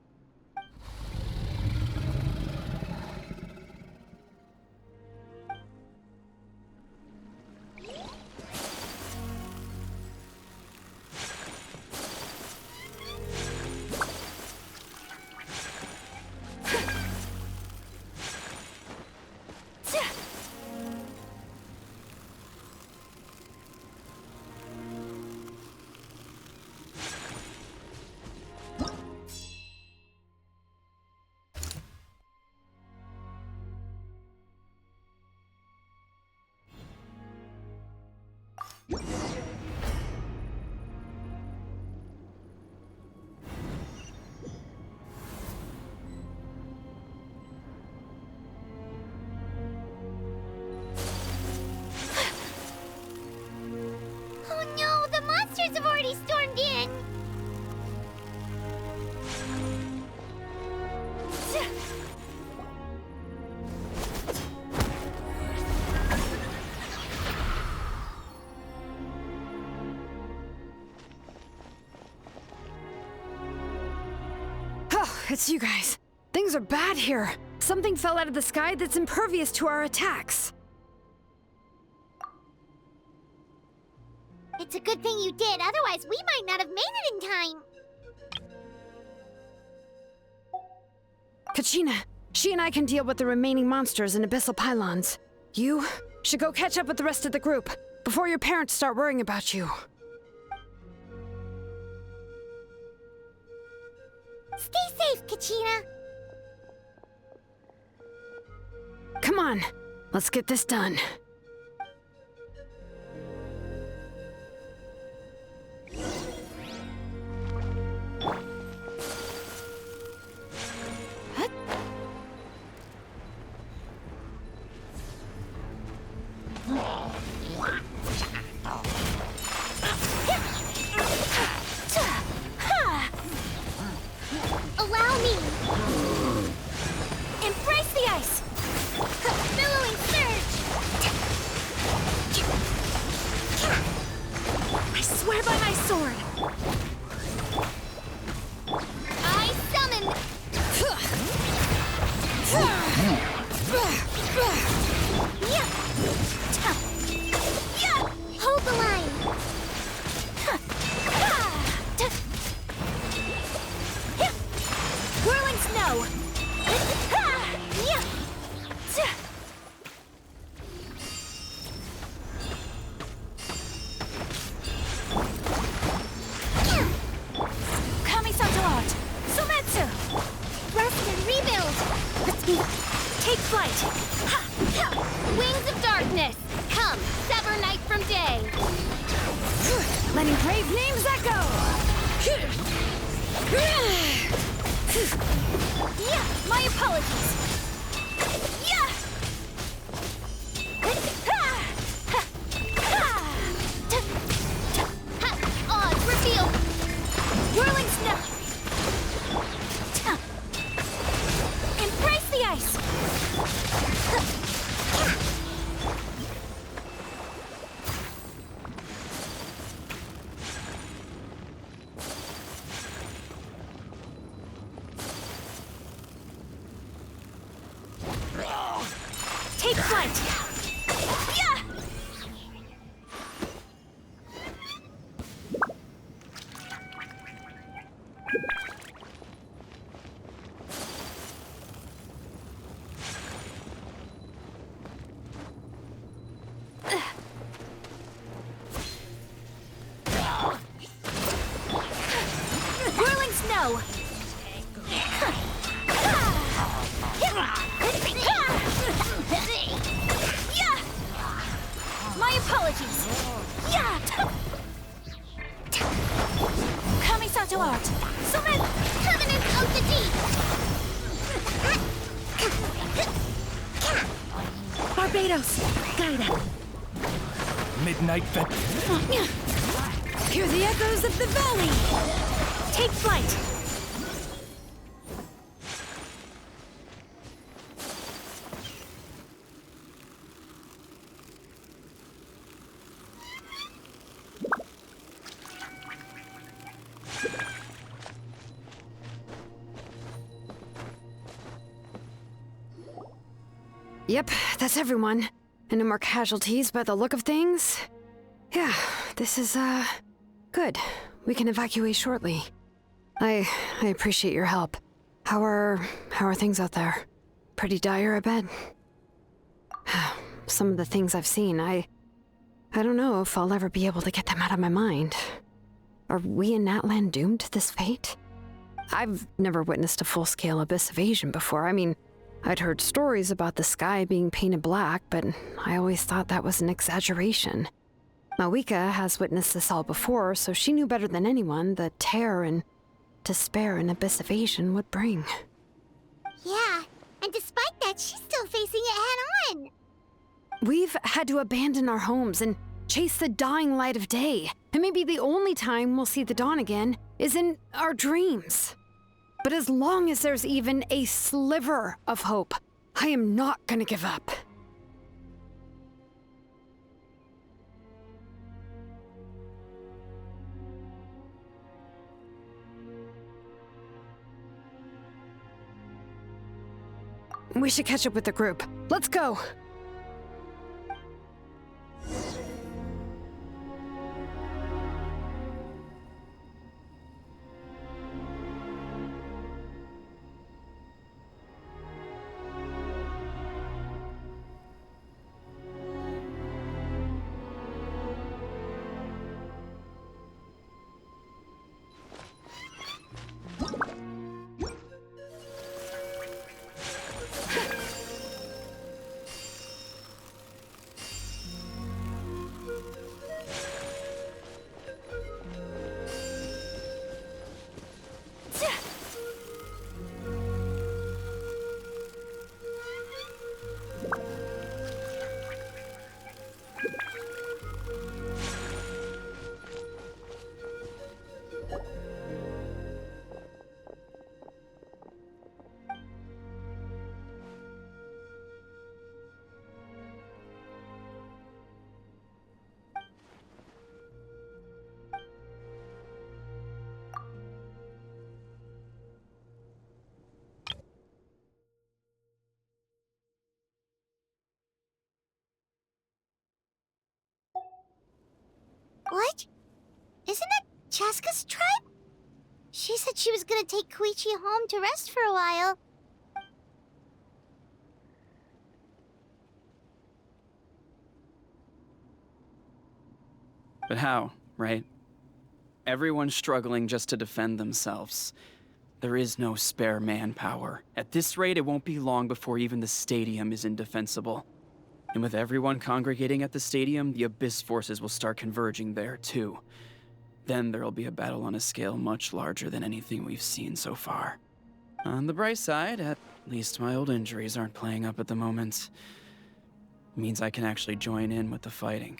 It's you guys. Things are bad here. Something fell out of the sky that's impervious to our attacks. It's a good thing you did, otherwise we might not have made it in time. Kachina, she and I can deal with the remaining monsters and abyssal pylons. You should go catch up with the rest of the group before your parents start worrying about you. Stay safe, Kachina. Come on, let's get this done. Allow me. Embrace the ice. Billowing surge. I swear by my sword. I summon. Hold the line. Whirling snow. Kamisato art. Sumetsu. Rest and rebuild. Take flight. Wings of darkness. Come, sever night from day. Letting brave names echo. My apologies. Odds revealed. Whirling snow. Embrace the ice. Take flight! Yeah! Whirling snow! My apologies. Kamisato art. Summon Covenant of the Deep. Barbados, guide. Midnight vet. Hear the echoes of the valley. Take flight. Yep, that's everyone. And no more casualties by the look of things. Yeah, this is, good. We can evacuate shortly. I appreciate your help. How are things out there? Pretty dire, I bet. Some of the things I've seen, I don't know if I'll ever be able to get them out of my mind. Are we in Natlan doomed to this fate? I've never witnessed a full-scale abyss invasion before. I mean, I'd heard stories about the sky being painted black, but I always thought that was an exaggeration. Mawika has witnessed this all before, so she knew better than anyone the terror and despair an abyss invasion would bring. Yeah, and despite that, she's still facing it head-on. We've had to abandon our homes and chase the dying light of day, and maybe the only time we'll see the dawn again is in our dreams. But as long as there's even a sliver of hope, I am not gonna give up. We should catch up with the group. Let's go! What? Isn't that Chaska's tribe? She said she was gonna take Koichi home to rest for a while. But how, right? Everyone's struggling just to defend themselves. There is no spare manpower. At this rate, it won't be long before even the stadium is indefensible. And with everyone congregating at the stadium, the Abyss forces will start converging there, too. Then there'll be a battle on a scale much larger than anything we've seen so far. On the bright side, at least my old injuries aren't playing up at the moment. Means I can actually join in with the fighting.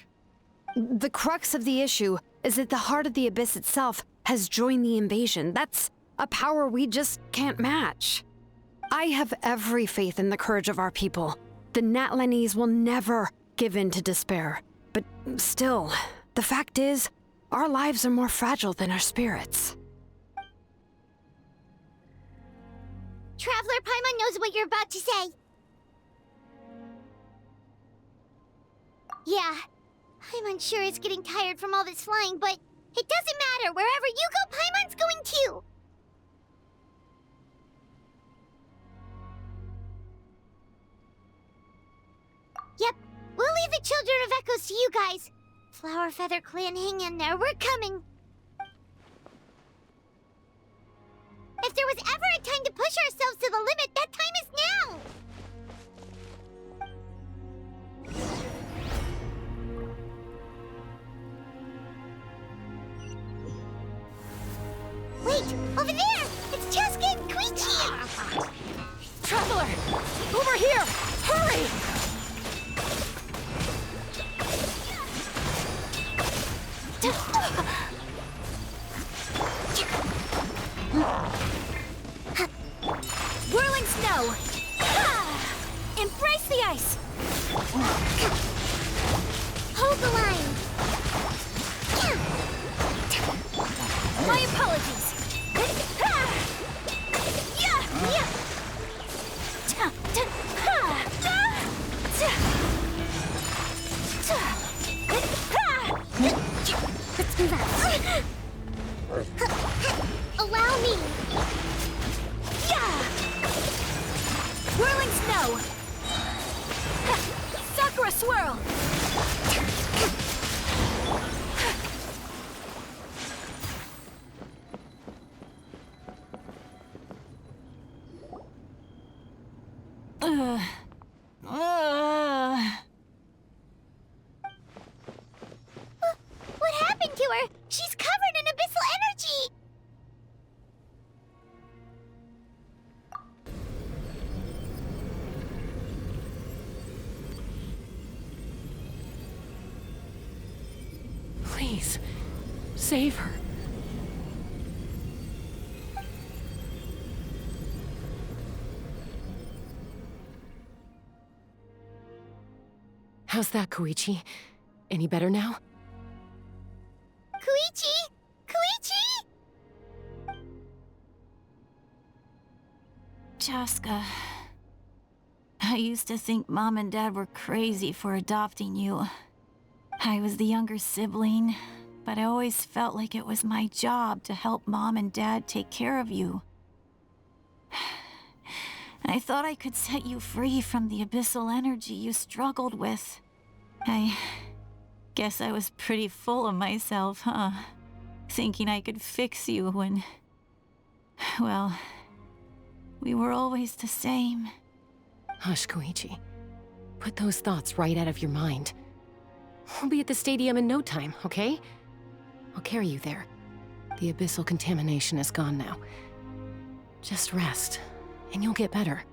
The crux of the issue is that the heart of the Abyss itself has joined the invasion. That's a power we just can't match. I have every faith in the courage of our people. The Natlanese will never give in to despair. But still, the fact is, our lives are more fragile than our spirits. Traveler Paimon knows what you're about to say. Yeah, Paimon's sure is getting tired from all this flying, but it doesn't matter. Wherever you go, Paimon's going too. Yep, we'll leave the Children of Echoes to you guys. Flower Feather Clan, hang in there. We're coming. If there was ever a time to push ourselves to the limit, that time is now! Wait! Over there! It's Chaska and Koichi! Traveler! Over here! Hurry! Whirling snow! Embrace the ice! Hold the line! My apologies! Let's move out. Allow me! Whirling snow! Sakura swirl! What happened to her? She's covered in abyssal energy! Please, save her. How's that, Koichi? Any better now? Koichi! Koichi! Chaska... used to think Mom and Dad were crazy for adopting you. I was the younger sibling, but I always felt like it was my job to help Mom and Dad take care of you. I thought I could set you free from the abyssal energy you struggled with. I guess I was pretty full of myself, huh? Thinking I could fix you when... well, we were always the same. Hush, Koichi. Put those thoughts right out of your mind. We'll be at the stadium in no time, okay? I'll carry you there. The abyssal contamination is gone now. Just rest, and you'll get better.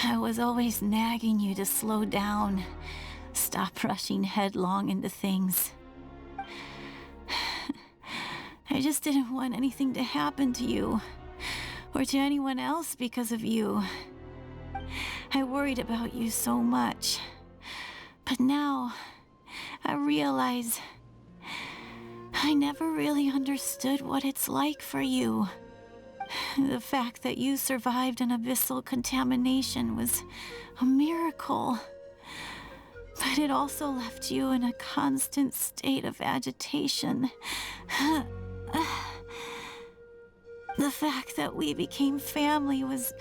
I was always nagging you to slow down. Stop rushing headlong into things. I just didn't want anything to happen to you, or to anyone else because of you. I worried about you so much. But now, I realize I never really understood what it's like for you. The fact that you survived an abyssal contamination was a miracle. But it also left you in a constant state of agitation. The fact that we became family was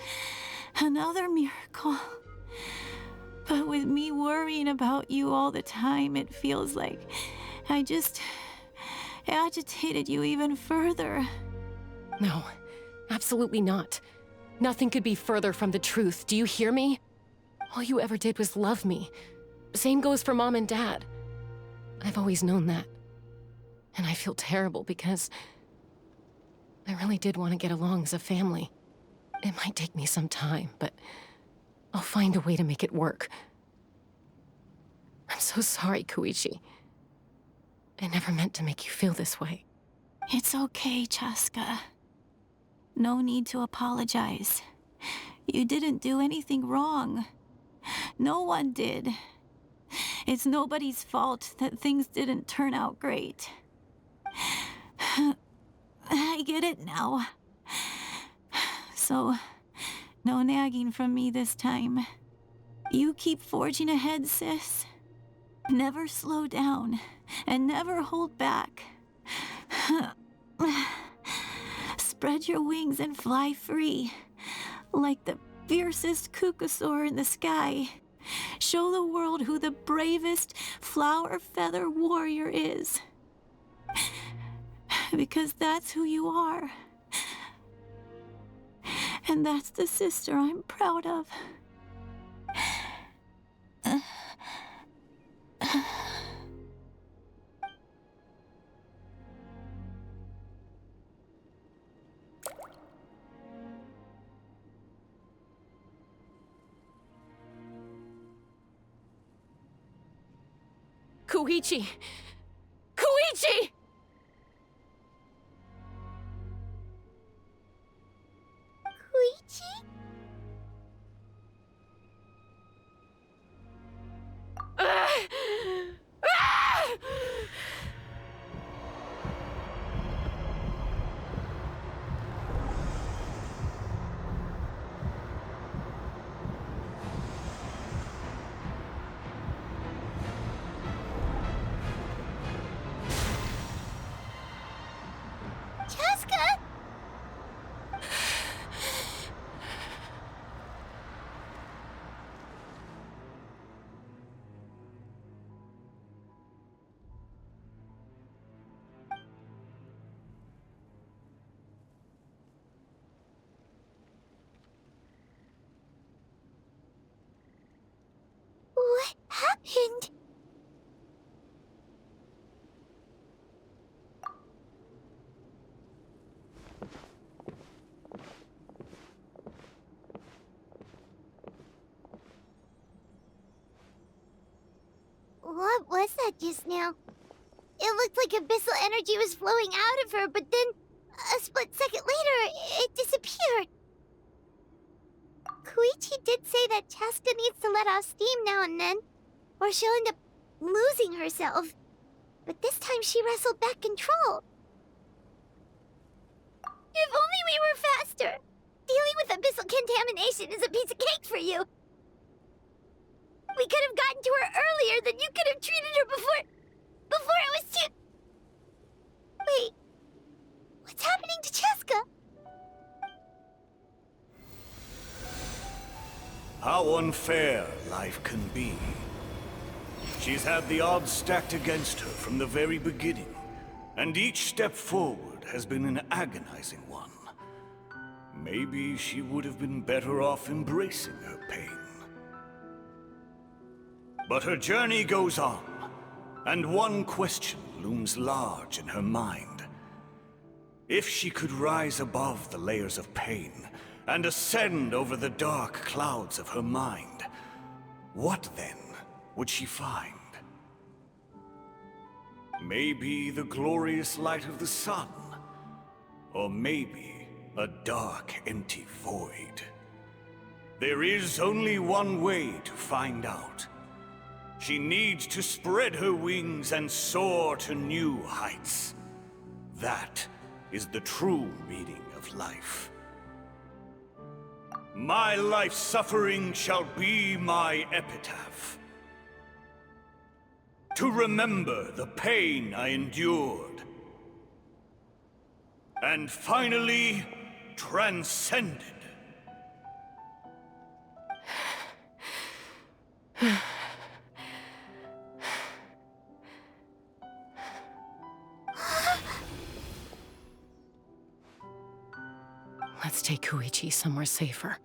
another miracle. But with me worrying about you all the time, it feels like I just agitated you even further. No, absolutely not. Nothing could be further from the truth. Do you hear me? All you ever did was love me. Same goes for Mom and Dad. I've always known that. And I feel terrible because I really did want to get along as a family. It might take me some time, but I'll find a way to make it work. I'm so sorry, Koichi. I never meant to make you feel this way. It's okay, Chaska. No need to apologize. You didn't do anything wrong. No one did. It's nobody's fault that things didn't turn out great. I get it now. So, no nagging from me this time. You keep forging ahead, sis. Never slow down, and never hold back. Spread your wings and fly free, like the fiercest kukasaur in the sky. Show the world who the bravest flower feather warrior is. Because that's who you are. And that's the sister I'm proud of. Koichi! Koichi! Koichi? Chaska! What happened? What was that just now? It looked like abyssal energy was flowing out of her, but then a split second later, it disappeared. Koichi did say that Chaska needs to let off steam now and then, or she'll end up losing herself. But this time she wrestled back control. If only we were faster! Dealing with abyssal contamination is a piece of cake for you! We could have gotten to her earlier, then you could have treated her before it was too... Wait, what's happening to Cheska? How unfair life can be. She's had the odds stacked against her from the very beginning, and each step forward has been an agonizing one. Maybe she would have been better off embracing her pain. But her journey goes on, and one question looms large in her mind. If she could rise above the layers of pain and ascend over the dark clouds of her mind, what then would she find? Maybe the glorious light of the sun, or maybe a dark, empty void. There is only one way to find out. She needs to spread her wings and soar to new heights. That is the true meaning of life. My life's suffering shall be my epitaph. To remember the pain I endured. And finally, transcended. Let's take Koichi somewhere safer.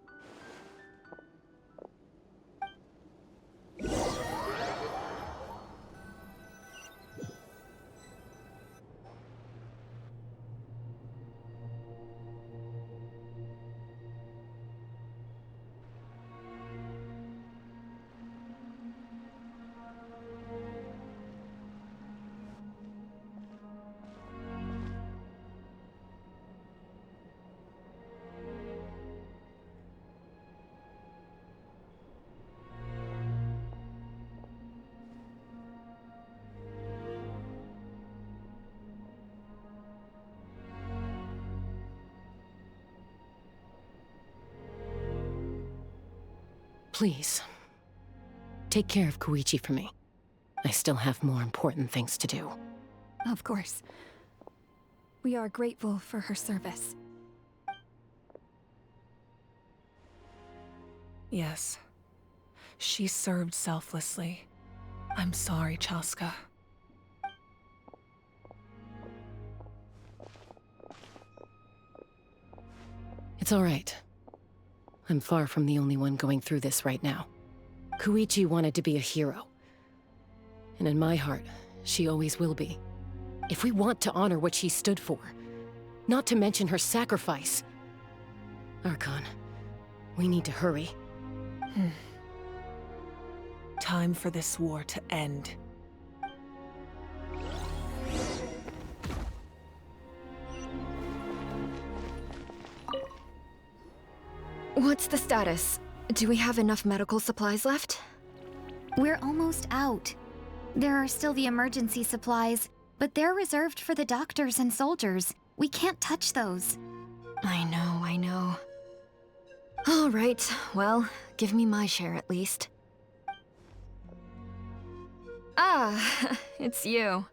Please, take care of Koichi for me. I still have more important things to do. Of course. We are grateful for her service. Yes. She served selflessly. I'm sorry, Chaska. It's all right. I'm far from the only one going through this right now. Koichi wanted to be a hero. And in my heart, she always will be. If we want to honor what she stood for, not to mention her sacrifice. Archon, we need to hurry. Time for this war to end. What's the status? Do we have enough medical supplies left? We're almost out. There are still the emergency supplies, but they're reserved for the doctors and soldiers. We can't touch those. I know. All right, well, give me my share at least. Ah, it's you.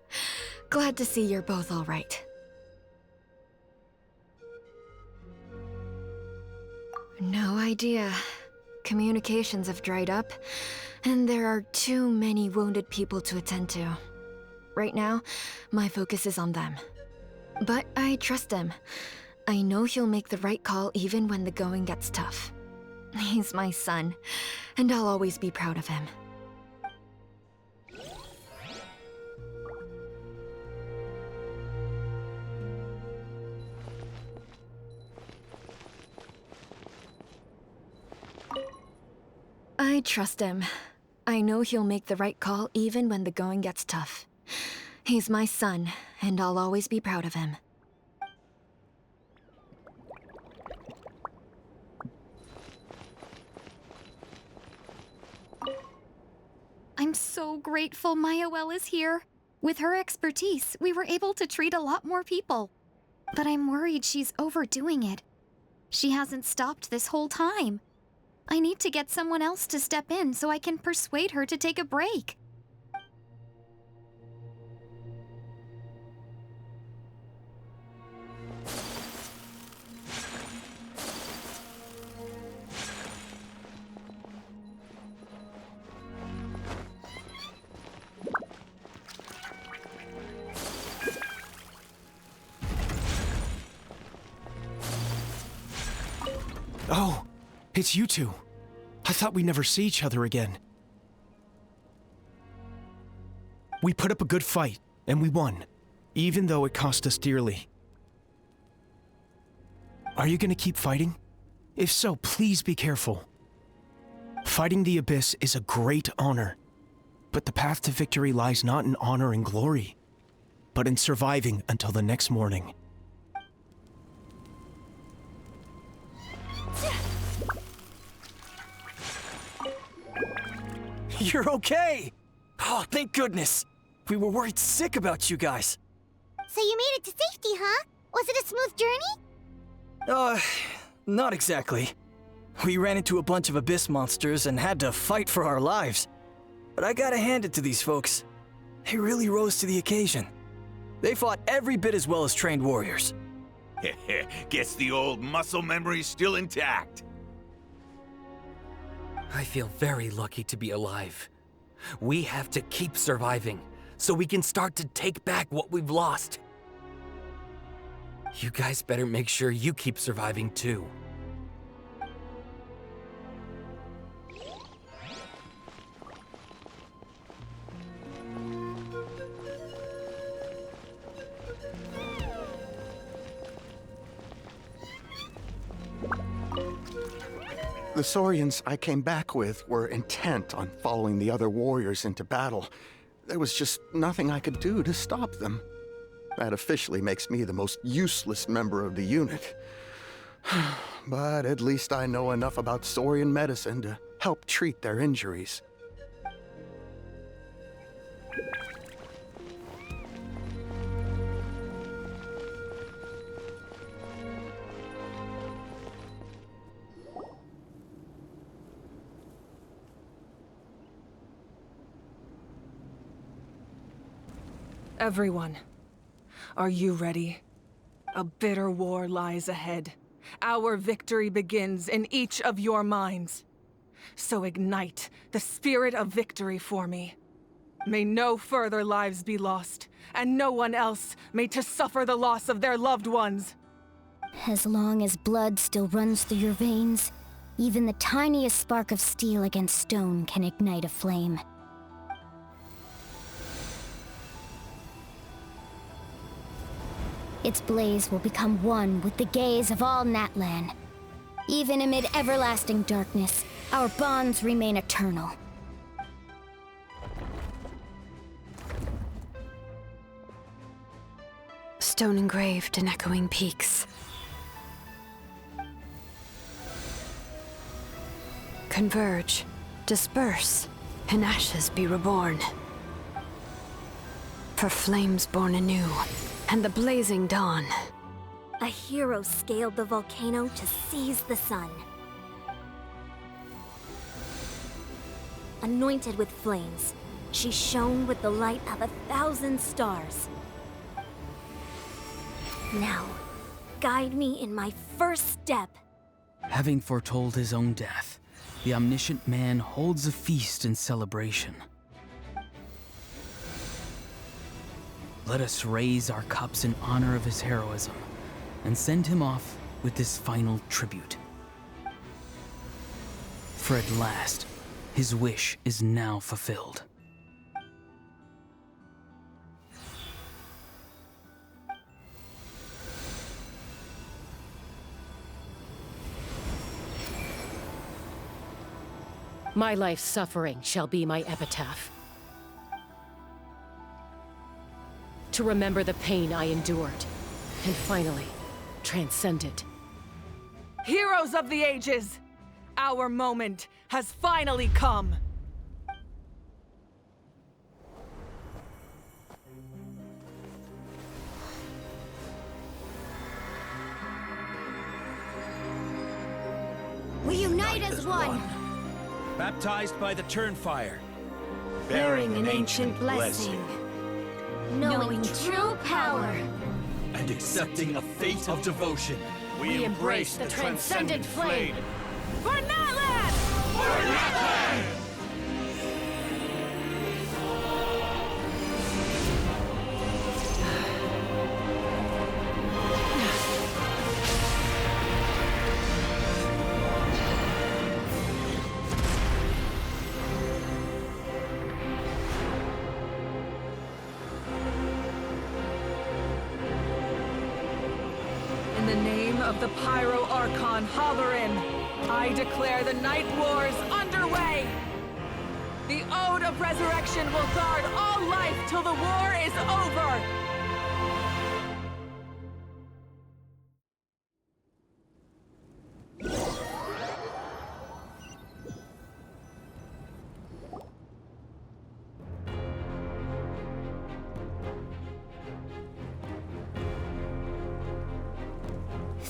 Glad to see you're both all right. No idea. Communications have dried up, and there are too many wounded people to attend to. Right now, my focus is on them. But I trust him. I know he'll make the right call even when the going gets tough. He's my son, and I'll always be proud of him. I trust him. I know he'll make the right call even when the going gets tough. He's my son, and I'll always be proud of him. I'm so grateful Mayoel is here. With her expertise, we were able to treat a lot more people. But I'm worried she's overdoing it. She hasn't stopped this whole time. I need to get someone else to step in so I can persuade her to take a break. Oh, it's you two. I thought we'd never see each other again. We put up a good fight, and we won, even though it cost us dearly. Are you gonna keep fighting? If so, please be careful. Fighting the Abyss is a great honor, but the path to victory lies not in honor and glory, but in surviving until the next morning. You're okay! Oh, thank goodness! We were worried sick about you guys. So you made it to safety, huh? Was it a smooth journey? Not exactly. We ran into a bunch of Abyss monsters and had to fight for our lives. But I gotta hand it to these folks. They really rose to the occasion. They fought every bit as well as trained warriors. Guess the old muscle memory's still intact. I feel very lucky to be alive. We have to keep surviving, so we can start to take back what we've lost. You guys better make sure you keep surviving too. The Saurians I came back with were intent on following the other warriors into battle. There was just nothing I could do to stop them. That officially makes me the most useless member of the unit. But at least I know enough about Saurian medicine to help treat their injuries. Everyone, are you ready? A bitter war lies ahead. Our victory begins in each of your minds. So ignite the spirit of victory for me. May no further lives be lost, and no one else made to suffer the loss of their loved ones. As long as blood still runs through your veins, even the tiniest spark of steel against stone can ignite a flame. Its blaze will become one with the gaze of all Natlan. Even amid everlasting darkness, our bonds remain eternal. Stone engraved in echoing peaks. Converge, disperse, in ashes be reborn. For flames born anew, and the blazing dawn. A hero scaled the volcano to seize the sun. Anointed with flames, she shone with the light of 1,000 stars. Now, guide me in my first step. Having foretold his own death, the omniscient man holds a feast in celebration. Let us raise our cups in honor of his heroism and send him off with this final tribute. For at last, his wish is now fulfilled. My life's suffering shall be my epitaph. To remember the pain I endured, and finally, transcend it. Heroes of the ages! Our moment has finally come! We unite as as one. Baptized by the Turnfire. Bearing an ancient blessing. Knowing true power. And accepting a fate of devotion. We embrace the transcendent flame. For Natlan! For Natlan! In the name of the Pyro Archon Halloran, I declare the Night Wars underway! The Ode of Resurrection will guard all life till the war is over!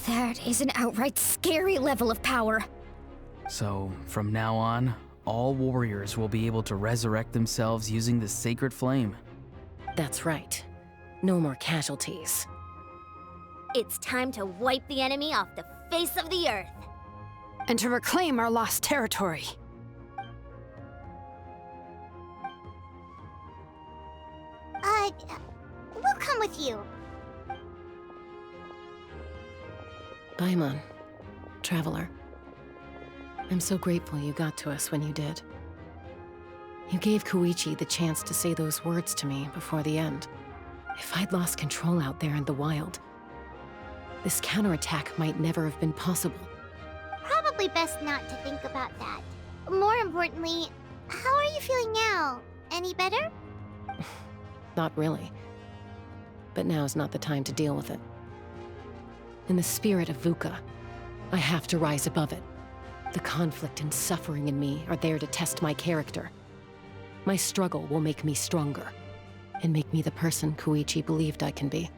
That is an outright scary level of power. So, from now on, all warriors will be able to resurrect themselves using the sacred flame. That's right. No more casualties. It's time to wipe the enemy off the face of the earth. And to reclaim our lost territory. We'll come with you. Paimon, Traveler. I'm so grateful you got to us when you did. You gave Koichi the chance to say those words to me before the end. If I'd lost control out there in the wild, this counterattack might never have been possible. Probably best not to think about that. More importantly, how are you feeling now? Any better? Not really. But now's not the time to deal with it. In the spirit of VUCA, I have to rise above it. The conflict and suffering in me are there to test my character. My struggle will make me stronger, and make me the person Koichi believed I can be.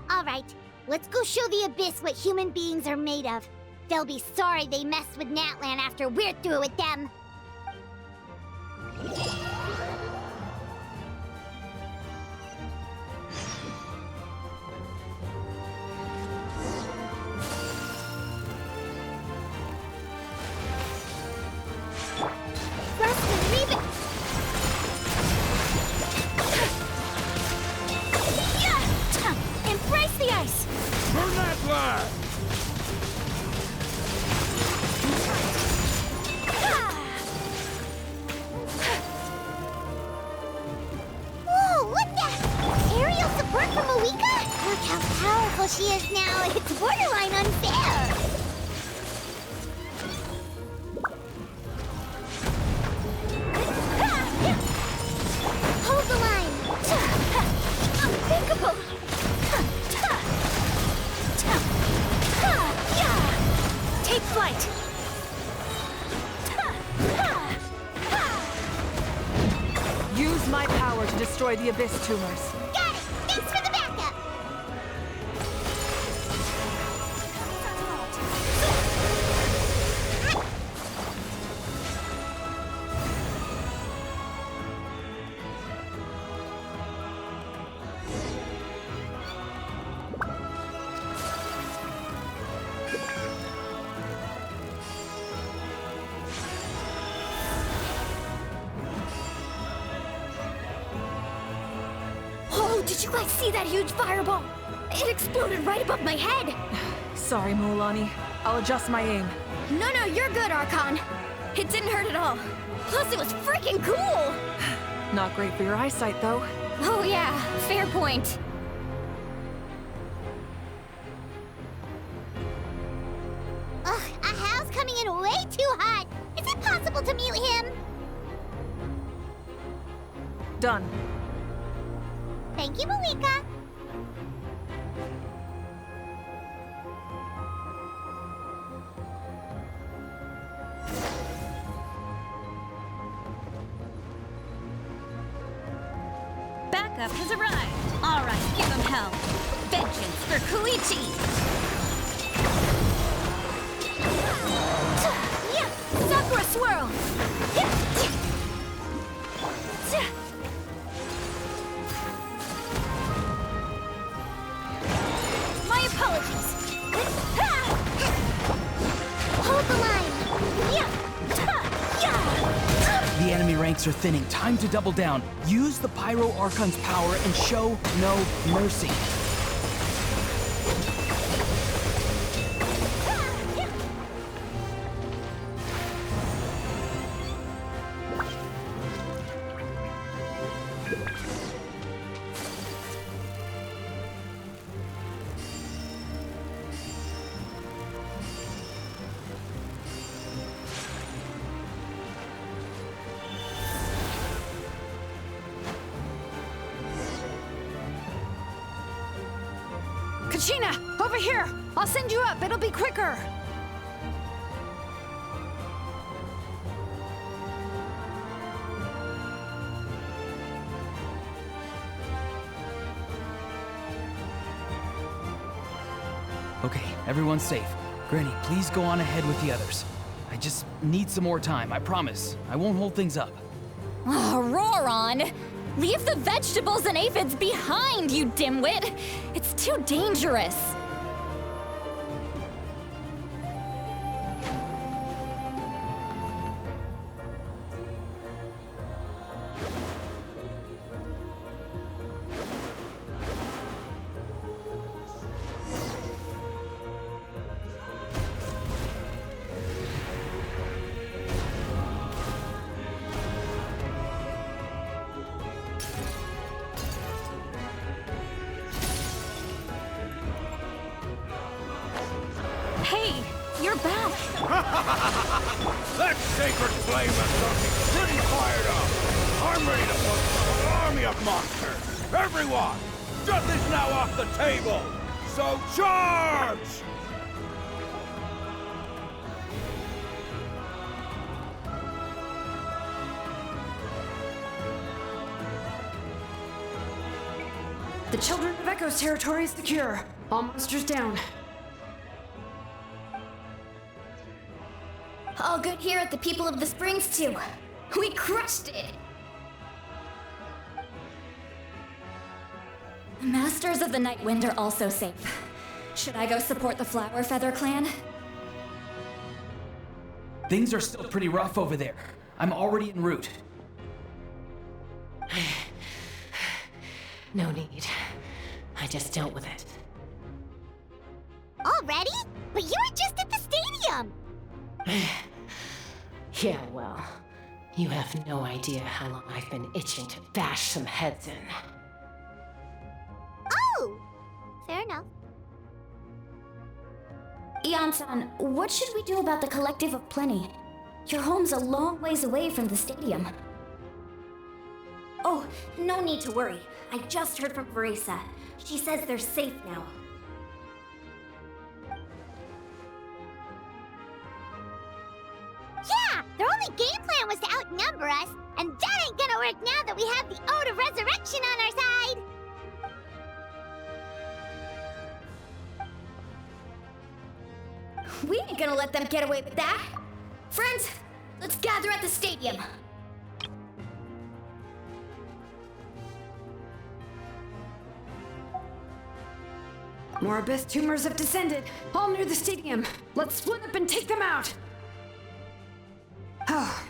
All right, let's go show the Abyss what human beings are made of. They'll be sorry they messed with Natlan after we're through with them. Embrace the ice! Burn that flag! Whoa, what the? Aerial support from Moika? Look how powerful she is now. It's borderline unfair. Hold the line. Unthinkable. Take flight! Use my power to destroy the Abyss tumors. Got it! Thanks for the backup! Oh, did you guys see that huge fireball? It exploded right above my head! Sorry, Mualani. I'll adjust my aim. No, you're good, Archon. It didn't hurt at all. Plus, it was freaking cool! Not great for your eyesight, though. Oh yeah, fair point. Ugh, Ahal's coming in way too hot. Is it possible to mute him? Done. Thank you, Moika. Backup has arrived. All right, give him hell. Vengeance for Koichi. enemy ranks are thinning. Time to double down. Use the Pyro Archon's power and show no mercy. Kachina, over here! I'll send you up, it'll be quicker! Okay, everyone's safe. Granny, please go on ahead with the others. I just need some more time, I promise. I won't hold things up. Oh, Roron! Leave the vegetables and aphids behind, you dimwit! It's too dangerous! Hey, you're back! That sacred flame is looking pretty fired up! I'm ready to put an army of monsters! Everyone! Death is now off the table! So charge! The Children of Echo's territory is secure. All monsters down. All good here at the People of the Springs, too. We crushed it! The Masters of the Night Wind are also safe. Should I go support the Flower Feather clan? Things are still pretty rough over there. I'm already en route. No need. I just dealt with it. Already? But you were just at the stadium! Yeah, well, you have no idea how long I've been itching to bash some heads in. Oh! Fair enough. Ian-san, what should we do about the Collective of Plenty? Your home's a long ways away from the stadium. Oh, no need to worry. I just heard from Veresa. She says they're safe now. Yeah! Their only game plan was to outnumber us, and that ain't gonna work now that we have the Ode of Resurrection on our side! We ain't gonna let them get away with that. Friends, let's gather at the stadium. More abyss tumors have descended, all near the stadium. Let's split up and take them out.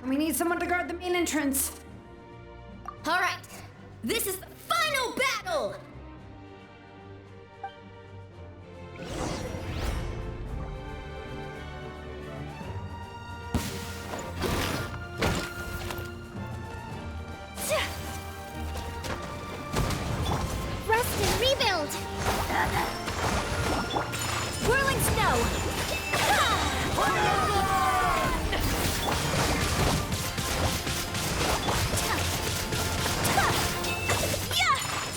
We need someone to guard the main entrance. All right, this is the final battle! Rest and rebuild! Whirling snow!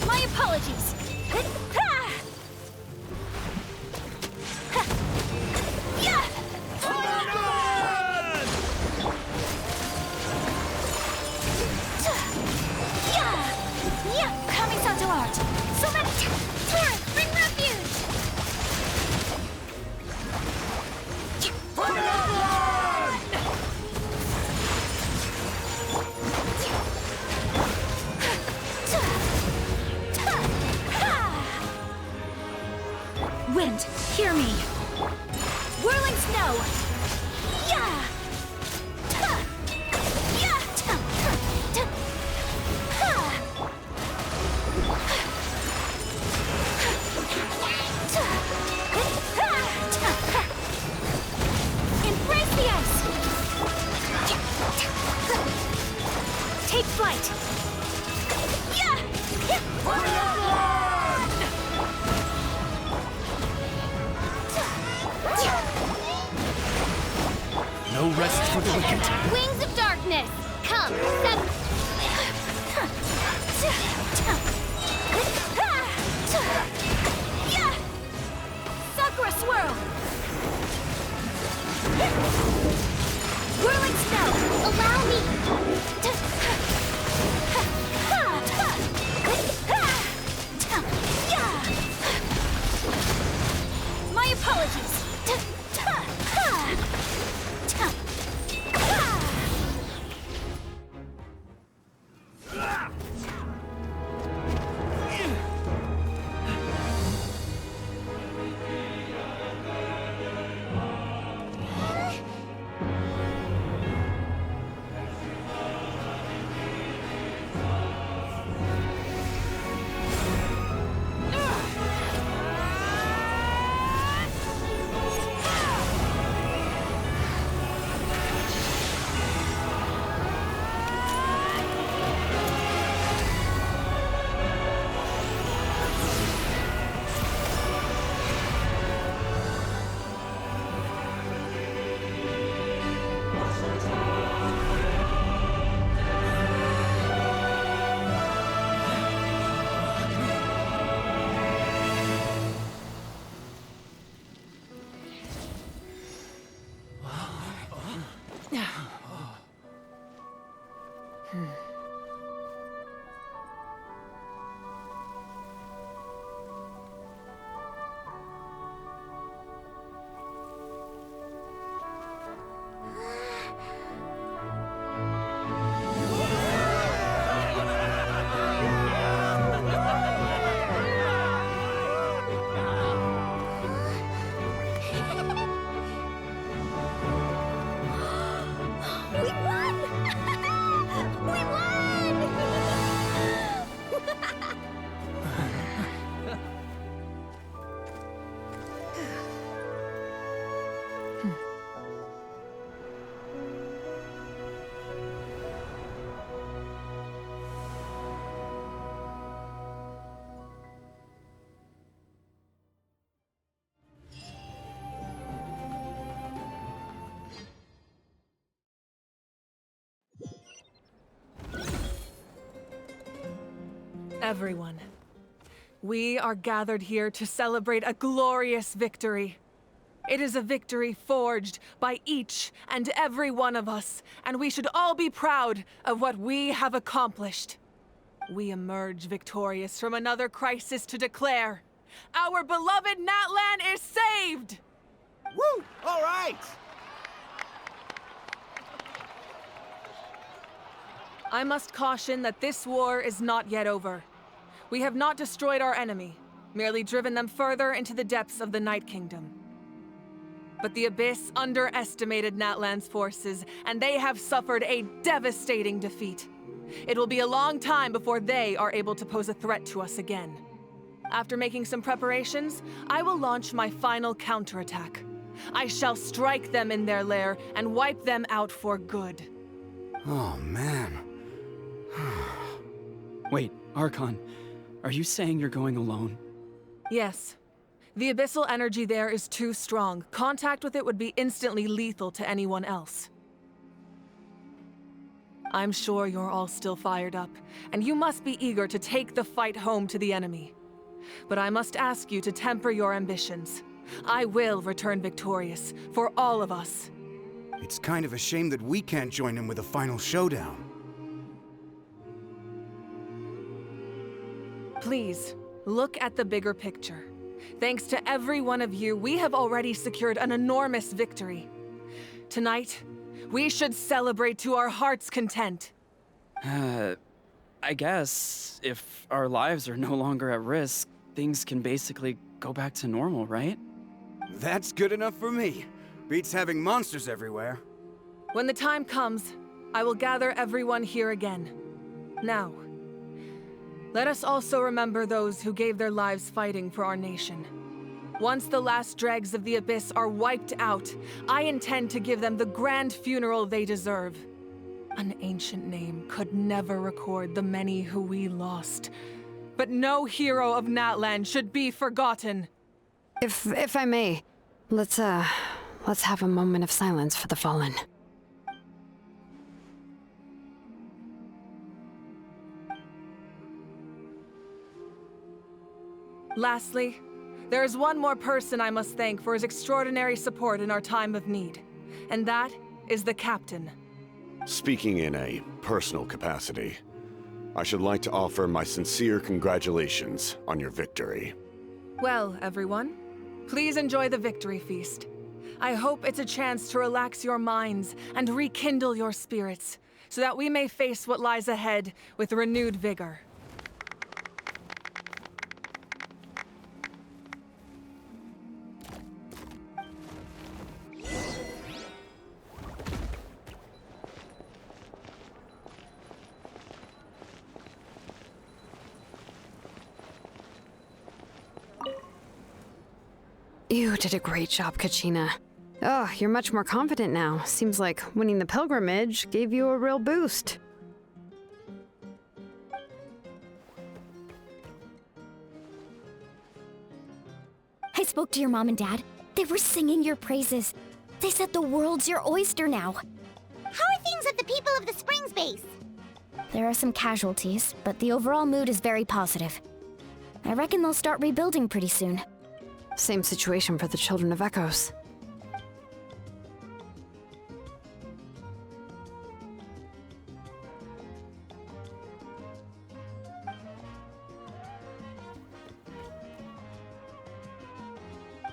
My apologies. fight! Yeah! No rest for the wicked. Wings of darkness! Come, Sakura swirl! Whirling snow! Allow me! My apologies! Everyone, we are gathered here to celebrate a glorious victory. It is a victory forged by each and every one of us, and we should all be proud of what we have accomplished. We emerge victorious from another crisis to declare, our beloved Natlan is saved! Woo! All right! I must caution that this war is not yet over. We have not destroyed our enemy, merely driven them further into the depths of the Night Kingdom. But the Abyss underestimated Natlan's forces, and they have suffered a devastating defeat. It will be a long time before they are able to pose a threat to us again. After making some preparations, I will launch my final counterattack. I shall strike them in their lair and wipe them out for good. Oh, man. Wait, Archon, are you saying you're going alone? Yes. The abyssal energy there is too strong. Contact with it would be instantly lethal to anyone else. I'm sure you're all still fired up, and you must be eager to take the fight home to the enemy. But I must ask you to temper your ambitions. I will return victorious, for all of us. It's kind of a shame that we can't join in with a final showdown. Please, look at the bigger picture. Thanks to every one of you, we have already secured an enormous victory. Tonight, we should celebrate to our heart's content. I guess if our lives are no longer at risk, things can basically go back to normal, right? That's good enough for me. Beats having monsters everywhere. When the time comes, I will gather everyone here again. Now, let us also remember those who gave their lives fighting for our nation. Once the last dregs of the Abyss are wiped out, I intend to give them the grand funeral they deserve. An ancient name could never record the many who we lost. But no hero of Natlan should be forgotten. If I may, let's have a moment of silence for the fallen. Lastly, there is one more person I must thank for his extraordinary support in our time of need, and that is the Captain. Speaking in a personal capacity, I should like to offer my sincere congratulations on your victory. Well, everyone, please enjoy the victory feast. I hope it's a chance to relax your minds and rekindle your spirits, so that we may face what lies ahead with renewed vigor. You did a great job, Kachina. Oh, you're much more confident now. Seems like winning the pilgrimage gave you a real boost. I spoke to your mom and dad. They were singing your praises. They said the world's your oyster now. How are things at the People of the Springs base? There are some casualties, but the overall mood is very positive. I reckon they'll start rebuilding pretty soon. Same situation for the Children of Echoes.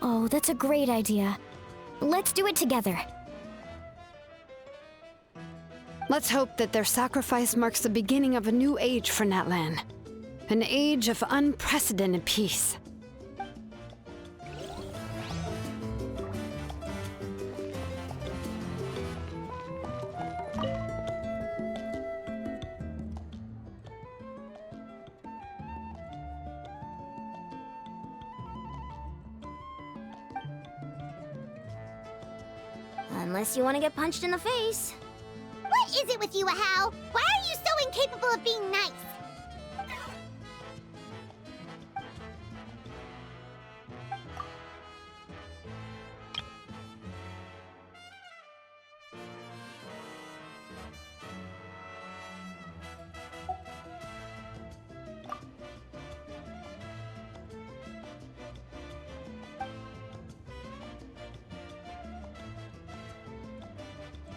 Oh, that's a great idea. Let's do it together. Let's hope that their sacrifice marks the beginning of a new age for Natlan. An age of unprecedented peace. Unless you want to get punched in the face. What is it with you, Ahau? Why are you so incapable of being nice?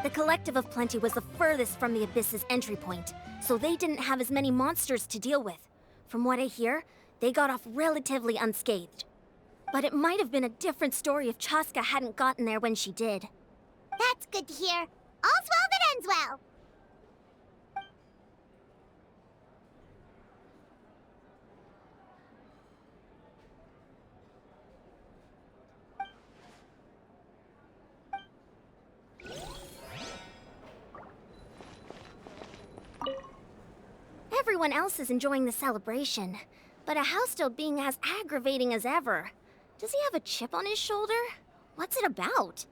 The Collective of Plenty was the furthest from the Abyss's entry point, so they didn't have as many monsters to deal with. From what I hear, they got off relatively unscathed. But it might have been a different story if Chaska hadn't gotten there when she did. That's good to hear. All's well that ends well. Everyone else is enjoying the celebration, but Ahau's still being as aggravating as ever. Does he have a chip on his shoulder? What's it about?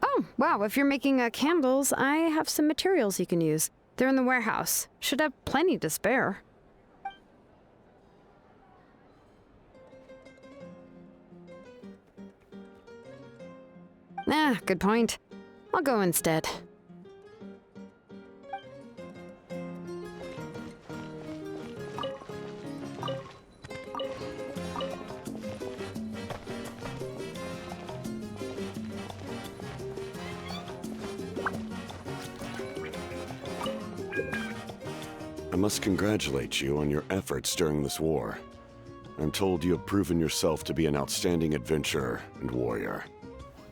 Oh, wow, if you're making candles, I have some materials you can use. They're in the warehouse. Should have plenty to spare. Good point. I'll go instead. I must congratulate you on your efforts during this war. I'm told you have proven yourself to be an outstanding adventurer and warrior.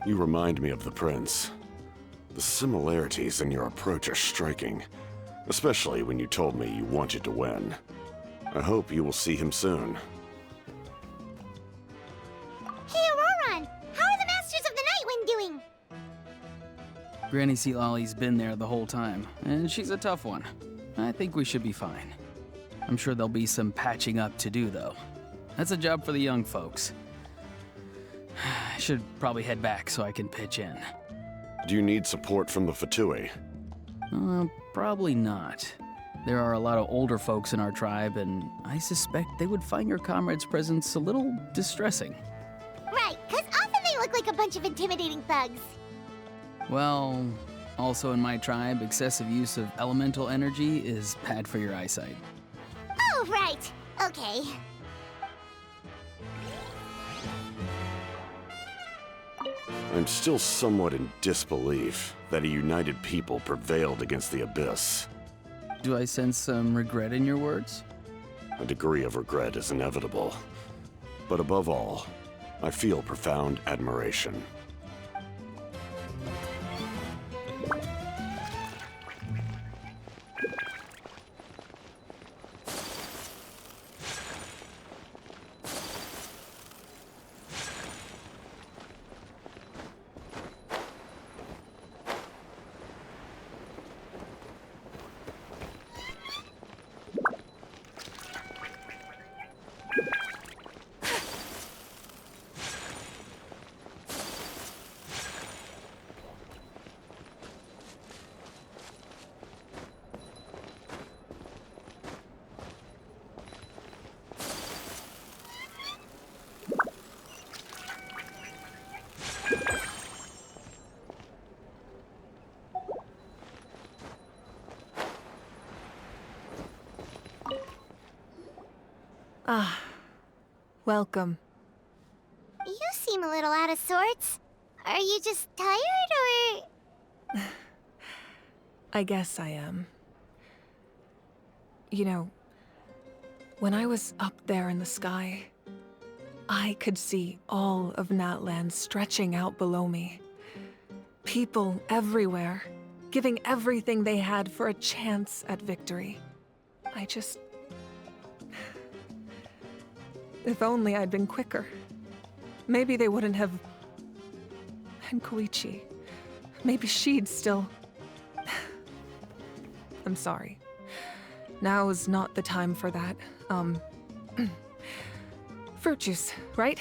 You remind me of the Prince. The similarities in your approach are striking, especially when you told me you wanted to win. I hope you will see him soon. Hey, Auroran! How are the Masters of the Night Wind doing? Granny Sealolly's been there the whole time, and she's a tough one. I think we should be fine. I'm sure there'll be some patching up to do, though. That's a job for the young folks. I should probably head back so I can pitch in. Do you need support from the Fatui? Probably not. There are a lot of older folks in our tribe, and I suspect they would find your comrade's presence a little distressing. Right, because often they look like a bunch of intimidating thugs. Well, also in my tribe, excessive use of elemental energy is bad for your eyesight. Oh, right. Okay. I'm still somewhat in disbelief that a united people prevailed against the Abyss. Do I sense some regret in your words? A degree of regret is inevitable. But above all, I feel profound admiration. Ah, welcome. You seem a little out of sorts. Are you just tired, or...? I guess I am. You know, when I was up there in the sky, I could see all of Natland stretching out below me. People everywhere, giving everything they had for a chance at victory. If only I'd been quicker. Maybe they wouldn't have... And Koichi. Maybe she'd still... I'm sorry. Now is not the time for that. Fruit juice, right?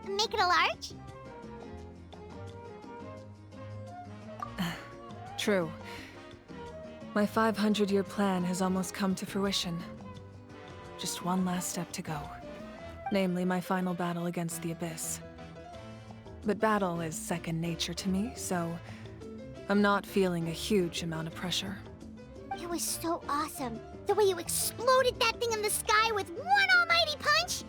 Make it a large? True. My 500-year plan has almost come to fruition. Just one last step to go. Namely, my final battle against the Abyss. But battle is second nature to me, so I'm not feeling a huge amount of pressure. It was so awesome. The way you exploded that thing in the sky with one almighty punch!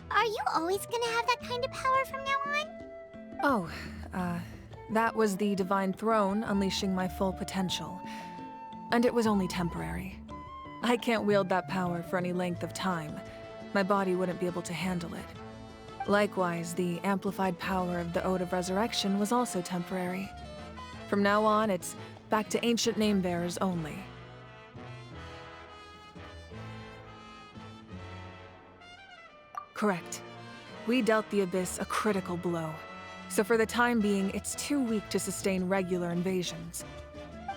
Are you always gonna have that kind of power from now on? Oh, that was the Divine Throne unleashing my full potential. And it was only temporary. I can't wield that power for any length of time. My body wouldn't be able to handle it. Likewise, the amplified power of the Ode of Resurrection was also temporary. From now on, it's back to ancient name-bearers only. Correct. We dealt the Abyss a critical blow. So for the time being, it's too weak to sustain regular invasions.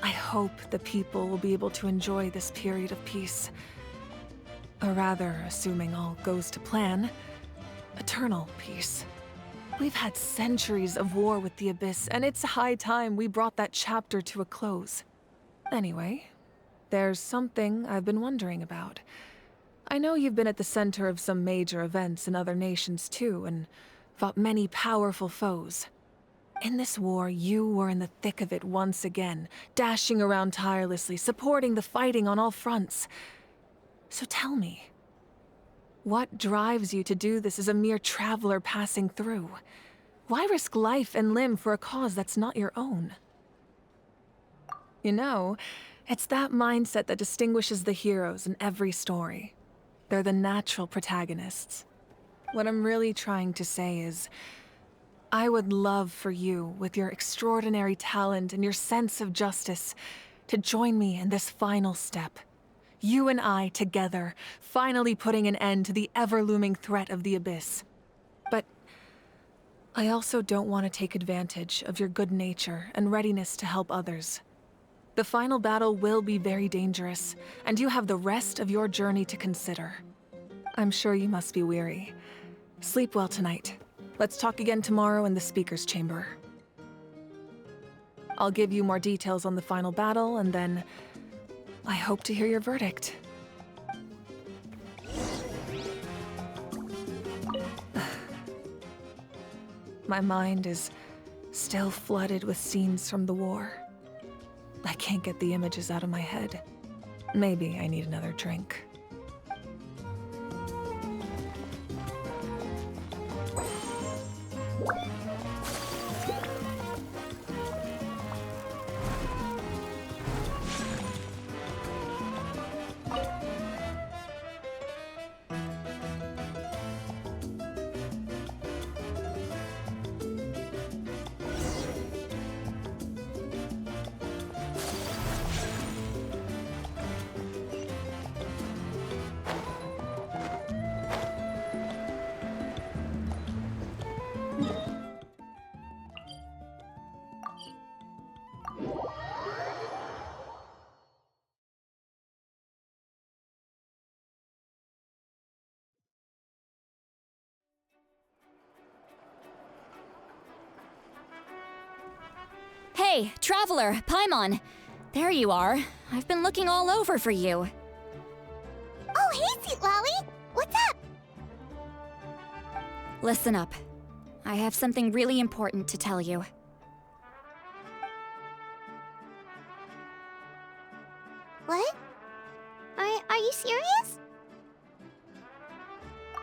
I hope the people will be able to enjoy this period of peace. Or rather, assuming all goes to plan, eternal peace. We've had centuries of war with the Abyss, and it's high time we brought that chapter to a close. Anyway, there's something I've been wondering about. I know you've been at the center of some major events in other nations too, and fought many powerful foes. In this war, you were in the thick of it once again, dashing around tirelessly, supporting the fighting on all fronts. So tell me, what drives you to do this as a mere traveler passing through? Why risk life and limb for a cause that's not your own? You know, it's that mindset that distinguishes the heroes in every story. They're the natural protagonists. What I'm really trying to say is, I would love for you, with your extraordinary talent and your sense of justice, to join me in this final step. You and I together, finally putting an end to the ever-looming threat of the Abyss. But I also don't want to take advantage of your good nature and readiness to help others. The final battle will be very dangerous, and you have the rest of your journey to consider. I'm sure you must be weary. Sleep well tonight. Let's talk again tomorrow in the speaker's chamber. I'll give you more details on the final battle, and then I hope to hear your verdict. My mind is still flooded with scenes from the war. I can't get the images out of my head. Maybe I need another drink. Hey, Traveler, Paimon! There you are. I've been looking all over for you. Oh, hey, Sweet Lolly! What's up? Listen up. I have something really important to tell you. What? Are you serious?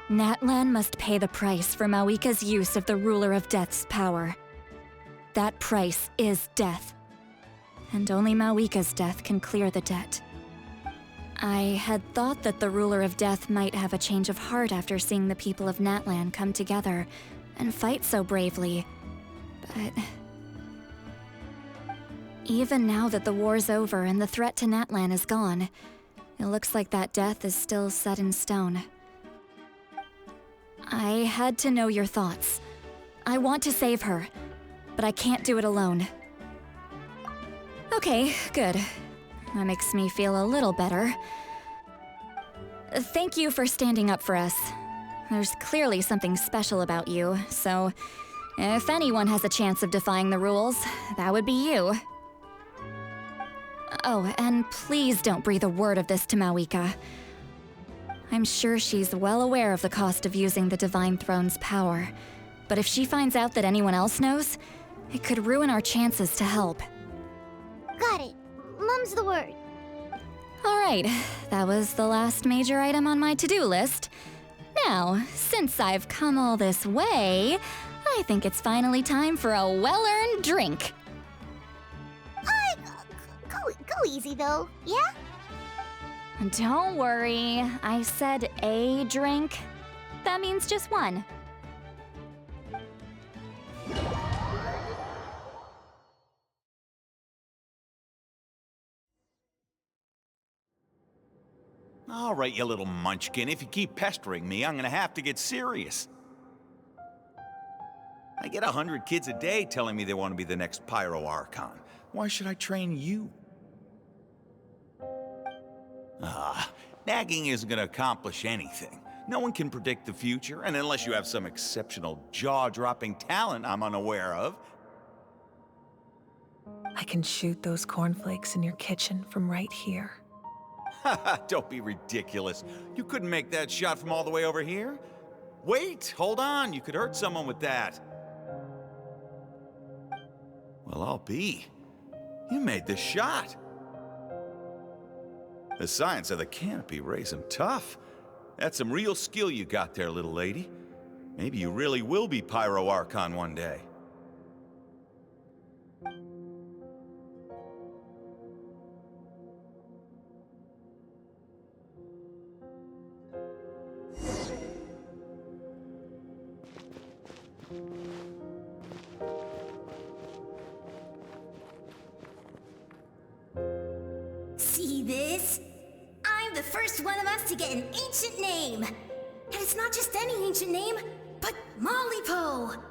Natlan must pay the price for Mawika's use of the Ruler of Death's power. That price is death. And only Mawika's death can clear the debt. I had thought that the Ruler of Death might have a change of heart after seeing the people of Natlan come together and fight so bravely, but... even now that the war's over and the threat to Natlan is gone, it looks like that death is still set in stone. I had to know your thoughts. I want to save her, but I can't do it alone. Okay, good. That makes me feel a little better. Thank you for standing up for us. There's clearly something special about you, so if anyone has a chance of defying the rules, that would be you. Oh, and please don't breathe a word of this to Mawika. I'm sure she's well aware of the cost of using the Divine Throne's power, but if she finds out that anyone else knows, it could ruin our chances to help. Got it. Mum's the word. Alright, that was the last major item on my to-do list. Now, since I've come all this way, I think it's finally time for a well-earned drink. Go easy, though, yeah? Don't worry, I said a drink. That means just one. All right, you little munchkin. If you keep pestering me, I'm gonna have to get serious. I get 100 kids a day telling me they want to be the next Pyro Archon. Why should I train you? Nagging isn't gonna accomplish anything. No one can predict the future, and unless you have some exceptional jaw-dropping talent I'm unaware of. I can shoot those cornflakes in your kitchen from right here. Don't be ridiculous. You couldn't make that shot from all the way over here? Wait, hold on. You could hurt someone with that. Well, I'll be. You made the shot. The science of the canopy raised him tough. That's some real skill you got there, little lady. Maybe you really will be Pyro Archon one day. See this? I'm the first one of us to get an ancient name. And it's not just any ancient name, but Mollypo.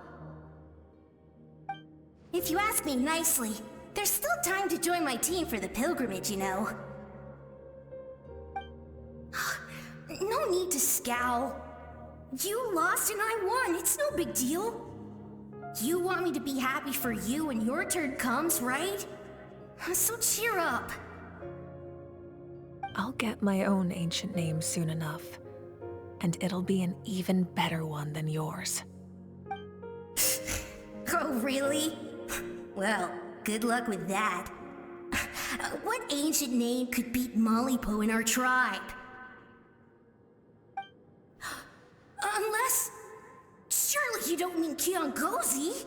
If you ask me nicely, there's still time to join my team for the pilgrimage, you know. No need to scowl. You lost and I won, it's no big deal. You want me to be happy for you when your turn comes, right? So cheer up. I'll get my own ancient name soon enough, and it'll be an even better one than yours. Oh, really? Well, good luck with that. What ancient name could beat Mollypo in our tribe? Unless... surely you don't mean Kiangozi?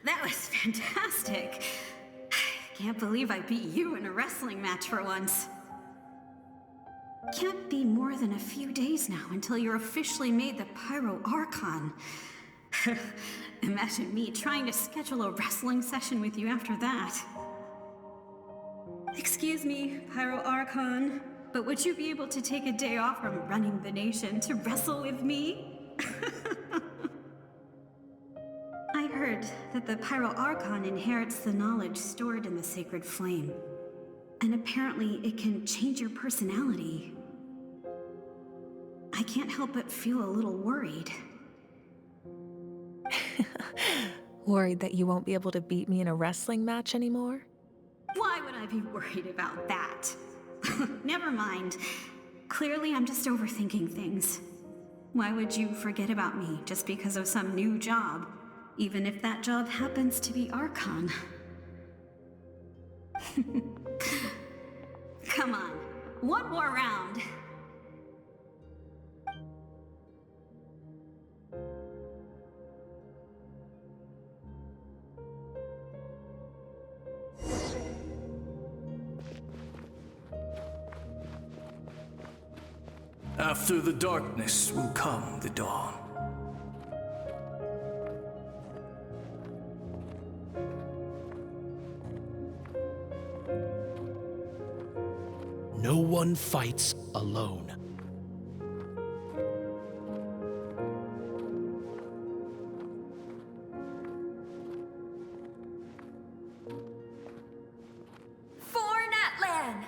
That was fantastic. Can't believe I beat you in a wrestling match for once. Can't be more than a few days now until you're officially made the Pyro Archon. Imagine me trying to schedule a wrestling session with you after that. Excuse me, Pyro Archon, but would you be able to take a day off from running the nation to wrestle with me? I heard that the Pyro Archon inherits the knowledge stored in the sacred flame. And apparently it can change your personality. I can't help but feel a little worried. Worried that you won't be able to beat me in a wrestling match anymore? Why would I be worried about that? Never mind. Clearly I'm just overthinking things. Why would you forget about me just because of some new job? Even if that job happens to be Archon. Come on, one more round. After the darkness will come the dawn. No one fights alone. For Natlan!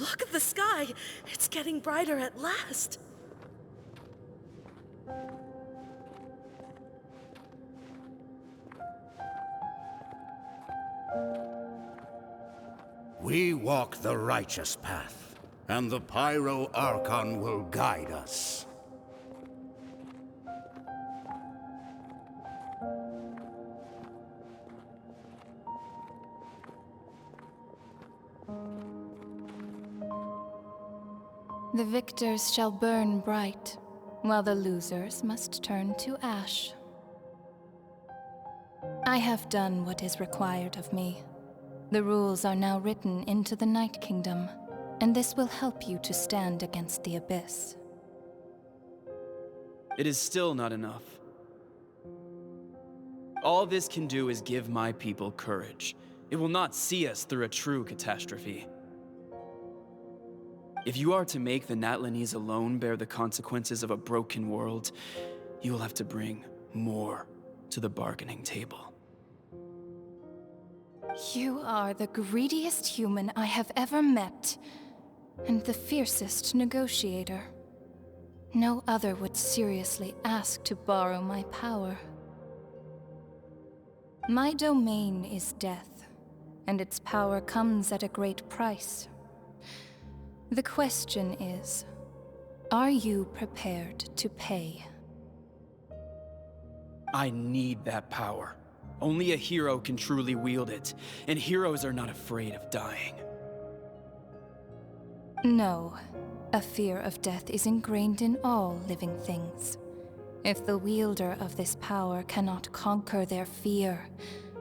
Look at the sky! It's getting brighter at last! We walk the righteous path, and the Pyro Archon will guide us. The victors shall burn bright, while the losers must turn to ash. I have done what is required of me. The rules are now written into the Night Kingdom, and this will help you to stand against the Abyss. It is still not enough. All this can do is give my people courage. It will not see us through a true catastrophe. If you are to make the Natlanese alone bear the consequences of a broken world, you will have to bring more to the bargaining table. You are the greediest human I have ever met, and the fiercest negotiator. No other would seriously ask to borrow my power. My domain is death, and its power comes at a great price. The question is, are you prepared to pay? I need that power. Only a hero can truly wield it, and heroes are not afraid of dying. No, a fear of death is ingrained in all living things. If the wielder of this power cannot conquer their fear,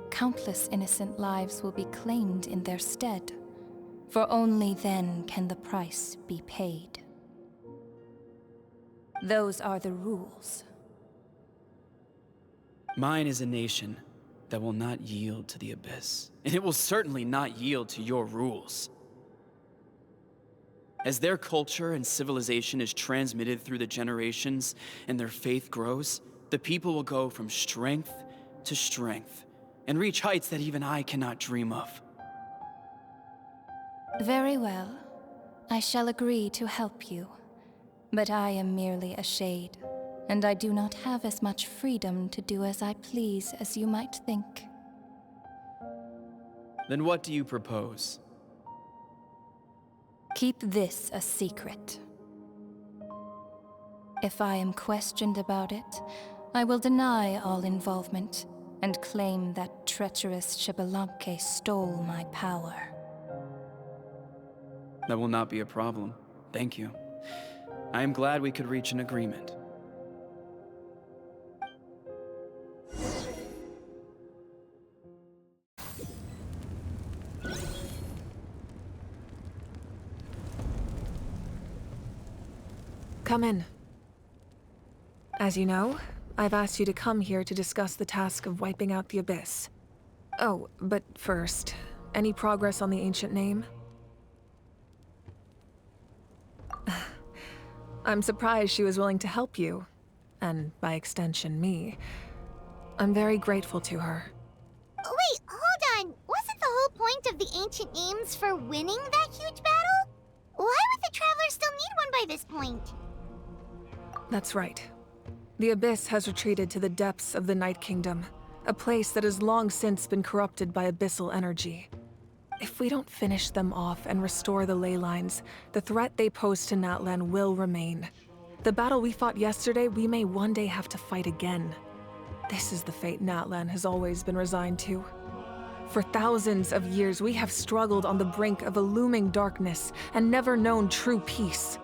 countless innocent lives will be claimed in their stead. For only then can the price be paid. Those are the rules. Mine is a nation that will not yield to the Abyss, and it will certainly not yield to your rules. As their culture and civilization is transmitted through the generations and their faith grows, the people will go from strength to strength and reach heights that even I cannot dream of. Very well. I shall agree to help you. But I am merely a shade, and I do not have as much freedom to do as I please as you might think. Then what do you propose? Keep this a secret. If I am questioned about it, I will deny all involvement and claim that treacherous Xbalanque stole my power. That will not be a problem. Thank you. I am glad we could reach an agreement. Come in. As you know, I've asked you to come here to discuss the task of wiping out the Abyss. Oh, but first, any progress on the ancient name? I'm surprised she was willing to help you, and by extension, me. I'm very grateful to her. Wait, hold on. Wasn't the whole point of the ancient names for winning that huge battle? Why would the Traveler still need one by this point? That's right. The Abyss has retreated to the depths of the Night Kingdom, a place that has long since been corrupted by abyssal energy. If we don't finish them off and restore the ley lines, the threat they pose to Natlan will remain. The battle we fought yesterday, we may one day have to fight again. This is the fate Natlan has always been resigned to. For thousands of years, we have struggled on the brink of a looming darkness and never known true peace.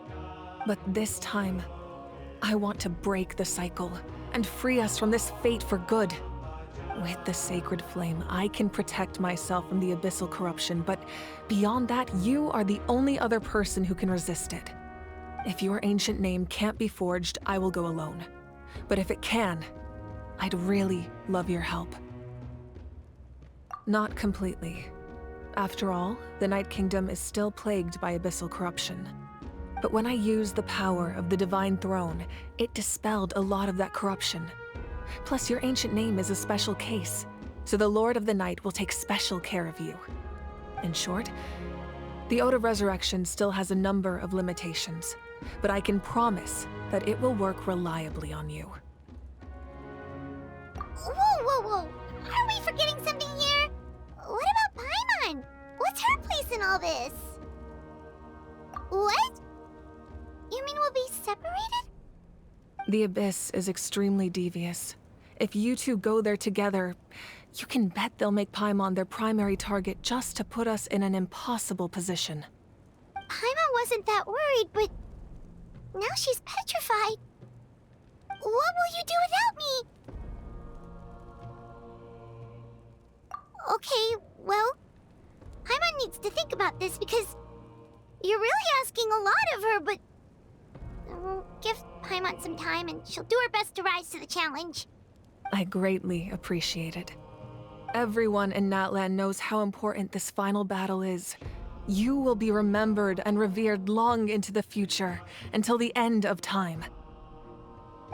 But this time, I want to break the cycle and free us from this fate for good. With the sacred flame, I can protect myself from the abyssal corruption, but beyond that, you are the only other person who can resist it. If your ancient name can't be forged, I will go alone. But if it can, I'd really love your help. Not completely. After all, the Night Kingdom is still plagued by abyssal corruption. But when I used the power of the Divine Throne, it dispelled a lot of that corruption. Plus, your ancient name is a special case, so the Lord of the Night will take special care of you. In short, the Ode of Resurrection still has a number of limitations, but I can promise that it will work reliably on you. Whoa. Are we forgetting something here? What about Paimon? What's her place in all this? What? You mean we'll be separated? The Abyss is extremely devious. If you two go there together, you can bet they'll make Paimon their primary target just to put us in an impossible position. Paimon wasn't that worried, but now she's petrified. What will you do without me? Okay, well, Paimon needs to think about this because you're really asking a lot of her, but we'll give Paimon some time and she'll do her best to rise to the challenge. I greatly appreciate it. Everyone in Natlan knows how important this final battle is. You will be remembered and revered long into the future, until the end of time.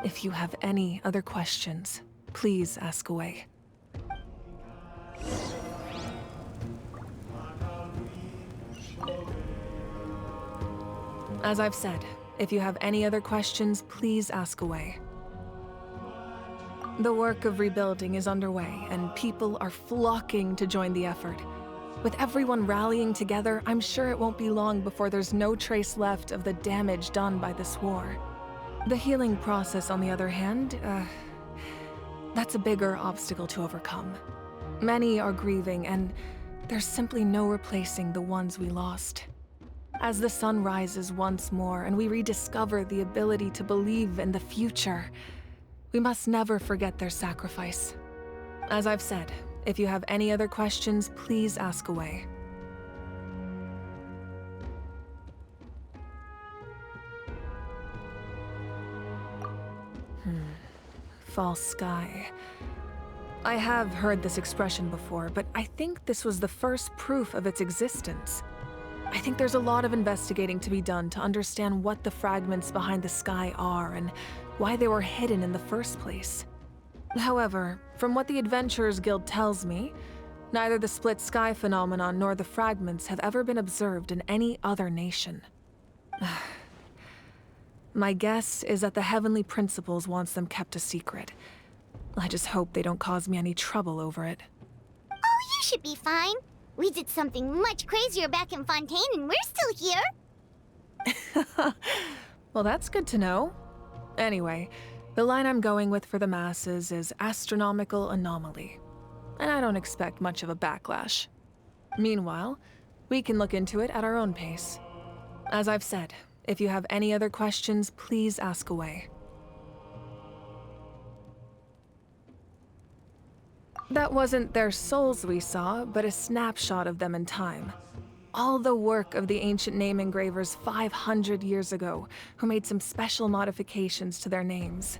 If you have any other questions, please ask away. As I've said, if you have any other questions, please ask away. The work of rebuilding is underway, and people are flocking to join the effort. With everyone rallying together, I'm sure it won't be long before there's no trace left of the damage done by this war. The healing process, on the other hand, that's a bigger obstacle to overcome. Many are grieving, and there's simply no replacing the ones we lost. As the sun rises once more and we rediscover the ability to believe in the future, We must never forget their sacrifice. As I've said, if you have any other questions, please ask away. False sky. I have heard this expression before, but I think this was the first proof of its existence. I think there's a lot of investigating to be done to understand what the fragments behind the sky are and why they were hidden in the first place. However, from what the Adventurers Guild tells me, neither the split sky phenomenon nor the fragments have ever been observed in any other nation. My guess is that the Heavenly Principles wants them kept a secret. I just hope they don't cause me any trouble over it. Oh, you should be fine. We did something much crazier back in Fontaine and we're still here. Well, that's good to know. Anyway, the line I'm going with for the masses is astronomical anomaly. And I don't expect much of a backlash. Meanwhile, we can look into it at our own pace. As I've said, if you have any other questions, please ask away. That wasn't their souls we saw, but a snapshot of them in time. All the work of the ancient name engravers 500 years ago, who made some special modifications to their names.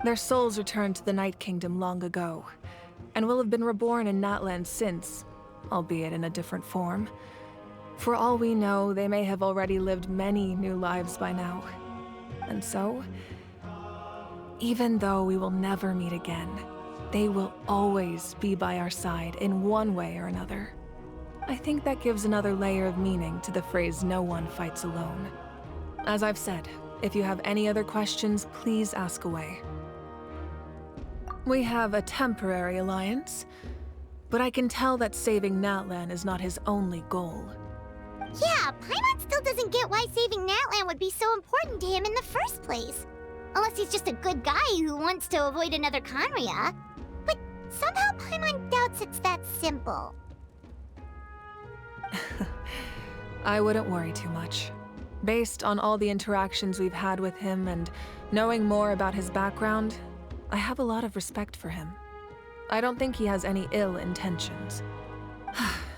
Their souls returned to the Night Kingdom long ago, and will have been reborn in Natlan since, albeit in a different form. For all we know, they may have already lived many new lives by now. And so, even though we will never meet again, they will always be by our side in one way or another. I think that gives another layer of meaning to the phrase, "No one fights alone." As I've said, if you have any other questions, please ask away. We have a temporary alliance, but I can tell that saving Natlan is not his only goal. Yeah, Paimon still doesn't get why saving Natlan would be so important to him in the first place. Unless he's just a good guy who wants to avoid another Conria. But somehow Paimon doubts it's that simple. I wouldn't worry too much. Based on all the interactions we've had with him and knowing more about his background, I have a lot of respect for him. I don't think he has any ill intentions.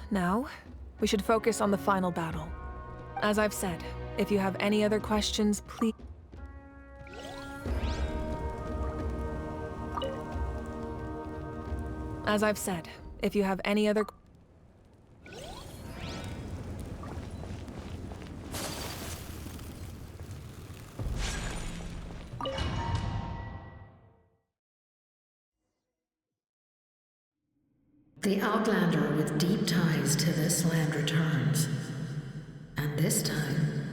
Now, we should focus on the final battle. As I've said, if you have any other questions, please... As I've said, if you have any other... The Outlander with deep ties to this land returns. And this time,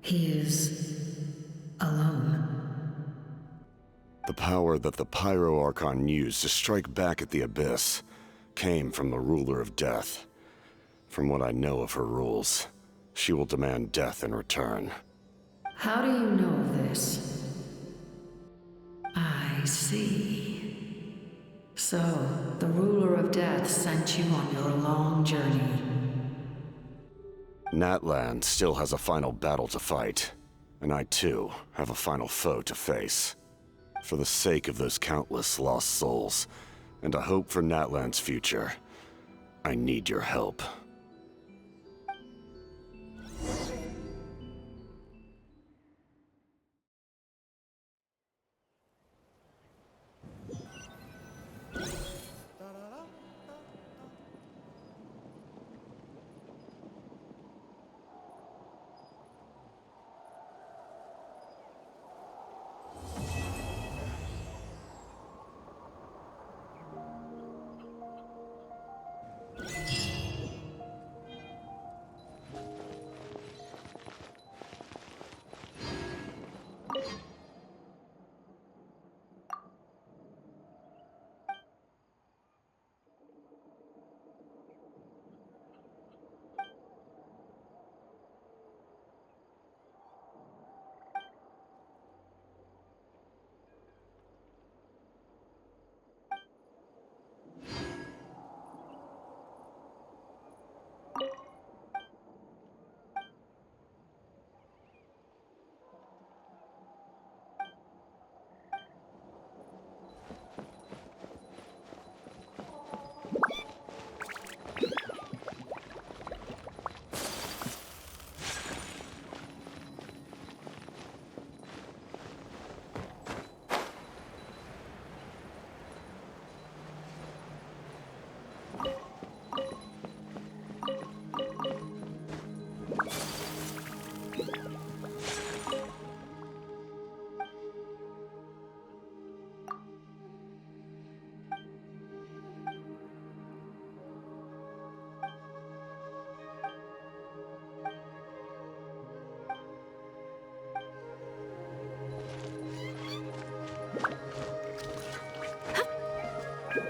he is alone. The power that the Pyro Archon used to strike back at the Abyss came from the Ruler of Death. From what I know of her rules, she will demand death in return. How do you know this? I see. So, the Ruler of Death sent you on your long journey. Natlan still has a final battle to fight, and I too have a final foe to face. For the sake of those countless lost souls, and a hope for Natlan's future, I need your help. You